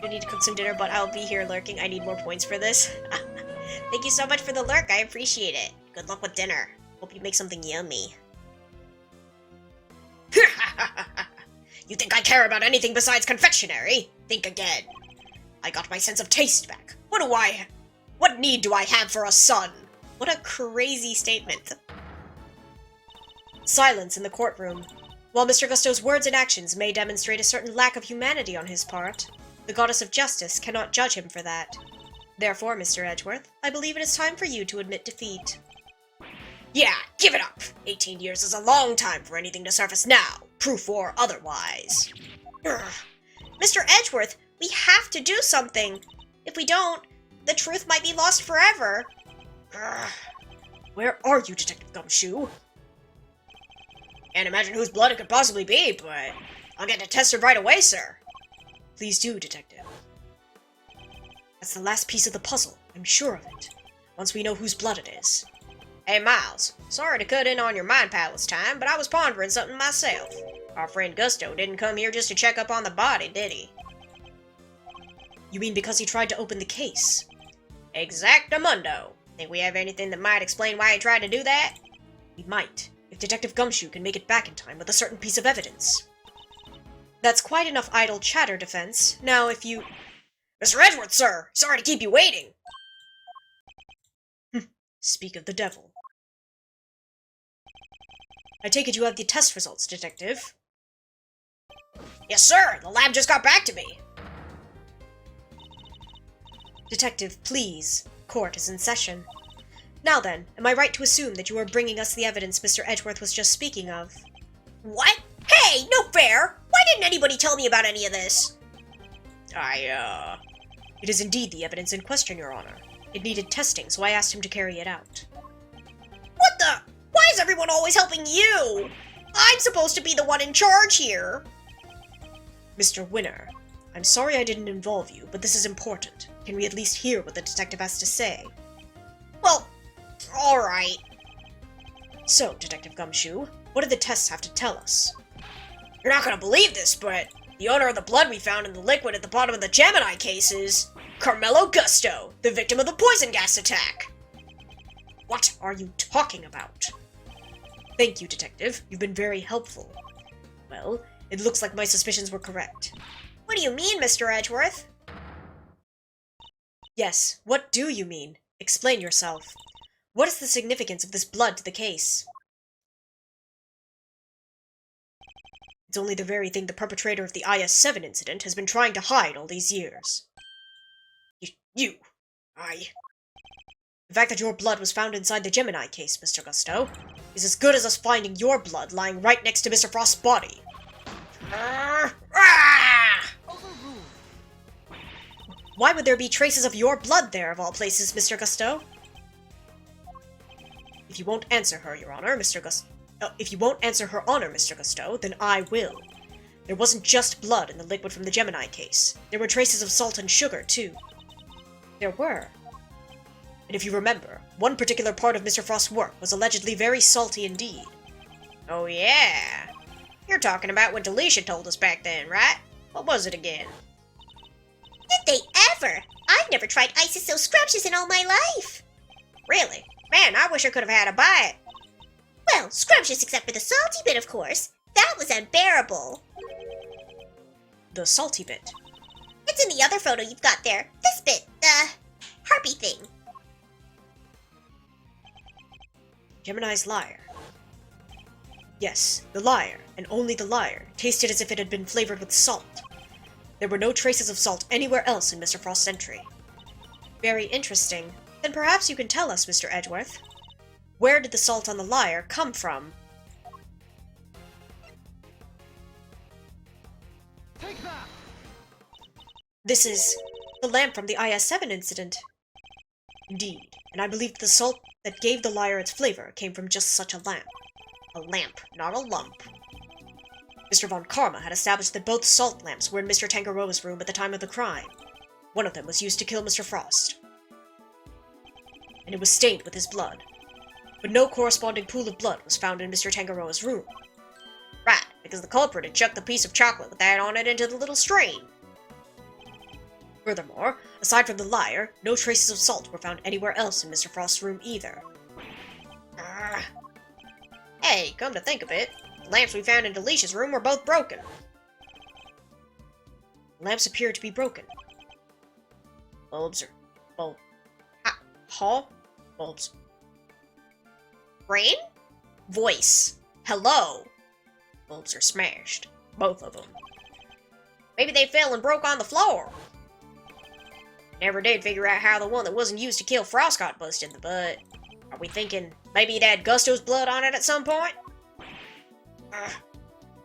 You need to cook some dinner, but I'll be here lurking. I need more points for this. Thank you so much for the lurk. I appreciate it. Good luck with dinner. Hope you make something yummy. You think I care about anything besides confectionery? Think again. I got my sense of taste back. What need do I have for a son? What a crazy statement. Silence in the courtroom. While Mr. Gusteau's words and actions may demonstrate a certain lack of humanity on his part, the goddess of justice cannot judge him for that. Therefore, Mr. Edgeworth, I believe it is time for you to admit defeat. Yeah, give it up! 18 years is a long time for anything to surface now, proof or otherwise. Ugh. Mr. Edgeworth, we have to do something. If we don't, the truth might be lost forever. Ugh. Where are you, Detective Gumshoe? Can't imagine whose blood it could possibly be, but I'll get it tested right away, sir. Please do, Detective. That's the last piece of the puzzle, I'm sure of it. Once we know whose blood it is. Hey, Miles. Sorry to cut in on your Mind Palace time, but I was pondering something myself. Our friend Gusto didn't come here just to check up on the body, did he? You mean because he tried to open the case? Exactamundo. Think we have anything that might explain why he tried to do that? We might, if Detective Gumshoe can make it back in time with a certain piece of evidence. That's quite enough idle chatter, Defense. Now, if you... Mr. Edgeworth, sir! Sorry to keep you waiting! Speak of the devil. I take it you have the test results, Detective. Yes, sir! The lab just got back to me! Detective, please. Court is in session. Now then, am I right to assume that you are bringing us the evidence Mr. Edgeworth was just speaking of? What? Hey, no fair! Why didn't anybody tell me about any of this? It is indeed the evidence in question, Your Honor. It needed testing, so I asked him to carry it out. What the? Why is everyone always helping you? I'm supposed to be the one in charge here. Mr. Winner, I'm sorry I didn't involve you, but this is important. Can we at least hear what the detective has to say? Well, alright. So, Detective Gumshoe, what did the tests have to tell us? You're not gonna believe this, but the owner of the blood we found in the liquid at the bottom of the Gemini case is Carmelo Gusto, the victim of the poison gas attack. What are you talking about? Thank you, Detective. You've been very helpful. Well, it looks like my suspicions were correct. What do you mean, Mr. Edgeworth? Yes, what do you mean? Explain yourself. What is the significance of this blood to the case? It's only the very thing the perpetrator of the IS-7 incident has been trying to hide all these years. The fact that your blood was found inside the Gemini case, Mr. Gusto, is as good as us finding your blood lying right next to Mr. Frost's body. Why would there be traces of your blood there, of all places, Mr. Gusto? If you won't answer her, Your Honor, Mr. Gusto... if you won't answer her honor, Mr. Gusto, then I will. There wasn't just blood in the liquid from the Gemini case. There were traces of salt and sugar, too. There were. And if you remember, one particular part of Mr. Frost's work was allegedly very salty indeed. Oh yeah. You're talking about what Delisha told us back then, right? What was it again? Did they ever? I've never tried ices so scrumptious in all my life. Really? Man, I wish I could have had a bite. Well, scrumptious except for the salty bit, of course. That was unbearable. The salty bit. It's in the other photo you've got there. This bit, the harpy thing. Gemini's lyre. Yes, the lyre, and only the lyre, tasted as if it had been flavored with salt. There were no traces of salt anywhere else in Mr. Frost's entry. Very interesting. Then perhaps you can tell us, Mr. Edgeworth. Where did the salt on the lyre come from? Take that! This is the lamp from the IS-7 incident. Indeed, and I believe the salt that gave the lyre its flavor came from just such a lamp. A lamp, not a lump. Mr. Von Karma had established that both salt lamps were in Mr. Tangaroa's room at the time of the crime. One of them was used to kill Mr. Frost. And it was stained with his blood. But no corresponding pool of blood was found in Mr. Tangaroa's room. Right, because the culprit had chucked the piece of chocolate with that on it into the little stream. Furthermore, aside from the lyre, no traces of salt were found anywhere else in Mr. Frost's room either. Hey, come to think of it, the lamps we found in Delisha's room were both broken. Lamps appear to be broken. Bulbs are... Bulbs. Rain? Voice. Hello. Bulbs are smashed. Both of them. Maybe they fell and broke on the floor. Never did figure out how the one that wasn't used to kill Frost got busted in the butt. Are we thinking maybe it had Gusto's blood on it at some point?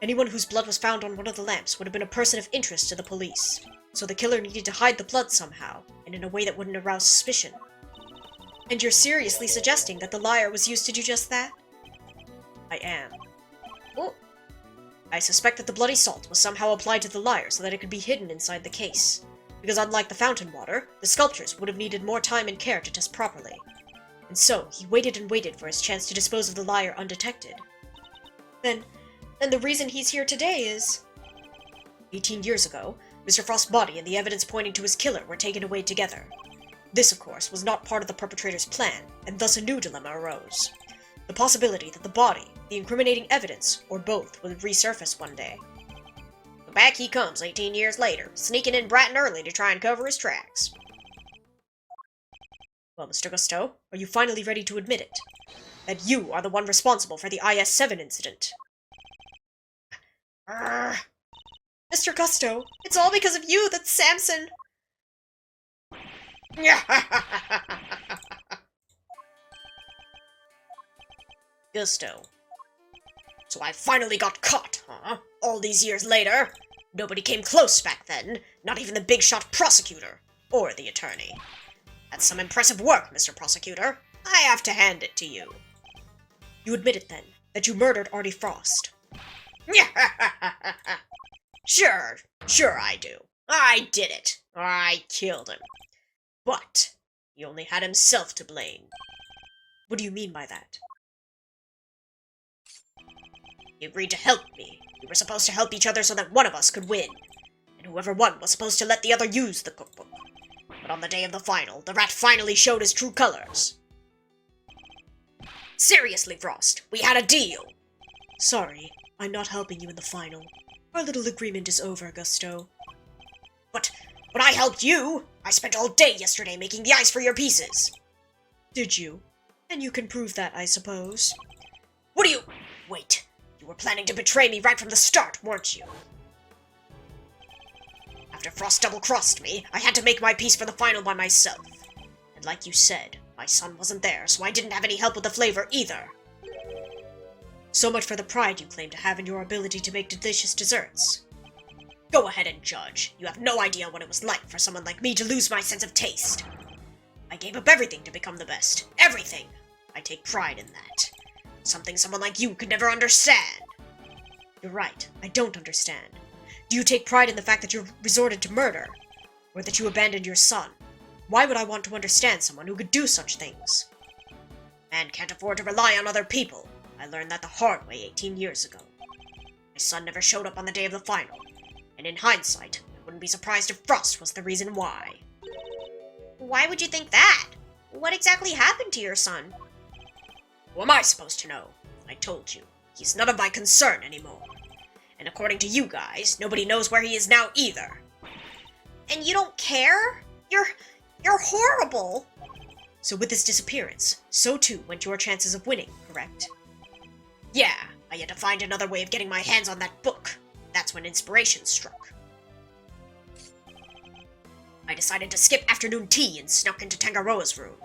Anyone whose blood was found on one of the lamps would have been a person of interest to the police, so the killer needed to hide the blood somehow, and in a way that wouldn't arouse suspicion. And you're seriously suggesting that the lyre was used to do just that? I am. Oh. I suspect that the bloody salt was somehow applied to the lyre so that it could be hidden inside the case. because unlike the fountain water, the sculptures would have needed more time and care to test properly. And so, he waited and waited for his chance to dispose of the liar undetected. Then the reason he's here today is... 18 years ago, Mr. Frost's body and the evidence pointing to his killer were taken away together. This, of course, was not part of the perpetrator's plan, and thus a new dilemma arose. The possibility that the body, the incriminating evidence, or both would resurface one day. But back he comes 18 years later, sneaking in bright and early to try and cover his tracks. Well, Mr. Gusteau, are you finally ready to admit it? That you are the one responsible for the IS-7 incident? Mr. Gusteau, it's all because of you that Samson... Gusteau. So I finally got caught, huh? All these years later? Nobody came close back then, not even the big-shot prosecutor, or the attorney. That's some impressive work, Mr. Prosecutor. I have to hand it to you. You admit it, then, that you murdered Artie Frost. Sure I do. I did it. I killed him. But he only had himself to blame. What do you mean by that? He agreed to help me. We were supposed to help each other so that one of us could win. And whoever won was supposed to let the other use the cookbook. But on the day of the final, the rat finally showed his true colors. Seriously, Frost, we had a deal. Sorry, I'm not helping you in the final. Our little agreement is over, Gusteau. But I helped you! I spent all day yesterday making the ice for your pieces. Did you? And you can prove that, I suppose. What do you... Wait, you were planning to betray me right from the start, weren't you? After Frost double-crossed me, I had to make my piece for the final by myself. And like you said, my son wasn't there, so I didn't have any help with the flavor either. So much for the pride you claim to have in your ability to make delicious desserts. Go ahead and judge. You have no idea what it was like for someone like me to lose my sense of taste. I gave up everything to become the best. Everything! I take pride in that. Something someone like you could never understand. You're right, I don't understand. Do you take pride in the fact that you resorted to murder? Or that you abandoned your son? Why would I want to understand someone who could do such things? Man can't afford to rely on other people. I learned that the hard way 18 years ago. My son never showed up on the day of the final. And in hindsight, I wouldn't be surprised if Frost was the reason why. Why would you think that? What exactly happened to your son? Who am I supposed to know? I told you, he's none of my concern anymore. And according to you guys, nobody knows where he is now either. And you don't care? You're horrible! So with his disappearance, so too went your chances of winning, correct? Yeah, I had to find another way of getting my hands on that book. That's when inspiration struck. I decided to skip afternoon tea and snuck into Tangaroa's room.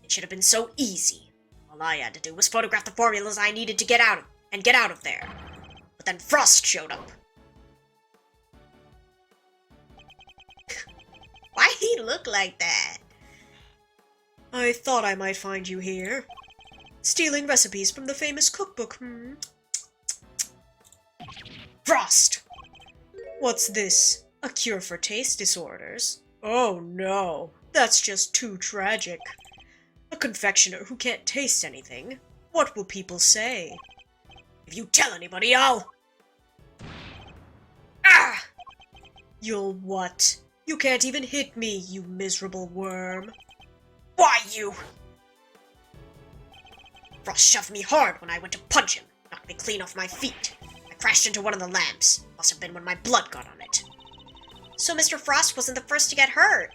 It should have been so easy. All I had to do was photograph the formulas I needed to get out of there. But then Frost showed up. Why he look like that? I thought I might find you here. Stealing recipes from the famous cookbook, Frost! What's this? A cure for taste disorders? Oh no, that's just too tragic. A confectioner who can't taste anything. What will people say? If you tell anybody, I'll... Ah! You'll what? You can't even hit me, you miserable worm. Why, you... Frost shoved me hard when I went to punch him, knocked me clean off my feet. I crashed into one of the lamps. Must have been when my blood got on it. So Mr. Frost wasn't the first to get hurt.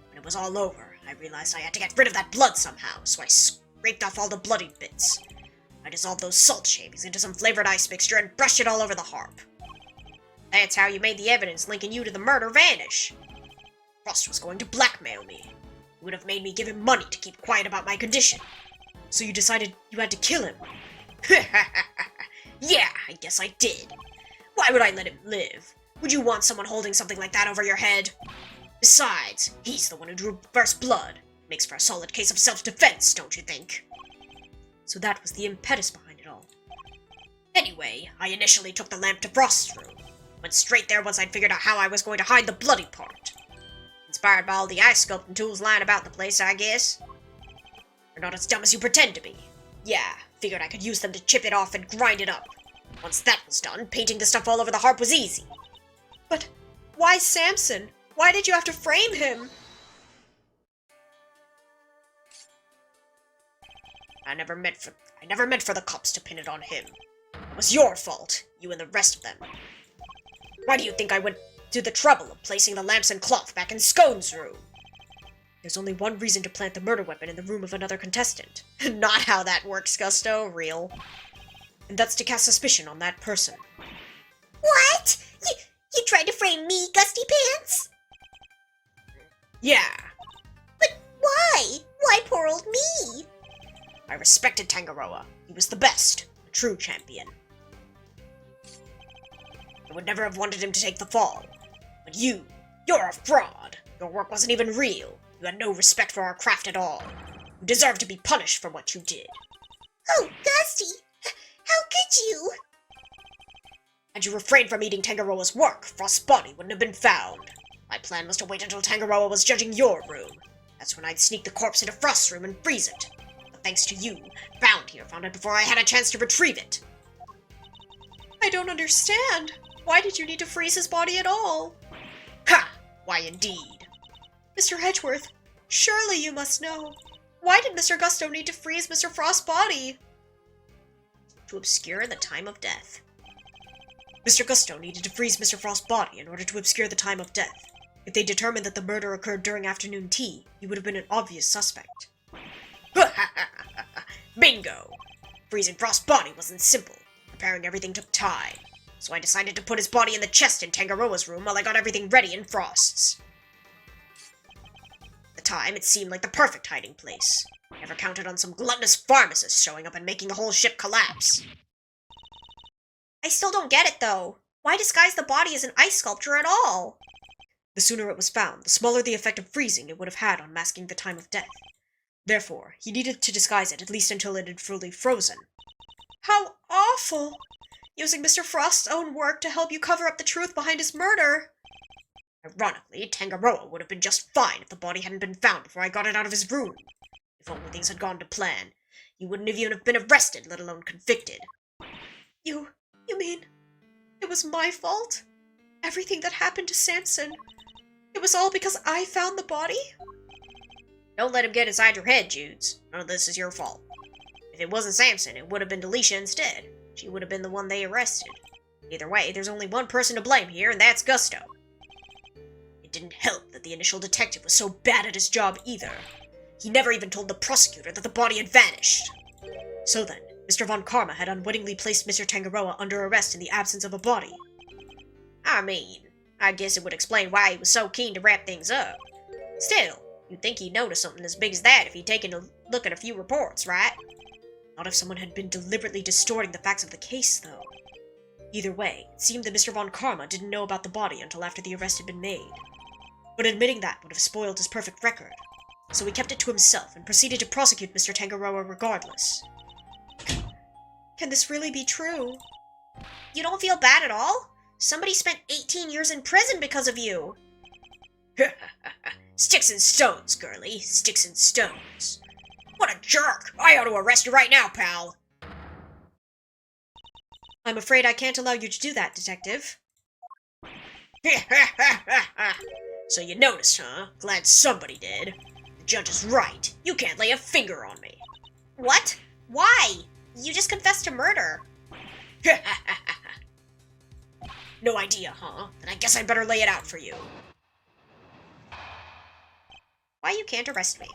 When it was all over, I realized I had to get rid of that blood somehow, so I scraped off all the bloodied bits. I dissolved those salt shavings into some flavored ice mixture and brushed it all over the harp. That's how you made the evidence linking you to the murder vanish. Frost was going to blackmail me. He would have made me give him money to keep quiet about my condition. So you decided you had to kill him? Yeah, I guess I did. Why would I let him live? Would you want someone holding something like that over your head? Besides, he's the one who drew first blood. Makes for a solid case of self-defense, don't you think? So that was the impetus behind it all. Anyway, I initially took the lamp to Frost's room. Went straight there once I'd figured out how I was going to hide the bloody part. Inspired by all the ice sculpting tools lying about the place, I guess. You're not as dumb as you pretend to be. Yeah, figured I could use them to chip it off and grind it up. Once that was done, painting the stuff all over the harp was easy. But why Samson? Why did you have to frame him? I never meant for the cops to pin it on him. It was your fault, you and the rest of them. Why do you think I went to the trouble of placing the lamps and cloth back in Scone's room? There's only one reason to plant the murder weapon in the room of another contestant. Not how that works, Gusto, real. And that's to cast suspicion on that person. What? You tried to frame me, Gusty Pants? Yeah, But why? Why poor old me? I respected Tangaroa. He was the best, a true champion. I would never have wanted him to take the fall. But you're a fraud. Your work wasn't even real. You had no respect for our craft at all. You deserve to be punished for what you did. Oh, Gusty! How could you? Had you refrained from eating Tangaroa's work, Frost's body wouldn't have been found. My plan was to wait until Tangaroa was judging your room. That's when I'd sneak the corpse into Frost's room and freeze it. But thanks to you, Bound here found it before I had a chance to retrieve it. I don't understand. Why did you need to freeze his body at all? Ha! Why indeed? Mr. Edgeworth, surely you must know. Why did Mr. Gusto need to freeze Mr. Frost's body? To obscure the time of death. Mr. Gusto needed to freeze Mr. Frost's body in order to obscure the time of death. If they determined that the murder occurred during afternoon tea, he would have been an obvious suspect. Bingo! Freezing Frost's body wasn't simple. Preparing everything took time. So I decided to put his body in the chest in Tangaroa's room while I got everything ready in Frost's. At the time, it seemed like the perfect hiding place. I never counted on some gluttonous pharmacist showing up and making the whole ship collapse. I still don't get it, though. Why disguise the body as an ice sculpture at all? The sooner it was found, the smaller the effect of freezing it would have had on masking the time of death. Therefore, he needed to disguise it at least until it had fully frozen. How awful! Using Mr. Frost's own work to help you cover up the truth behind his murder. Ironically, Tangaroa would have been just fine if the body hadn't been found before I got it out of his room. If only things had gone to plan, he wouldn't have even have been arrested, let alone convicted. You mean it was my fault? Everything that happened to Samson, it was all because I found the body? Don't let him get inside your head, Judes. None of this is your fault. If it wasn't Samson, it would have been Delisha instead. She would have been the one they arrested. Either way, there's only one person to blame here, and that's Gusto. It didn't help that the initial detective was so bad at his job either. He never even told the prosecutor that the body had vanished. So then, Mr. Von Karma had unwittingly placed Mr. Tangaroa under arrest in the absence of a body. I mean, I guess it would explain why he was so keen to wrap things up. Still, you'd think he'd notice something as big as that if he'd taken a look at a few reports, right? Not if someone had been deliberately distorting the facts of the case, though. Either way, it seemed that Mr. Von Karma didn't know about the body until after the arrest had been made. But admitting that would have spoiled his perfect record. So he kept it to himself and proceeded to prosecute Mr. Tangaroa regardless. Can this really be true? You don't feel bad at all? Somebody spent 18 years in prison because of you. Sticks and stones, girlie. Sticks and stones. What a jerk! I ought to arrest you right now, pal. I'm afraid I can't allow you to do that, Detective. So you noticed, huh? Glad somebody did. The judge is right. You can't lay a finger on me. What? Why? You just confessed to murder. No idea, huh? Then I guess I'd better lay it out for you. Why you can't arrest me?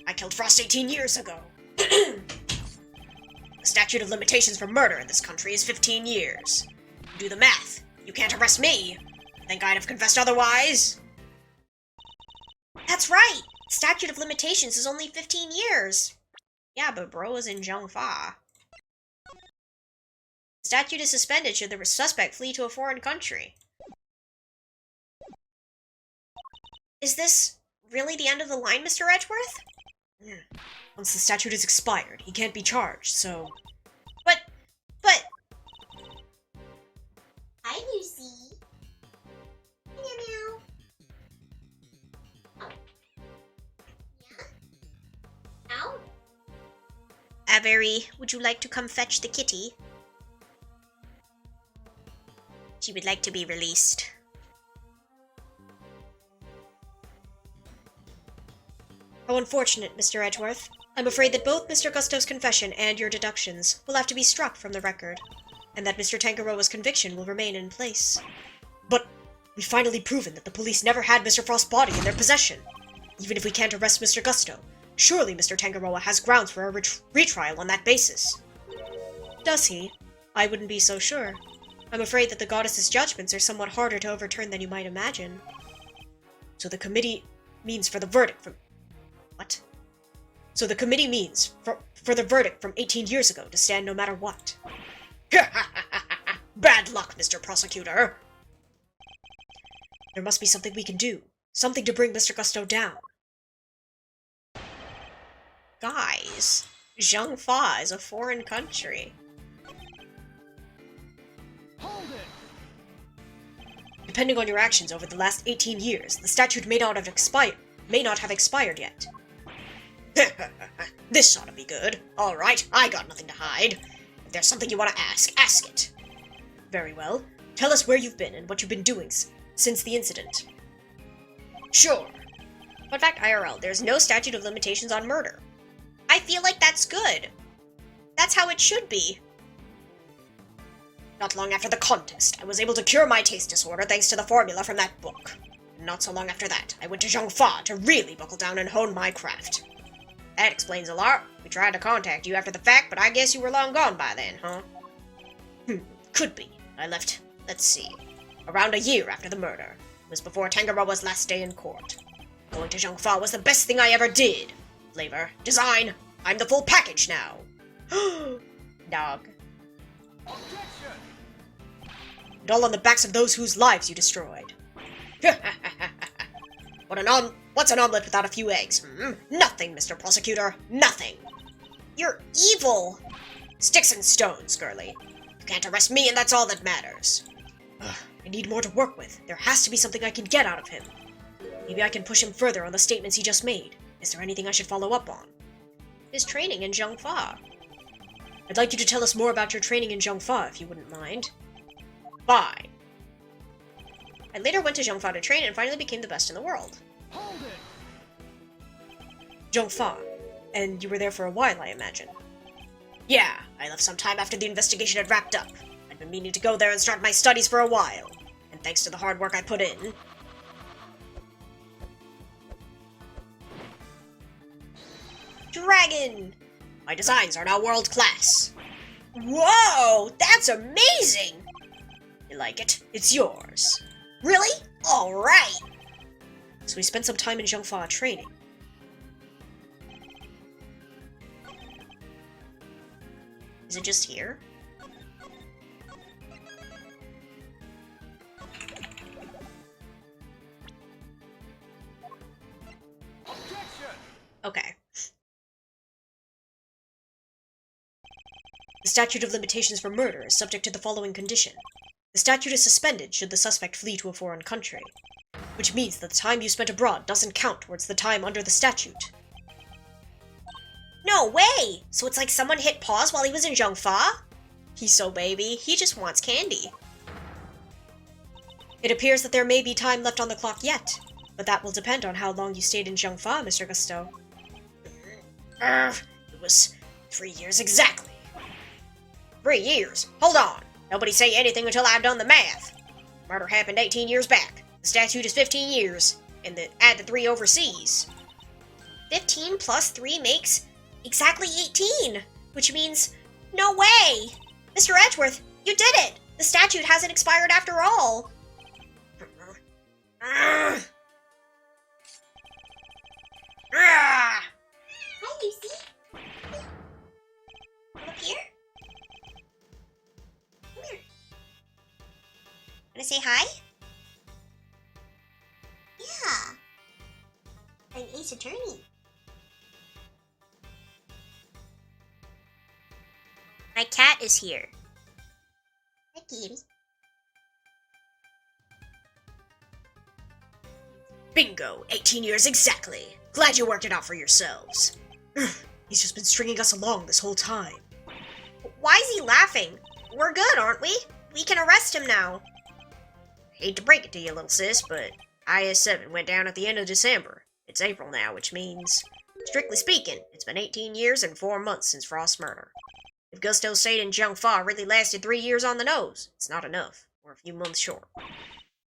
I killed Frost 18 years ago. The statute of limitations for murder in this country is 15 years. Do the math. You can't arrest me. Think I'd have confessed otherwise? That's right! Statute of limitations is only 15 years. Yeah, but bro is in Zhongfa. Statute is suspended should the suspect flee to a foreign country. Is this really the end of the line, Mr. Edgeworth? Once the statute is expired, he can't be charged, so... But... Hi, Lucy. Avery, would you like to come fetch the kitty? She would like to be released. How unfortunate, Mr. Edgeworth. I'm afraid that both Mr. Gusto's confession and your deductions will have to be struck from the record, and that Mr. Tangaroa's conviction will remain in place. But we've finally proven that the police never had Mr. Frost's body in their possession. Even if we can't arrest Mr. Gusto, surely Mr. Tangaroa has grounds for a retrial on that basis. Does he? I wouldn't be so sure. I'm afraid that the goddess's judgments are somewhat harder to overturn than you might imagine. So the committee means for the verdict from... What? So the committee means for the verdict from 18 years ago to stand no matter what. Bad luck, Mr. Prosecutor. There must be something we can do. Something to bring Mr. Gusto down. Guys, Zhengfa is a foreign country. Hold it! Depending on your actions over the last 18 years, the statute may not have expired yet. This ought to be good. Alright, I got nothing to hide. If there's something you want to ask it. Very well. Tell us where you've been and what you've been doing since the incident. Sure. Fun fact, IRL, there's no statute of limitations on murder. I feel like that's good. That's how it should be. Not long after the contest, I was able to cure my taste disorder thanks to the formula from that book. Not so long after that, I went to Zhengfa to really buckle down and hone my craft. That explains a lot. We tried to contact you after the fact, but I guess you were long gone by then, huh? Could be. I left, let's see, around a year after the murder. It was before Tangaroa's last day in court. Going to Zhengfa was the best thing I ever did. Flavor, design, I'm the full package now. Dog. Objection! And all on the backs of those whose lives you destroyed. What's an omelet without a few eggs? Nothing, Mr. Prosecutor. Nothing. You're evil. Sticks and stones, girly. You can't arrest me, and that's all that matters. I need more to work with. There has to be something I can get out of him. Maybe I can push him further on the statements he just made. Is there anything I should follow up on? His training in Zhengfa. I'd like you to tell us more about your training in Zhengfa, if you wouldn't mind. Fine. I later went to Zhengfa to train and finally became the best in the world. Hold it! Zhengfa. And you were there for a while, I imagine. Yeah, I left some time after the investigation had wrapped up. I'd been meaning to go there and start my studies for a while. And thanks to the hard work I put in... Dragon! My designs are now world class. Whoa! That's amazing! You like it? It's yours. Really? Alright! So we spent some time in Zhengfa training. Is it just here? Objection! Okay. The statute of limitations for murder is subject to the following condition. The statute is suspended should the suspect flee to a foreign country, which means that the time you spent abroad doesn't count towards the time under the statute. No way! So it's like someone hit pause while he was in Zhengfa? He's so baby, he just wants candy. It appears that there may be time left on the clock yet, but that will depend on how long you stayed in Zhengfa, Mr. Gusto. It was 3 years exactly. 3 years? Hold on. Nobody say anything until I've done the math. Murder happened 18 years back. The statute is 15 years, and add the 3 overseas. 15 plus 3 makes exactly 18, which means no way! Mr. Edgeworth, you did it! The statute hasn't expired after all. Hi, Lucy. Come up here. Come here. Wanna say hi? Yeah. I'm Ace Attorney. My cat is here. Hi, kitty. Bingo! 18 years exactly. Glad you worked it out for yourselves. He's just been stringing us along this whole time. Why is he laughing? We're good, aren't we? We can arrest him now. Hate to break it to you, little sis, but IS-7 went down at the end of December. It's April now, which means, strictly speaking, it's been 18 years and 4 months since Frost's murder. If Gusto's stayed in Jiangfa really lasted 3 years on the nose, it's not enough. We're a few months short.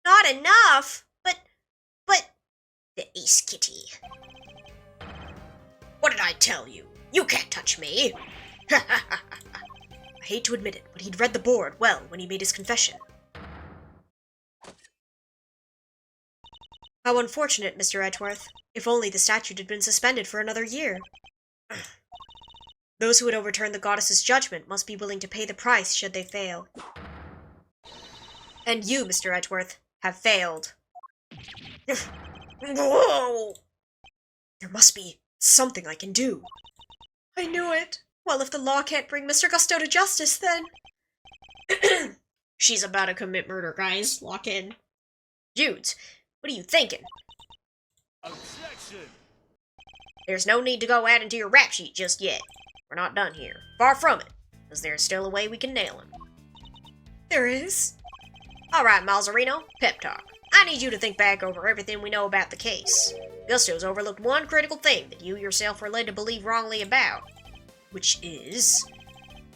Not enough? But... The Ace Kitty. What did I tell you? You can't touch me! I hate to admit it, but he'd read the board well when he made his confession. How unfortunate, Mr. Edgeworth. If only the statute had been suspended for another year. Those who would overturn the goddess's judgment must be willing to pay the price should they fail. And you, Mr. Edgeworth, have failed. Whoa! There must be something I can do. I knew it. Well, if the law can't bring Mr. Gusto to justice, then... She's about to commit murder, guys. Lock in. Judes, what are you thinking? Objection! There's no need to go adding to your rap sheet just yet. We're not done here. Far from it, because there's still a way we can nail him. There is? Alright, Malzarino, pep talk. I need you to think back over everything we know about the case. Gusto's overlooked one critical thing that you yourself were led to believe wrongly about. Which is?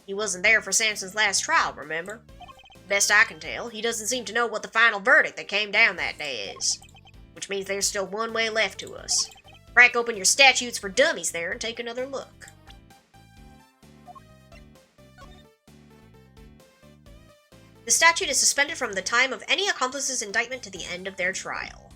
He wasn't there for Samson's last trial, remember? Best I can tell, he doesn't seem to know what the final verdict that came down that day is. Which means there's still one way left to us. Crack open your statutes for dummies there and take another look. The statute is suspended from the time of any accomplice's indictment to the end of their trial.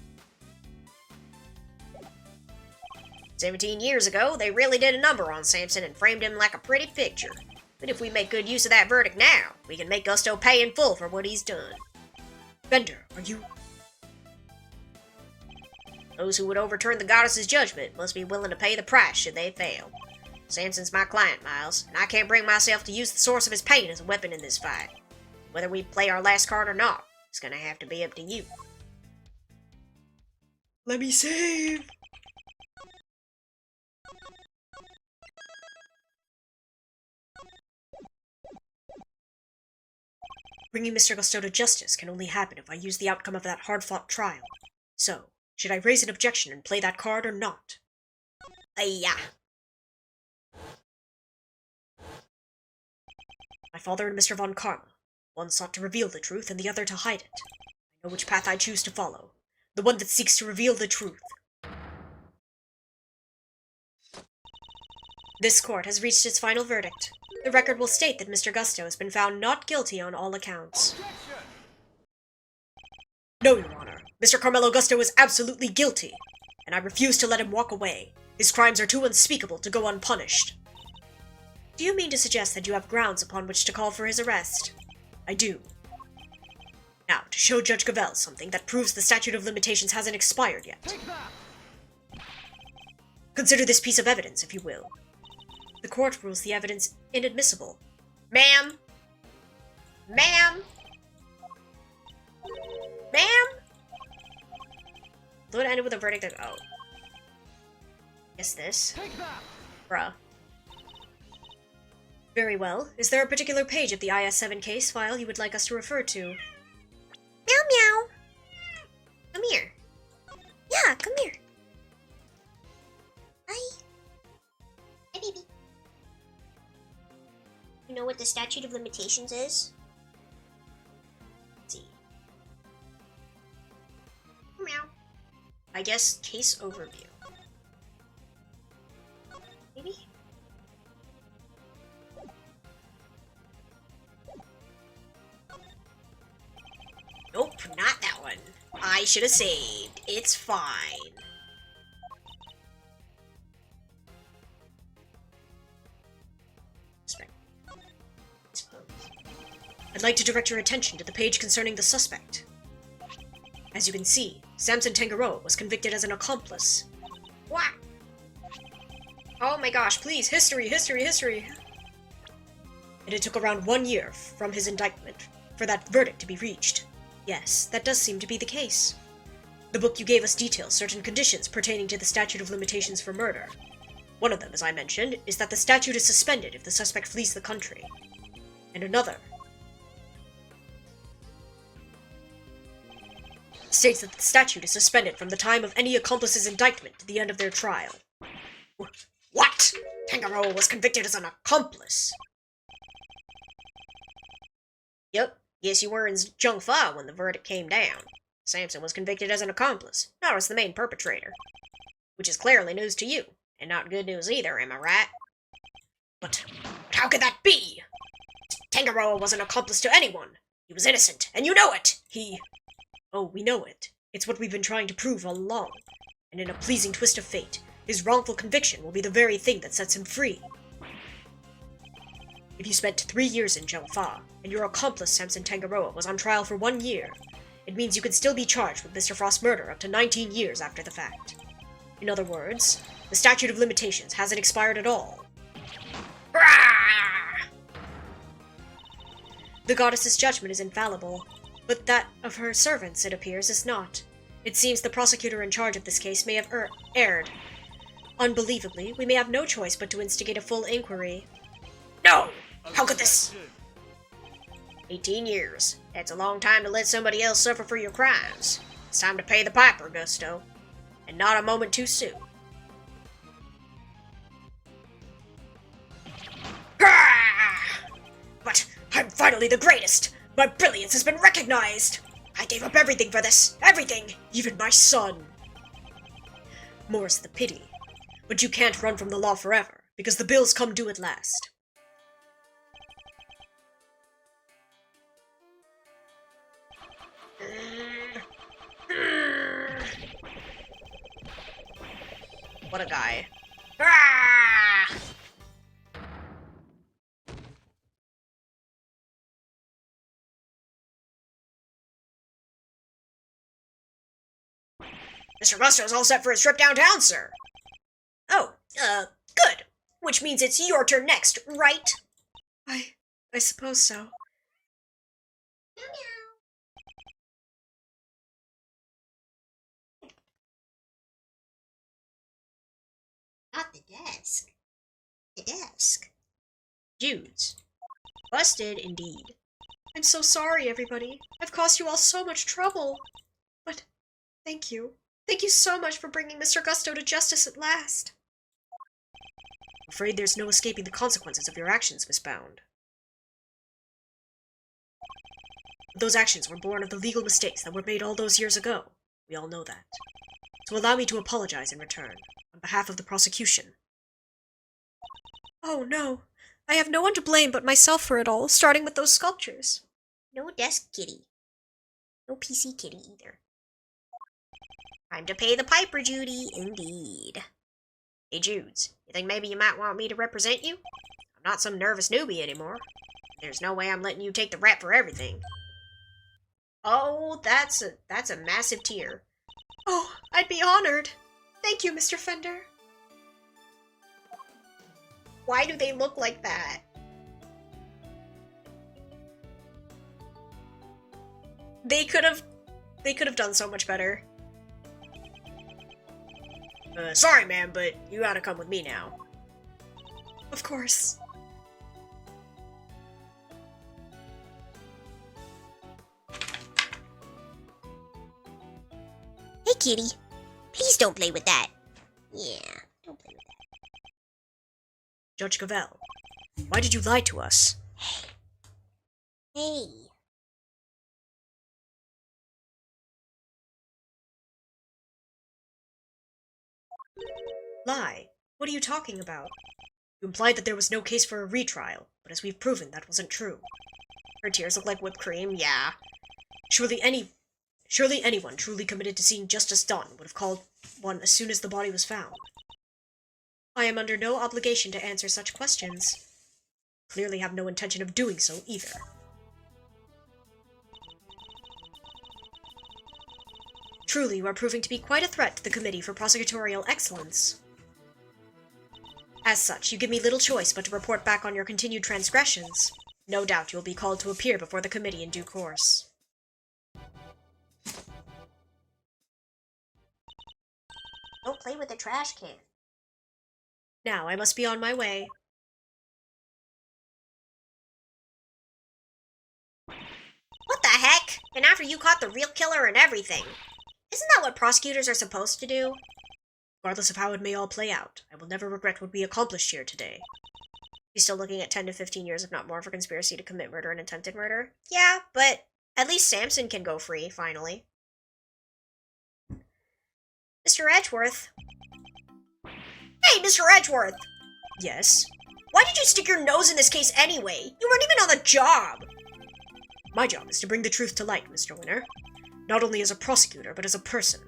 17 years ago, they really did a number on Samson and framed him like a pretty picture. But if we make good use of that verdict now, we can make Gusto pay in full for what he's done. Bender, are you... Those who would overturn the goddess's judgment must be willing to pay the price should they fail. Samson's my client, Miles, and I can't bring myself to use the source of his pain as a weapon in this fight. Whether we play our last card or not, it's gonna have to be up to you. Let me save! Bringing Mr. Gusto to justice can only happen if I use the outcome of that hard-fought trial. So, should I raise an objection and play that card or not? Yeah. My father and Mr. Von Karma. One sought to reveal the truth and the other to hide it. I know which path I choose to follow. The one that seeks to reveal the truth. This court has reached its final verdict. The record will state that Mr. Gusto has been found not guilty on all accounts. Objection! No, Your Honor. Mr. Carmelo Gusto is absolutely guilty, and I refuse to let him walk away. His crimes are too unspeakable to go unpunished. Do you mean to suggest that you have grounds upon which to call for his arrest? I do. Now, to show Judge Gavelle something that proves the statute of limitations hasn't expired yet. Take that! Consider this piece of evidence, if you will. The court rules the evidence inadmissible. Ma'am? Ma'am? Ma'am? Though it ended with a verdict that, oh. Guess this. Take that! Bruh. Very well. Is there a particular page of the IS-7 case file you would like us to refer to? Meow meow. Come here. Yeah, come here. Hi. Hi, baby. You know what the statute of limitations is? Let's see. Meow. I guess case overview. Maybe? Nope, not that one. I should have saved. It's fine. I'd like to direct your attention to the page concerning the suspect. As you can see, Samson Tangaroa was convicted as an accomplice. What? Oh my gosh, please, history, history, history! And it took around 1 year from his indictment for that verdict to be reached. Yes, that does seem to be the case. The book you gave us details certain conditions pertaining to the statute of limitations for murder. One of them, as I mentioned, is that the statute is suspended if the suspect flees the country. And another states that the statute is suspended from the time of any accomplice's indictment to the end of their trial. What? Tangaroa was convicted as an accomplice? Yep, yes you were in Zhengfa when the verdict came down. Samson was convicted as an accomplice, not as the main perpetrator. Which is clearly news to you, and not good news either, am I right? But how could that be? Tangaroa was an accomplice to anyone. He was innocent, and you know it. Oh, we know it. It's what we've been trying to prove all along. And in a pleasing twist of fate, his wrongful conviction will be the very thing that sets him free. If you spent 3 years in Zhengfa, and your accomplice Samson Tangaroa was on trial for 1 year, it means you could still be charged with Mr. Frost's murder up to 19 years after the fact. In other words, the statute of limitations hasn't expired at all. The goddess's judgment is infallible, but that of her servants, it appears, is not. It seems the prosecutor in charge of this case may have erred. Unbelievably, we may have no choice but to instigate a full inquiry. No! How could this? Objection. 18 years. That's a long time to let somebody else suffer for your crimes. It's time to pay the piper, Gusto. And not a moment too soon. But I'm finally the greatest! My brilliance has been recognized! I gave up everything for this! Everything! Even my son! More's the pity. But you can't run from the law forever, because the bills come due at last. What a guy. Mr. Gusto's all set for his trip downtown, sir. Oh, good. Which means it's your turn next, right? I suppose so. Not the desk. The desk. Judes. Busted indeed. I'm so sorry, everybody. I've caused you all so much trouble. But thank you. Thank you so much for bringing Mr. Gusto to justice at last. I'm afraid there's no escaping the consequences of your actions, Miss Bound. Those actions were born of the legal mistakes that were made all those years ago. We all know that. So allow me to apologize in return, on behalf of the prosecution. Oh, no. I have no one to blame but myself for it all, starting with those sculptures. No desk kitty. No PC kitty either. Time to pay the piper, Judy. Indeed. Hey, Judes. You think maybe you might want me to represent you? I'm not some nervous newbie anymore. There's no way I'm letting you take the rap for everything. Oh, that's a massive tear. Oh, I'd be honored. Thank you, Mr. Fender. Why do they look like that? They could have done so much better. Sorry, man, but you gotta come with me now. Of course. Hey, kitty. Please don't play with that. Yeah, don't play with that. Judge Cavell, why did you lie to us? Hey. Lie? What are you talking about? You implied that there was no case for a retrial, but as we've proven, that wasn't true. Her tears look like whipped cream, yeah. Surely anyone truly committed to seeing justice done would have called one as soon as the body was found. I am under no obligation to answer such questions. Clearly have no intention of doing so either. Truly, you are proving to be quite a threat to the Committee for Prosecutorial Excellence. As such, you give me little choice but to report back on your continued transgressions. No doubt you will be called to appear before the committee in due course. Don't play with the trash can. Now I must be on my way. What the heck? And after you caught the real killer and everything. Isn't that what prosecutors are supposed to do? Regardless of how it may all play out, I will never regret what we accomplished here today. He's still looking at 10 to 15 years, if not more, for conspiracy to commit murder and attempted murder. Yeah, but at least Samson can go free, finally. Mr. Edgeworth. Hey, Mr. Edgeworth! Yes? Why did you stick your nose in this case anyway? You weren't even on the job! My job is to bring the truth to light, Mr. Winner. Not only as a prosecutor, but as a person.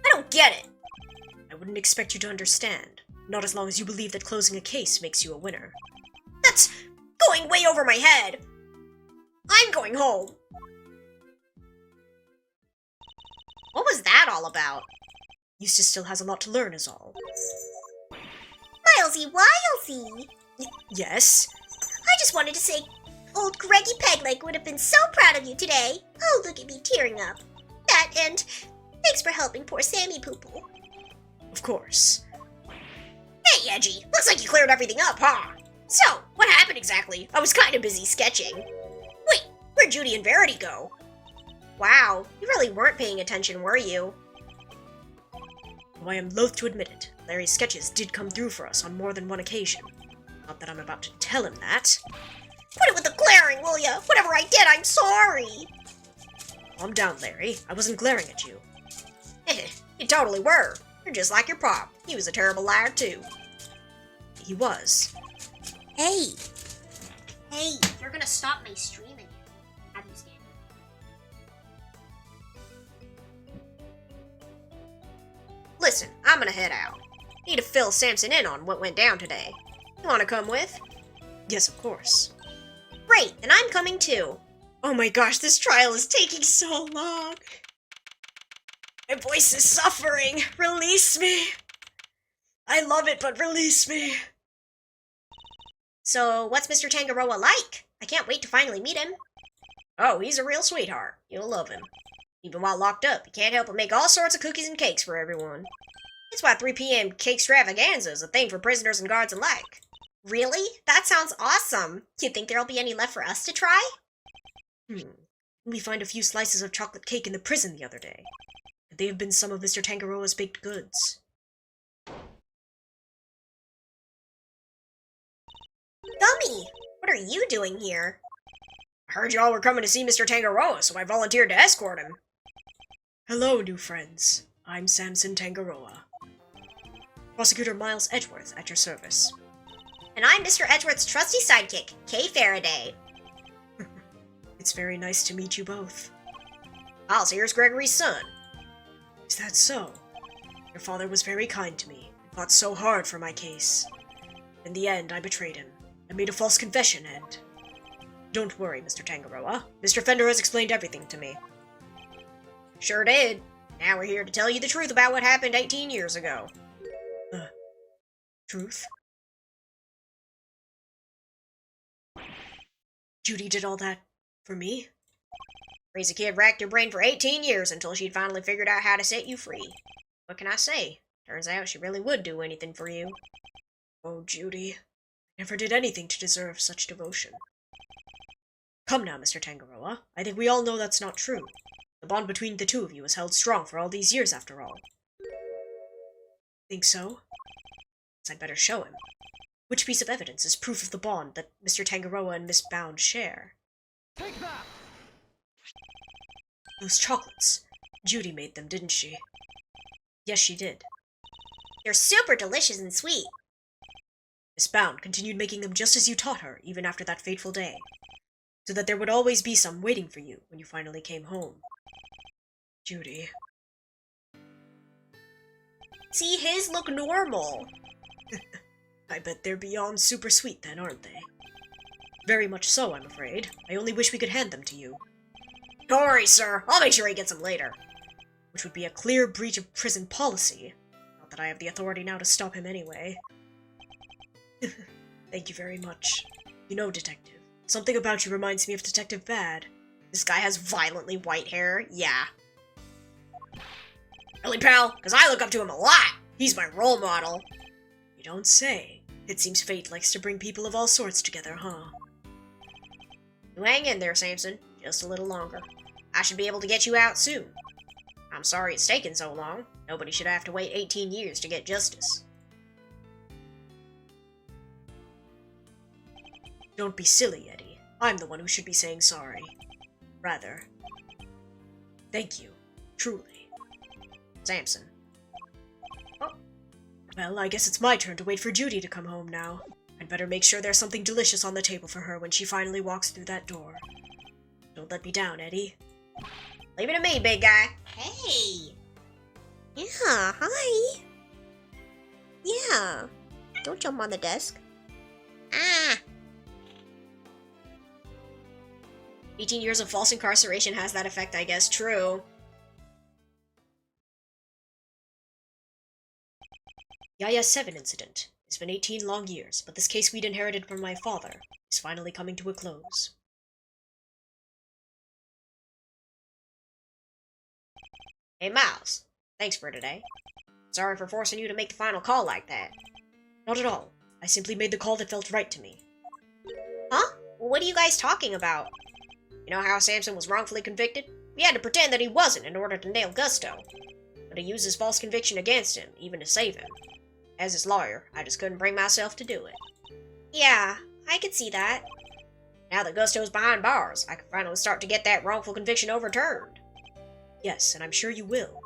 I don't get it. I wouldn't expect you to understand. Not as long as you believe that closing a case makes you a winner. That's going way over my head. I'm going home. What was that all about? Eustace still has a lot to learn is all. Milesy Wilesy! Yes? I just wanted to say, old Greggy Pegleg would have been so proud of you today. Oh, look at me tearing up. That and thanks for helping poor Sammy Poople. Of course. Hey, Edgy, looks like you cleared everything up, huh? So, what happened exactly? I was kind of busy sketching. Wait, where'd Judy and Verity go? Wow, you really weren't paying attention, were you? Though I am loath to admit it, Larry's sketches did come through for us on more than one occasion. Not that I'm about to tell him that. Put it with the glaring, will ya? Whatever I did, I'm sorry. Calm down, Larry. I wasn't glaring at you. You totally were. You're just like your pop. He was a terrible liar, too. He was. Hey, You're gonna stop my stream again. Have you stand up? Listen, I'm gonna head out. Need to fill Samson in on what went down today. You wanna come with? Yes, of course. Great, and I'm coming too. Oh my gosh, this trial is taking so long. My voice is suffering. Release me. I love it, but release me. So, what's Mr. Tangaroa like? I can't wait to finally meet him. Oh, he's a real sweetheart. You'll love him. Even while locked up, he can't help but make all sorts of cookies and cakes for everyone. That's why 3 p.m. cake extravaganza is a thing for prisoners and guards alike. Really? That sounds awesome. You think there'll be any left for us to try? We found a few slices of chocolate cake in the prison the other day. Could they have been some of Mr. Tangaroa's baked goods? Gummy, what are you doing here? I heard y'all were coming to see Mr. Tangaroa, so I volunteered to escort him. Hello, new friends. I'm Samson Tangaroa. Prosecutor Miles Edgeworth at your service. And I'm Mr. Edgeworth's trusty sidekick, Kay Faraday. It's very nice to meet you both. Miles here's Gregory's son. Is that so? Your father was very kind to me, and fought so hard for my case. In the end, I betrayed him. I made a false confession, and... Don't worry, Mr. Tangaroa. Mr. Fender has explained everything to me. Sure did. Now we're here to tell you the truth about what happened 18 years ago. Truth? Judy did all that for me? Crazy kid racked your brain for 18 years until she'd finally figured out how to set you free. What can I say? Turns out she really would do anything for you. Oh, Judy. I never did anything to deserve such devotion. Come now, Mr. Tangaroa. I think we all know that's not true. The bond between the two of you has held strong for all these years, after all. Think so? Guess I'd better show him. Which piece of evidence is proof of the bond that Mr. Tangaroa and Miss Bound share? Take that! Those chocolates. Judy made them, didn't she? Yes, she did. They're super delicious and sweet. Miss Bound continued making them just as you taught her, even after that fateful day, so that there would always be some waiting for you when you finally came home. Judy. See, his look normal. I bet they're beyond super sweet then, aren't they? Very much so, I'm afraid. I only wish we could hand them to you. Don't worry, sir. I'll make sure he gets them later. Which would be a clear breach of prison policy. Not that I have the authority now to stop him anyway. Thank you very much. You know, Detective, something about you reminds me of Detective Bad. This guy has violently white hair. Yeah. Really, pal? Because I look up to him a lot. He's my role model. You don't say. It seems fate likes to bring people of all sorts together, huh? You hang in there, Samson. Just a little longer. I should be able to get you out soon. I'm sorry it's taken so long. Nobody should have to wait 18 years to get justice. Don't be silly, Eddie. I'm the one who should be saying sorry. Rather, thank you. Truly. Samson. Well, I guess it's my turn to wait for Judy to come home now. I'd better make sure there's something delicious on the table for her when she finally walks through that door. Don't let me down, Eddie. Leave it to me, big guy. Hey. Yeah, hi. Yeah. Don't jump on the desk. Ah. 18 years of false incarceration has that effect, I guess. True. Yaya 7 incident. It's been 18 long years, but this case we'd inherited from my father is finally coming to a close. Hey, Miles. Thanks for today. Sorry for forcing you to make the final call like that. Not at all. I simply made the call that felt right to me. Huh? What are you guys talking about? You know how Samson was wrongfully convicted? We had to pretend that he wasn't in order to nail Gusto. But he used his false conviction against him, even to save him. As his lawyer, I just couldn't bring myself to do it. Yeah, I could see that. Now that Gusto's behind bars, I can finally start to get that wrongful conviction overturned. Yes, and I'm sure you will.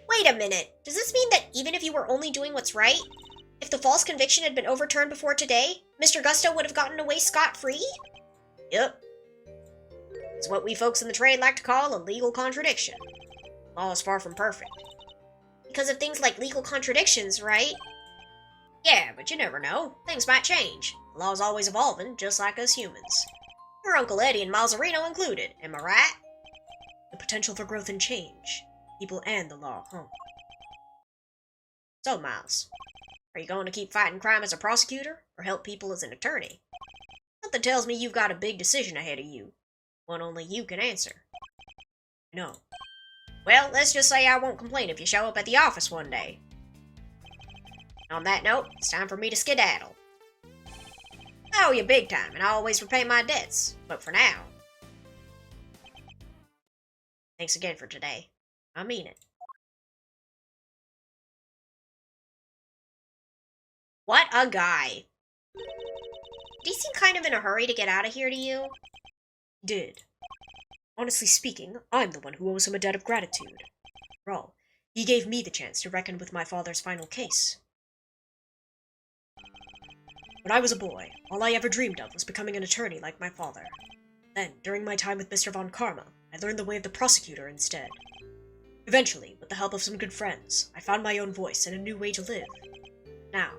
Wait a minute. Does this mean that even if you were only doing what's right, if the false conviction had been overturned before today, Mr. Gusto would have gotten away scot-free? Yep. It's what we folks in the trade like to call a legal contradiction. Law is far from perfect. Because of things like legal contradictions, right? Yeah, but you never know. Things might change. The law's always evolving, just like us humans. Your Uncle Eddie and Malzarino included, am I right? The potential for growth and change. People and the law, huh? So, Miles, are you going to keep fighting crime as a prosecutor, or help people as an attorney? Something tells me you've got a big decision ahead of you. One only you can answer. No. Well, let's just say I won't complain if you show up at the office one day. On that note, it's time for me to skedaddle. I owe you big time, and I always repay my debts. But for now... Thanks again for today. I mean it. What a guy. Did he seem kind of in a hurry to get out of here to you? Did. Honestly speaking, I'm the one who owes him a debt of gratitude. After all, he gave me the chance to reckon with my father's final case. When I was a boy, all I ever dreamed of was becoming an attorney like my father. Then, during my time with Mr. Von Karma, I learned the way of the prosecutor instead. Eventually, with the help of some good friends, I found my own voice and a new way to live. Now,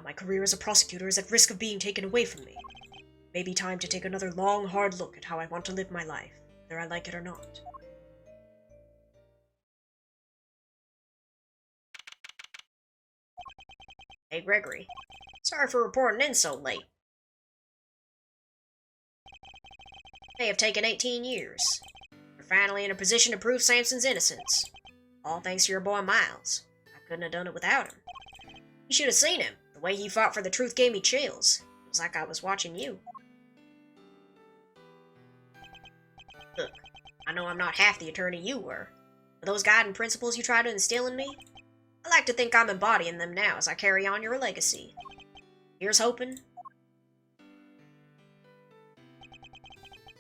my career as a prosecutor is at risk of being taken away from me. It may be time to take another long, hard look at how I want to live my life, whether I like it or not. Hey, Gregory. Sorry for reporting in so late. May have taken 18 years. You're finally in a position to prove Samson's innocence. All thanks to your boy Miles. I couldn't have done it without him. You should have seen him. The way he fought for the truth gave me chills. It was like I was watching you. Look, I know I'm not half the attorney you were. But those guiding principles you try to instill in me, I like to think I'm embodying them now as I carry on your legacy. Here's hoping.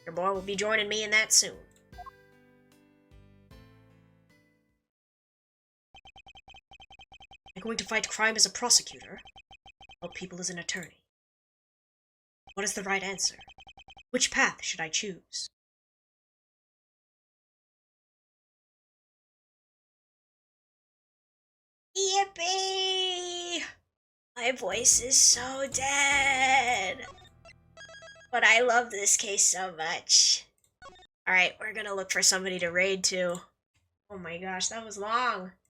Your boy will be joining me in that soon. I'm going to fight crime as a prosecutor, help people as an attorney. What is the right answer? Which path should I choose? Yippee! My voice is so dead. But I love this case so much. Alright, we're gonna look for somebody to raid to. Oh my gosh, that was long.